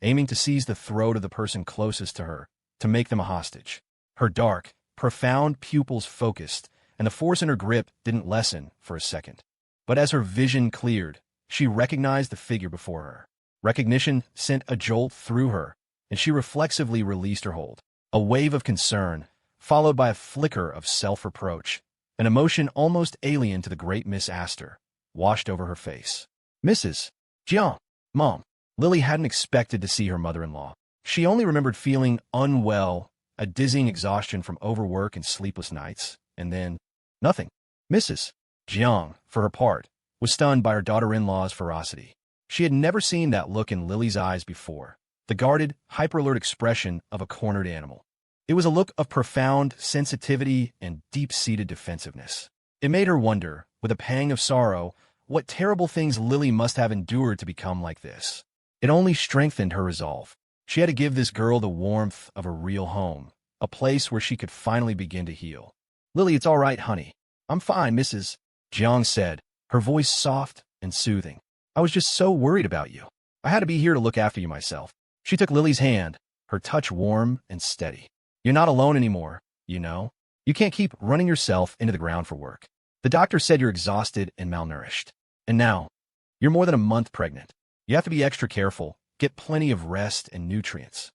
aiming to seize the throat of the person closest to her, to make them a hostage. Her dark, profound pupils focused, and the force in her grip didn't lessen for a second. But as her vision cleared, she recognized the figure before her. Recognition sent a jolt through her, and she reflexively released her hold. A wave of concern, followed by a flicker of self-reproach, an emotion almost alien to the great Miss Astor, washed over her face. Mrs. Jiang, Mom. Lily hadn't expected to see her mother-in-law. She only remembered feeling unwell, a dizzying exhaustion from overwork and sleepless nights, and then nothing. Mrs. Jiang, for her part, was stunned by her daughter-in-law's ferocity. She had never seen that look in Lily's eyes before, the guarded, hyper-alert expression of a cornered animal. It was a look of profound sensitivity and deep-seated defensiveness. It made her wonder, with a pang of sorrow, what terrible things Lily must have endured to become like this. It only strengthened her resolve. She had to give this girl the warmth of a real home, a place where she could finally begin to heal. "Lily, it's all right, honey. I'm fine," Mrs. Jiang said, her voice soft and soothing. "I was just so worried about you. I had to be here to look after you myself." She took Lily's hand, her touch warm and steady. "You're not alone anymore, you know. You can't keep running yourself into the ground for work. The doctor said you're exhausted and malnourished. And now, you're more than a month pregnant. You have to be extra careful, get plenty of rest and nutrients."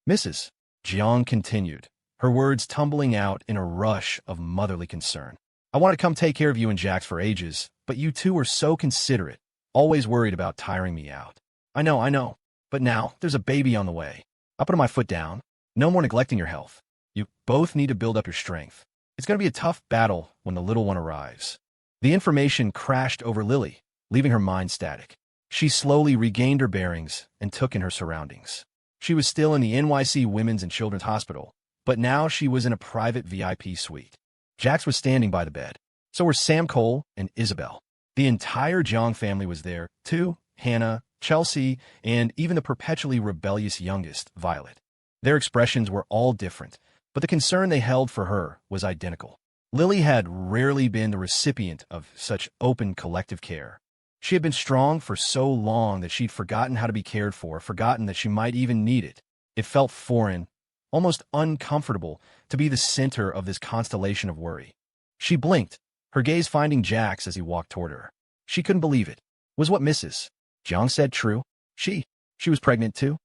Mrs. Jiang continued, her words tumbling out in a rush of motherly concern. "I want to come take care of you and Jax for ages, but you two are so considerate, always worried about tiring me out. I know. But now, there's a baby on the way. I put my foot down. No more neglecting your health. You both need to build up your strength. It's going to be a tough battle when the little one arrives." The information crashed over Lily, leaving her mind static. She slowly regained her bearings and took in her surroundings. She was still in the NYC Women's and Children's Hospital, but now she was in a private VIP suite. Jax was standing by the bed. So were Sam Cole and Isabel. The entire Jiang family was there, too: Hannah, Chelsea, and even the perpetually rebellious youngest, Violet. Their expressions were all different, but the concern they held for her was identical. Lily had rarely been the recipient of such open collective care. She had been strong for so long that she'd forgotten how to be cared for, forgotten that she might even need it. It felt foreign, almost uncomfortable, to be the center of this constellation of worry. She blinked, her gaze finding Jax as he walked toward her. She couldn't believe it. Was what Mrs. Jiang said true? She was pregnant too?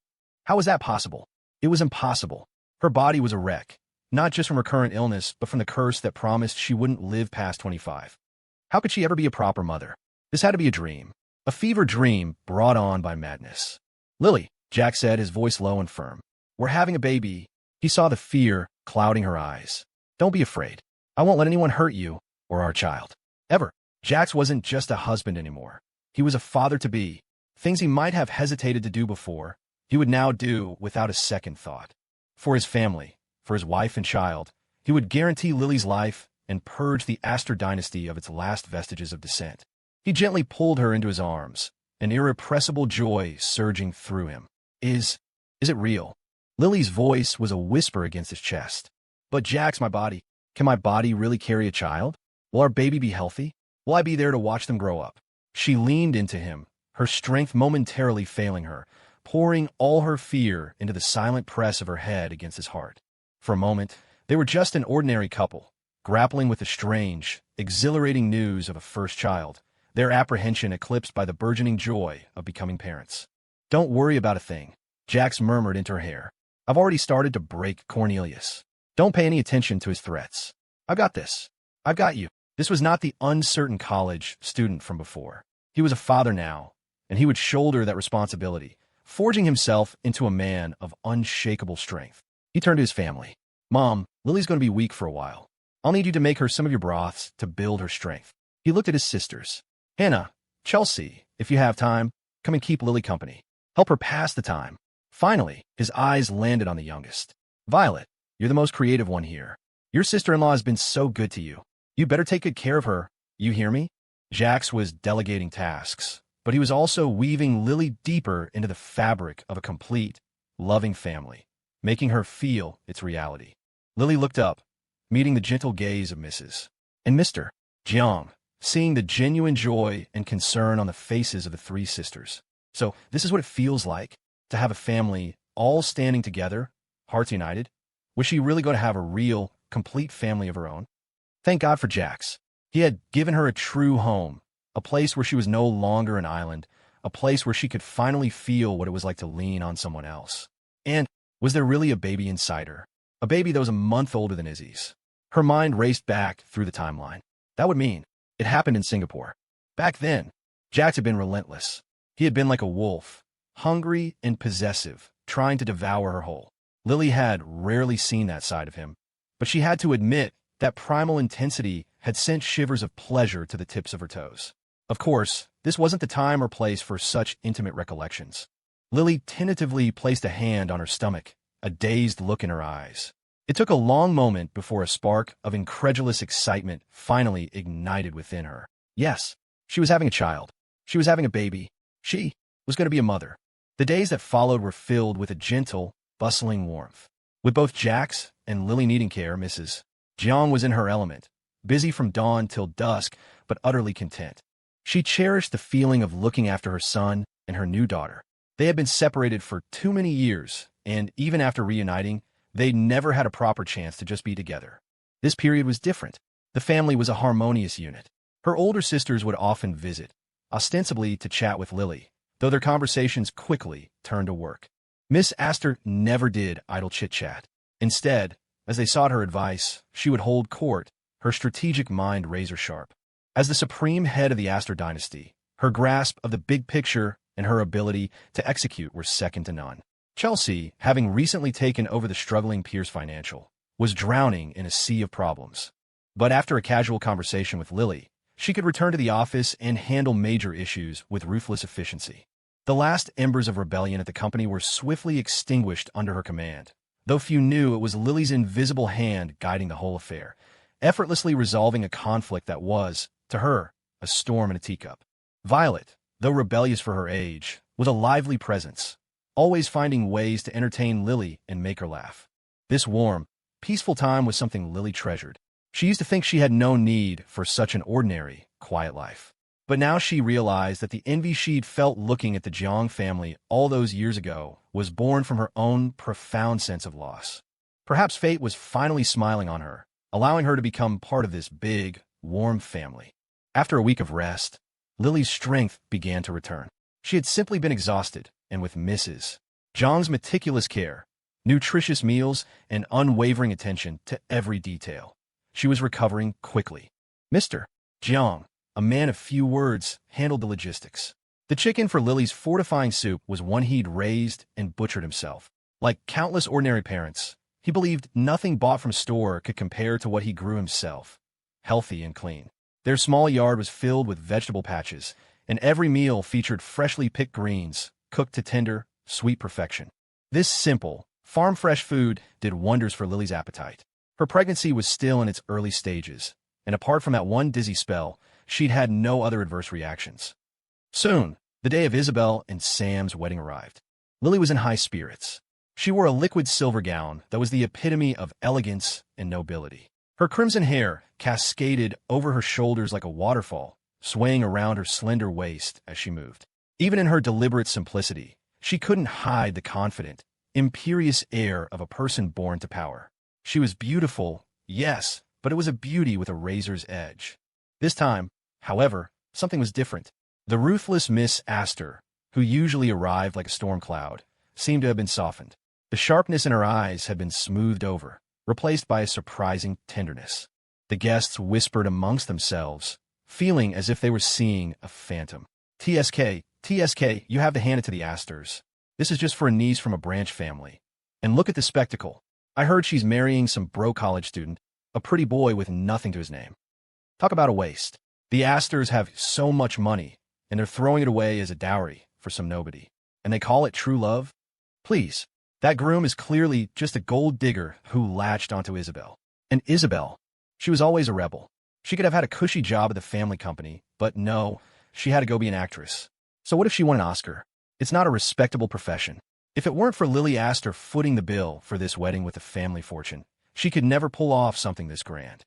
How was that possible? It was impossible. Her body was a wreck, not just from her current illness, but from the curse that promised she wouldn't live past 25. How could she ever be a proper mother? This had to be a dream, a fever dream brought on by madness. "Lily," Jack said, his voice low and firm. "We're having a baby." He saw the fear clouding her eyes. "Don't be afraid. I won't let anyone hurt you or our child. Ever." Jax wasn't just a husband anymore. He was a father-to-be. Things he might have hesitated to do before, he would now do without a second thought. For his family, for his wife and child, he would guarantee Lily's life and purge the Astor dynasty of its last vestiges of descent. He gently pulled her into his arms, an irrepressible joy surging through him. Is it real?" Lily's voice was a whisper against his chest. "But Jax, can my body really carry a child? Will our baby be healthy? Will I be there to watch them grow up?" She leaned into him, her strength momentarily failing her, pouring all her fear into the silent press of her head against his heart. For a moment, they were just an ordinary couple, grappling with the strange, exhilarating news of a first child, their apprehension eclipsed by the burgeoning joy of becoming parents. "Don't worry about a thing," Jax murmured into her hair. "I've already started to break Cornelius. Don't pay any attention to his threats. I've got this. I've got you." This was not the uncertain college student from before. He was a father now, and he would shoulder that responsibility, forging himself into a man of unshakable strength. He turned to his family. "Mom, Lily's going to be weak for a while. I'll need you to make her some of your broths to build her strength." He looked at his sisters. "Hannah, Chelsea, if you have time, come and keep Lily company. Help her pass the time." Finally, his eyes landed on the youngest. "Violet, you're the most creative one here. Your sister-in-law has been so good to you. You better take good care of her. You hear me?" Jax was delegating tasks, but he was also weaving Lily deeper into the fabric of a complete, loving family, making her feel its reality. Lily looked up, meeting the gentle gaze of Mrs. and Mr. Jiang, seeing the genuine joy and concern on the faces of the three sisters. So this is what it feels like to have a family all standing together, hearts united. Was she really going to have a real, complete family of her own? Thank God for Jax. He had given her a true home, a place where she was no longer an island, a place where she could finally feel what it was like to lean on someone else. And was there really a baby inside her? A baby that was a month older than Izzy's. Her mind raced back through the timeline. That would mean it happened in Singapore. Back then, Jax had been relentless. He had been like a wolf, hungry and possessive, trying to devour her whole. Lily had rarely seen that side of him, but she had to admit that primal intensity had sent shivers of pleasure to the tips of her toes. Of course, this wasn't the time or place for such intimate recollections. Lily tentatively placed a hand on her stomach, a dazed look in her eyes. It took a long moment before a spark of incredulous excitement finally ignited within her. Yes, she was having a child. She was having a baby. She was going to be a mother. The days that followed were filled with a gentle, bustling warmth. With both Jax and Lily needing care, Mrs. Jiang was in her element, busy from dawn till dusk, but utterly content. She cherished the feeling of looking after her son and her new daughter. They had been separated for too many years, and even after reuniting, they'd never had a proper chance to just be together. This period was different. The family was a harmonious unit. Her older sisters would often visit, ostensibly to chat with Lily, though their conversations quickly turned to work. Miss Astor never did idle chit-chat. Instead, as they sought her advice, she would hold court, her strategic mind razor-sharp. As the supreme head of the Astor dynasty, her grasp of the big picture and her ability to execute were second to none. Chelsea, having recently taken over the struggling Pierce Financial, was drowning in a sea of problems. But after a casual conversation with Lily, she could return to the office and handle major issues with ruthless efficiency. The last embers of rebellion at the company were swiftly extinguished under her command, though few knew it was Lily's invisible hand guiding the whole affair, effortlessly resolving a conflict that was, to her, a storm in a teacup. Violet, though rebellious for her age, was a lively presence, always finding ways to entertain Lily and make her laugh. This warm, peaceful time was something Lily treasured. She used to think she had no need for such an ordinary, quiet life. But now she realized that the envy she'd felt looking at the Jiang family all those years ago was born from her own profound sense of loss. Perhaps fate was finally smiling on her, allowing her to become part of this big, warm family. After a week of rest, Lily's strength began to return. She had simply been exhausted, and with Mrs. Jiang's meticulous care, nutritious meals, and unwavering attention to every detail, she was recovering quickly. Mr. Jiang, a man of few words, handled the logistics. The chicken for Lily's fortifying soup was one he'd raised and butchered himself. Like countless ordinary parents, he believed nothing bought from a store could compare to what he grew himself, healthy and clean. Their small yard was filled with vegetable patches, and every meal featured freshly picked greens, cooked to tender, sweet perfection. This simple, farm-fresh food did wonders for Lily's appetite. Her pregnancy was still in its early stages, and apart from that one dizzy spell, she'd had no other adverse reactions. Soon, the day of Isabel and Sam's wedding arrived. Lily was in high spirits. She wore a liquid silver gown that was the epitome of elegance and nobility. Her crimson hair cascaded over her shoulders like a waterfall, swaying around her slender waist as she moved. Even in her deliberate simplicity, she couldn't hide the confident, imperious air of a person born to power. She was beautiful, yes, but it was a beauty with a razor's edge. This time, however, something was different. The ruthless Miss Astor, who usually arrived like a storm cloud, seemed to have been softened. The sharpness in her eyes had been smoothed over, replaced by a surprising tenderness. The guests whispered amongst themselves, feeling as if they were seeing a phantom. TSK, you have to hand it to the Astors. This is just for a niece from a branch family. And look at the spectacle. I heard she's marrying some broke college student, a pretty boy with nothing to his name. Talk about a waste. The Astors have so much money, and they're throwing it away as a dowry for some nobody. And they call it true love? Please, that groom is clearly just a gold digger who latched onto Isabel. And Isabel, she was always a rebel. She could have had a cushy job at the family company, but no, she had to go be an actress. So what if she won an Oscar? It's not a respectable profession. If it weren't for Lily Astor footing the bill for this wedding with a family fortune, she could never pull off something this grand.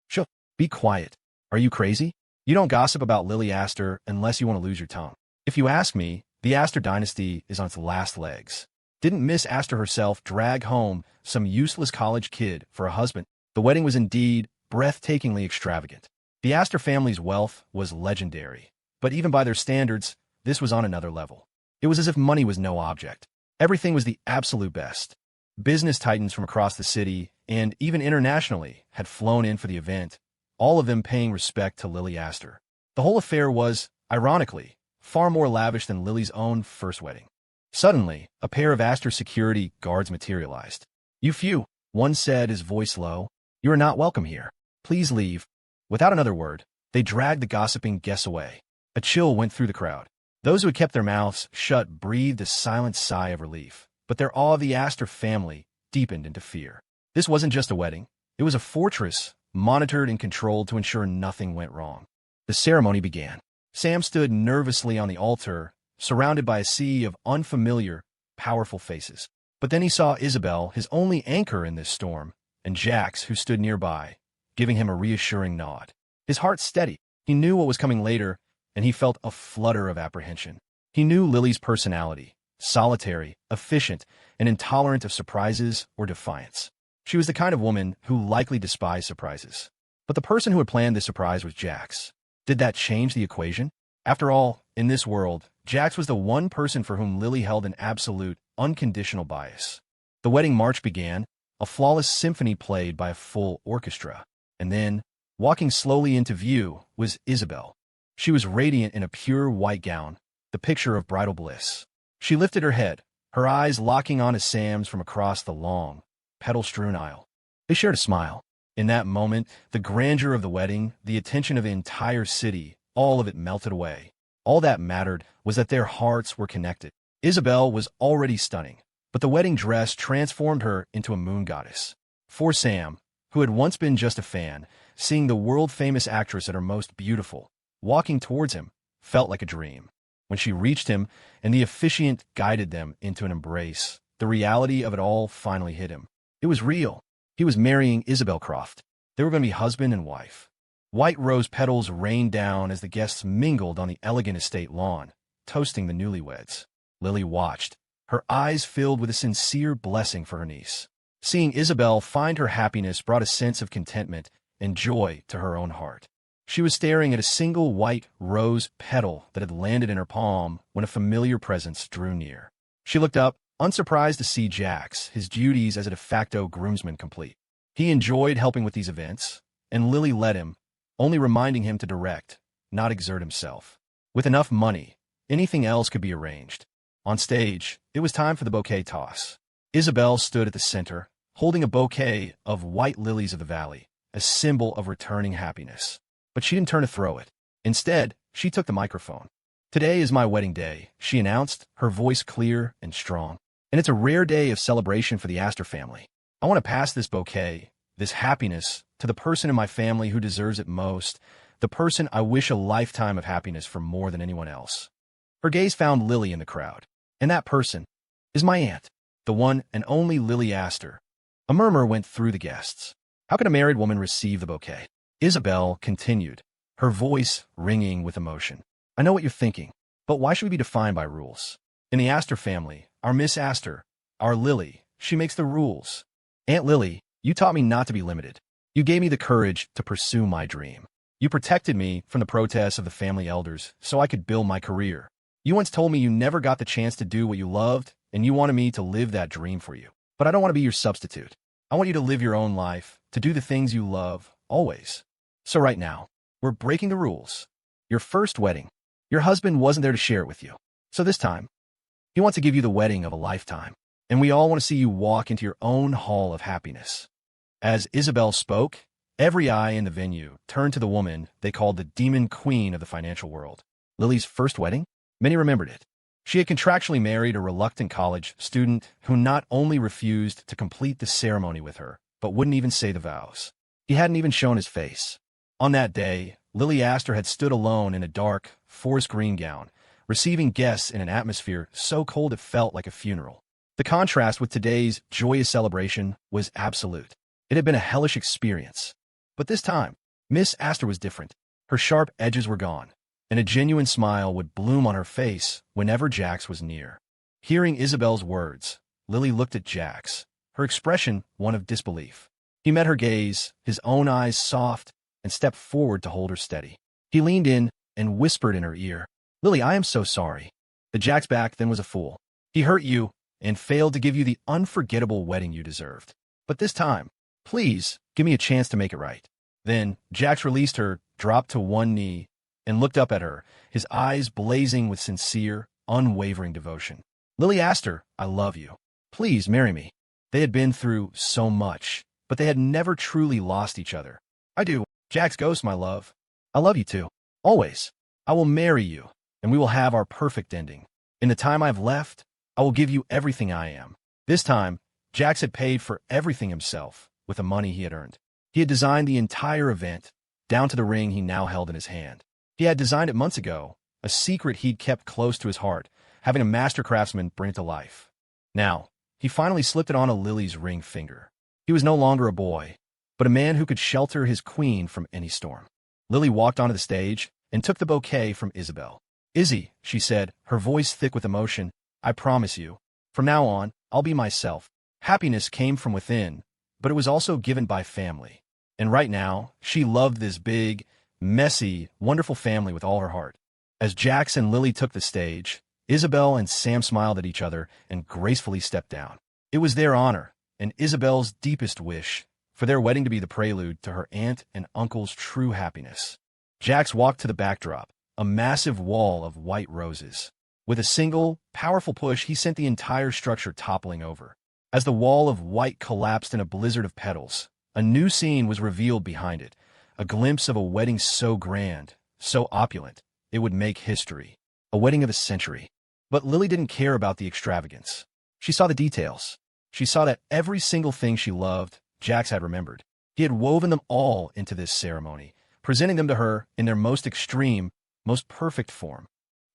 Shh, be quiet. Are you crazy? You don't gossip about Lily Astor unless you want to lose your tongue. If you ask me, the Astor dynasty is on its last legs. Didn't Miss Astor herself drag home some useless college kid for a husband? The wedding was indeed breathtakingly extravagant. The Astor family's wealth was legendary, but even by their standards, this was on another level. It was as if money was no object. Everything was the absolute best. Business titans from across the city, and even internationally, had flown in for the event, all of them paying respect to Lily Astor. The whole affair was, ironically, far more lavish than Lily's own first wedding. Suddenly, a pair of Astor security guards materialized. "You few," one said, his voice low. "You are not welcome here. Please leave." Without another word, they dragged the gossiping guests away. A chill went through the crowd. Those who had kept their mouths shut breathed a silent sigh of relief, but their awe of the Astor family deepened into fear. This wasn't just a wedding. It was a fortress, monitored and controlled to ensure nothing went wrong. The ceremony began. Sam stood nervously on the altar, surrounded by a sea of unfamiliar, powerful faces. But then he saw Isabel, his only anchor in this storm, and Jax, who stood nearby, giving him a reassuring nod. His heart steadied. He knew what was coming later, and he felt a flutter of apprehension. He knew Lily's personality, solitary, efficient, and intolerant of surprises or defiance. She was the kind of woman who likely despised surprises. But the person who had planned this surprise was Jax. Did that change the equation? After all, in this world, Jax was the one person for whom Lily held an absolute, unconditional bias. The wedding march began, a flawless symphony played by a full orchestra. And then, walking slowly into view, was Isabel. She was radiant in a pure white gown, the picture of bridal bliss. She lifted her head, her eyes locking onto Sam's from across the long, petal-strewn aisle. They shared a smile. In that moment, the grandeur of the wedding, the attention of the entire city, all of it melted away. All that mattered was that their hearts were connected. Isabel was already stunning, but the wedding dress transformed her into a moon goddess. For Sam, who had once been just a fan, seeing the world-famous actress at her most beautiful, walking towards him, felt like a dream. When she reached him and the officiant guided them into an embrace, the reality of it all finally hit him. It was real. He was marrying Isabel Croft. They were going to be husband and wife. White rose petals rained down as the guests mingled on the elegant estate lawn, toasting the newlyweds. Lily watched, her eyes filled with a sincere blessing for her niece. Seeing Isabel find her happiness brought a sense of contentment and joy to her own heart. She was staring at a single white rose petal that had landed in her palm when a familiar presence drew near. She looked up, unsurprised to see Jax, his duties as a de facto groomsman complete. He enjoyed helping with these events, and Lily led him, only reminding him to direct, not exert himself. With enough money, anything else could be arranged. On stage, it was time for the bouquet toss. Isabel stood at the center, holding a bouquet of white lilies of the valley, a symbol of returning happiness. But she didn't turn to throw it. Instead, she took the microphone. "Today is my wedding day," she announced, her voice clear and strong. "And it's a rare day of celebration for the Astor family. I want to pass this bouquet, this happiness, to the person in my family who deserves it most, the person I wish a lifetime of happiness for more than anyone else." Her gaze found Lily in the crowd. "And that person is my aunt, the one and only Lily Astor." A murmur went through the guests. How could a married woman receive the bouquet? Isabel continued, her voice ringing with emotion. "I know what you're thinking, but why should we be defined by rules? In the Astor family, our Miss Astor, our Lily, she makes the rules. Aunt Lily, you taught me not to be limited. You gave me the courage to pursue my dream. You protected me from the protests of the family elders so I could build my career. You once told me you never got the chance to do what you loved, and you wanted me to live that dream for you. But I don't want to be your substitute. I want you to live your own life, to do the things you love, always. So right now, we're breaking the rules. Your first wedding. Your husband wasn't there to share it with you. So this time, he wants to give you the wedding of a lifetime. And we all want to see you walk into your own hall of happiness." As Isabel spoke, every eye in the venue turned to the woman they called the demon queen of the financial world. Lily's first wedding? Many remembered it. She had contractually married a reluctant college student who not only refused to complete the ceremony with her, but wouldn't even say the vows. He hadn't even shown his face. On that day, Lily Astor had stood alone in a dark, forest green gown, receiving guests in an atmosphere so cold it felt like a funeral. The contrast with today's joyous celebration was absolute. It had been a hellish experience. But this time, Miss Astor was different. Her sharp edges were gone, and a genuine smile would bloom on her face whenever Jax was near. Hearing Isabel's words, Lily looked at Jax, her expression one of disbelief. He met her gaze, his own eyes soft, and stepped forward to hold her steady. He leaned in and whispered in her ear, "Lily, I am so sorry. The Jax back then was a fool. He hurt you and failed to give you the unforgettable wedding you deserved. But this time, please give me a chance to make it right." Then Jax released her, dropped to one knee, and looked up at her, his eyes blazing with sincere, unwavering devotion. Lily asked her, "I love you. Please marry me." They had been through so much, but they had never truly lost each other. "I do. Jack's ghost, my love. I love you too. Always. I will marry you, and we will have our perfect ending. In the time I have left, I will give you everything I am." This time, Jax had paid for everything himself with the money he had earned. He had designed the entire event, down to the ring he now held in his hand. He had designed it months ago, a secret he'd kept close to his heart, having a master craftsman bring it to life. Now, he finally slipped it on a Lily's ring finger. He was no longer a boy, but a man who could shelter his queen from any storm. Lily walked onto the stage and took the bouquet from Isabel. "Izzy," she said, her voice thick with emotion, "I promise you, from now on, I'll be myself." Happiness came from within, but it was also given by family. And right now, she loved this big, messy, wonderful family with all her heart. As Jax and Lily took the stage, Isabel and Sam smiled at each other and gracefully stepped down. It was their honor, and Isabel's deepest wish, for their wedding to be the prelude to her aunt and uncle's true happiness. Jax walked to the backdrop, a massive wall of white roses. With a single, powerful push, he sent the entire structure toppling over. As the wall of white collapsed in a blizzard of petals, a new scene was revealed behind it, a glimpse of a wedding so grand, so opulent, it would make history. A wedding of a century. But Lily didn't care about the extravagance. She saw the details. She saw that every single thing she loved, Jax had remembered. He had woven them all into this ceremony, presenting them to her in their most extreme, most perfect form.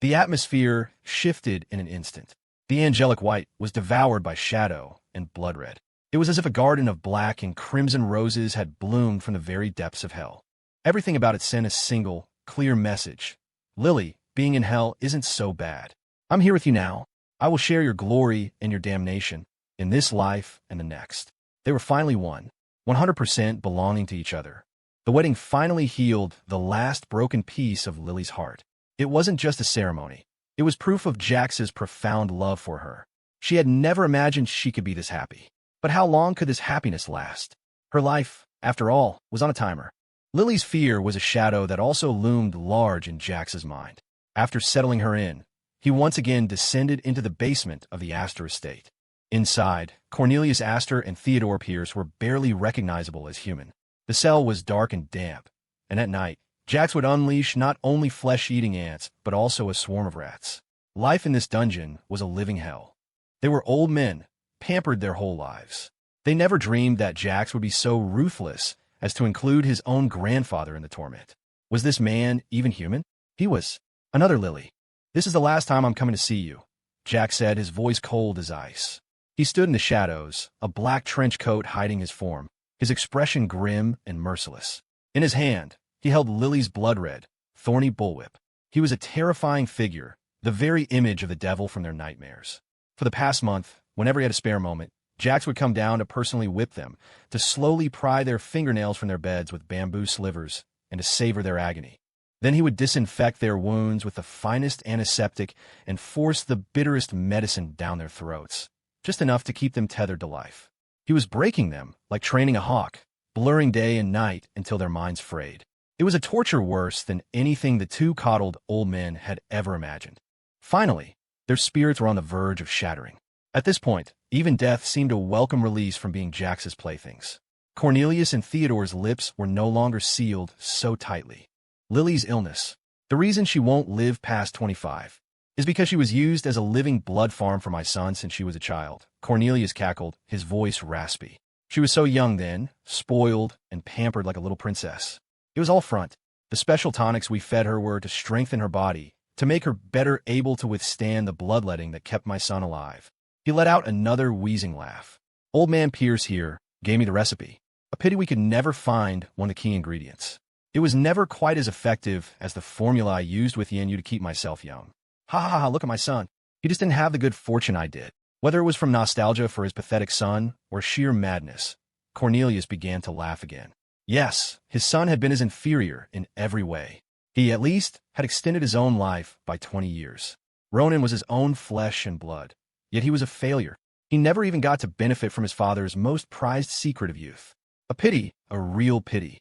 The atmosphere shifted in an instant. The angelic white was devoured by shadow and blood red. It was as if a garden of black and crimson roses had bloomed from the very depths of hell. Everything about it sent a single, clear message. Lily, being in hell isn't so bad. I'm here with you now. I will share your glory and your damnation in this life and the next. They were finally one, 100% belonging to each other. The wedding finally healed the last broken piece of Lily's heart. It wasn't just a ceremony. It was proof of Jax's profound love for her. She had never imagined she could be this happy. But how long could this happiness last? Her life, after all, was on a timer. Lily's fear was a shadow that also loomed large in Jax's mind. After settling her in, he once again descended into the basement of the Astor estate. Inside, Cornelius Astor and Theodore Pierce were barely recognizable as human. The cell was dark and damp, and at night, Jax would unleash not only flesh-eating ants, but also a swarm of rats. Life in this dungeon was a living hell. They were old men, pampered their whole lives. They never dreamed that Jax would be so ruthless as to include his own grandfather in the torment. Was this man even human? He was. Another Lily. "This is the last time I'm coming to see you," Jax said, his voice cold as ice. He stood in the shadows, a black trench coat hiding his form, his expression grim and merciless. In his hand, he held Lily's blood-red, thorny bullwhip. He was a terrifying figure, the very image of the devil from their nightmares. For the past month, whenever he had a spare moment, Jax would come down to personally whip them, to slowly pry their fingernails from their beds with bamboo slivers, and to savor their agony. Then he would disinfect their wounds with the finest antiseptic and force the bitterest medicine down their throats, just enough to keep them tethered to life. He was breaking them like training a hawk, blurring day and night until their minds frayed. It was a torture worse than anything the two coddled old men had ever imagined. Finally, their spirits were on the verge of shattering. At this point, even death seemed a welcome release from being Jax's playthings. Cornelius and Theodore's lips were no longer sealed so tightly. Lily's illness. The reason she won't live past 25 is because she was used as a living blood farm for my son since she was a child. Cornelius cackled, his voice raspy. She was so young then, spoiled and pampered like a little princess. It was all front. The special tonics we fed her were to strengthen her body, to make her better able to withstand the bloodletting that kept my son alive. He let out another wheezing laugh. Old man Pierce here gave me the recipe. A pity we could never find one of the key ingredients. It was never quite as effective as the formula I used with Yin Yu to keep myself young. Ha ha ha, look at my son. He just didn't have the good fortune I did. Whether it was from nostalgia for his pathetic son or sheer madness, Cornelius began to laugh again. Yes, his son had been his inferior in every way. He, at least, had extended his own life by 20 years. Ronan was his own flesh and blood, yet he was a failure. He never even got to benefit from his father's most prized secret of youth. A pity, a real pity.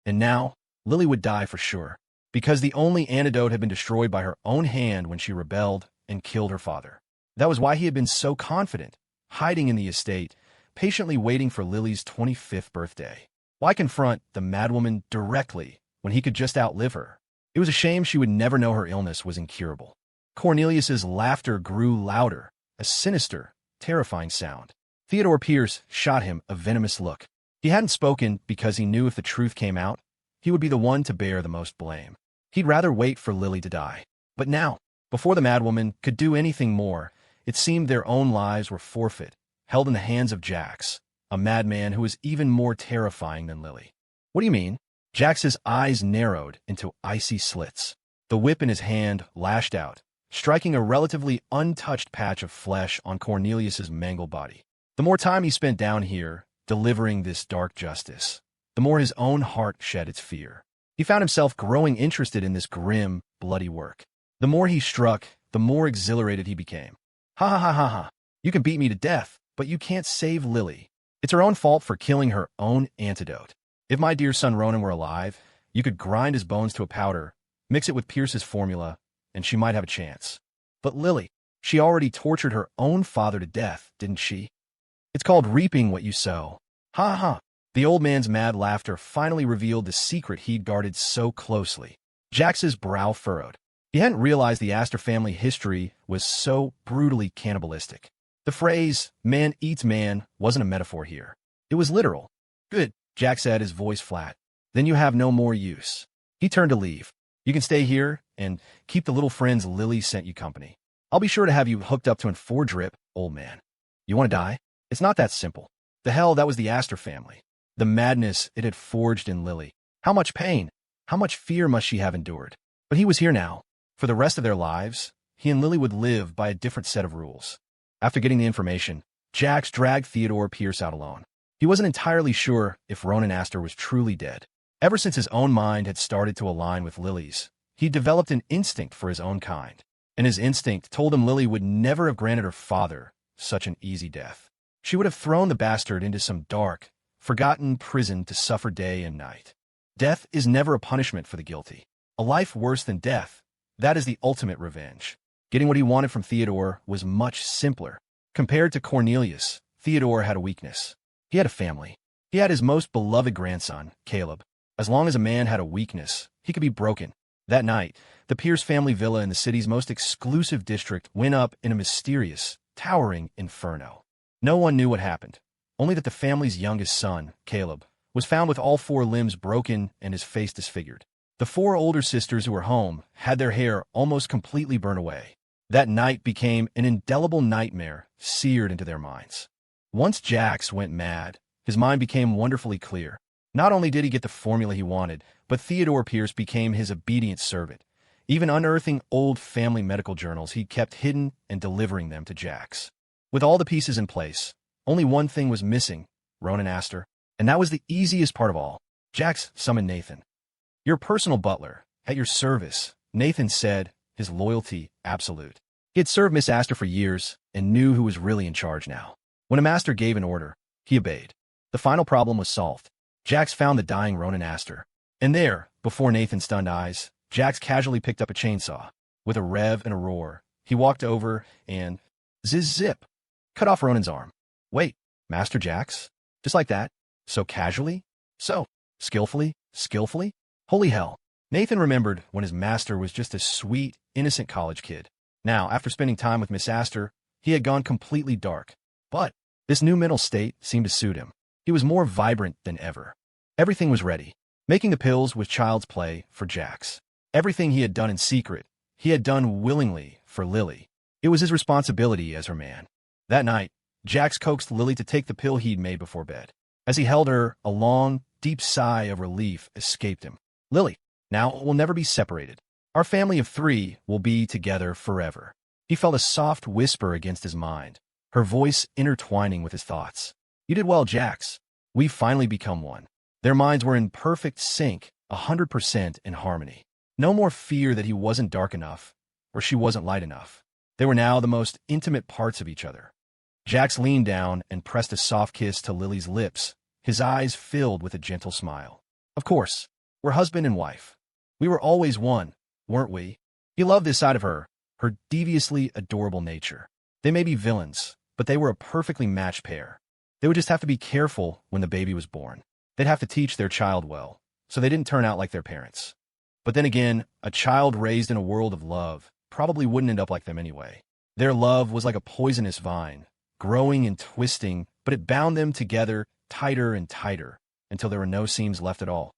And now, Lily would die for sure, because the only antidote had been destroyed by her own hand when she rebelled and killed her father. That was why he had been so confident, hiding in the estate, patiently waiting for Lily's 25th birthday. Why confront the madwoman directly when he could just outlive her? It was a shame she would never know her illness was incurable. Cornelius's laughter grew louder, a sinister, terrifying sound. Theodore Pierce shot him a venomous look. He hadn't spoken because he knew if the truth came out, he would be the one to bear the most blame. He'd rather wait for Lily to die. But now, before the madwoman could do anything more, it seemed their own lives were forfeit, held in the hands of Jax, a madman who was even more terrifying than Lily. What do you mean? Jax's eyes narrowed into icy slits. The whip in his hand lashed out, striking a relatively untouched patch of flesh on Cornelius's mangled body. The more time he spent down here, delivering this dark justice, the more his own heart shed its fear. He found himself growing interested in this grim, bloody work. The more he struck, the more exhilarated he became. Ha ha ha ha ha. You can beat me to death, but you can't save Lily. It's her own fault for killing her own antidote. If my dear son Ronan were alive, you could grind his bones to a powder, mix it with Pierce's formula, and she might have a chance. But Lily, she already tortured her own father to death, didn't she? It's called reaping what you sow. Ha ha. The old man's mad laughter finally revealed the secret he'd guarded so closely. Jax's brow furrowed. He hadn't realized the Astor family history was so brutally cannibalistic. The phrase, man eats man, wasn't a metaphor here. It was literal. Good, Jax said, his voice flat. Then you have no more use. He turned to leave. You can stay here and keep the little friends Lily sent you company. I'll be sure to have you hooked up to an 4-drip, old man. You want to die? It's not that simple. The hell, that was the Astor family. The madness it had forged in Lily. How much pain, how much fear must she have endured? But he was here now. For the rest of their lives, he and Lily would live by a different set of rules. After getting the information, Jax dragged Theodore Pierce out alone. He wasn't entirely sure if Ronan Astor was truly dead. Ever since his own mind had started to align with Lily's, he developed an instinct for his own kind. And his instinct told him Lily would never have granted her father such an easy death. She would have thrown the bastard into some dark, forgotten prison to suffer day and night. Death is never a punishment for the guilty. A life worse than death, that is the ultimate revenge. Getting what he wanted from Theodore was much simpler. Compared to Cornelius, Theodore had a weakness. He had a family. He had his most beloved grandson, Caleb. As long as a man had a weakness, he could be broken. That night, the Pierce family villa in the city's most exclusive district went up in a mysterious, towering inferno. No one knew what happened, only that the family's youngest son, Caleb, was found with all 4 limbs broken and his face disfigured. The 4 older sisters who were home had their hair almost completely burned away. That night became an indelible nightmare seared into their minds. Once Jax went mad, his mind became wonderfully clear. Not only did he get the formula he wanted, but Theodore Pierce became his obedient servant, even unearthing old family medical journals he kept hidden and delivering them to Jax. With all the pieces in place, only one thing was missing, Ronan Astor, and that was the easiest part of all. Jax summoned Nathan. Your personal butler, at your service, Nathan said, his loyalty absolute. He had served Miss Astor for years and knew who was really in charge now. When a master gave an order, he obeyed. The final problem was solved. Jax found the dying Ronan Astor. And there, before Nathan's stunned eyes, Jax casually picked up a chainsaw. With a rev and a roar, he walked over and, zip, cut off Ronan's arm. Wait, Master Jax? Just like that? So casually? So skillfully? Holy hell. Nathan remembered when his master was just a sweet, innocent college kid. Now, after spending time with Miss Astor, he had gone completely dark. But this new mental state seemed to suit him. He was more vibrant than ever. Everything was ready. Making the pills was child's play for Jax. Everything he had done in secret, he had done willingly for Lily. It was his responsibility as her man. That night, Jax coaxed Lily to take the pill he'd made before bed. As he held her, a long, deep sigh of relief escaped him. Lily, now we'll never be separated. Our family of 3 will be together forever. He felt a soft whisper against his mind, her voice intertwining with his thoughts. You did well, Jax. We've finally become one. Their minds were in perfect sync, 100% in harmony. No more fear that he wasn't dark enough, or she wasn't light enough. They were now the most intimate parts of each other. Jax leaned down and pressed a soft kiss to Lily's lips, his eyes filled with a gentle smile. Of course, we're husband and wife. We were always one, weren't we? He loved this side of her, her deviously adorable nature. They may be villains, but they were a perfectly matched pair. They would just have to be careful when the baby was born. They'd have to teach their child well, so they didn't turn out like their parents. But then again, a child raised in a world of love probably wouldn't end up like them anyway. Their love was like a poisonous vine, growing and twisting, but it bound them together tighter and tighter until there were no seams left at all.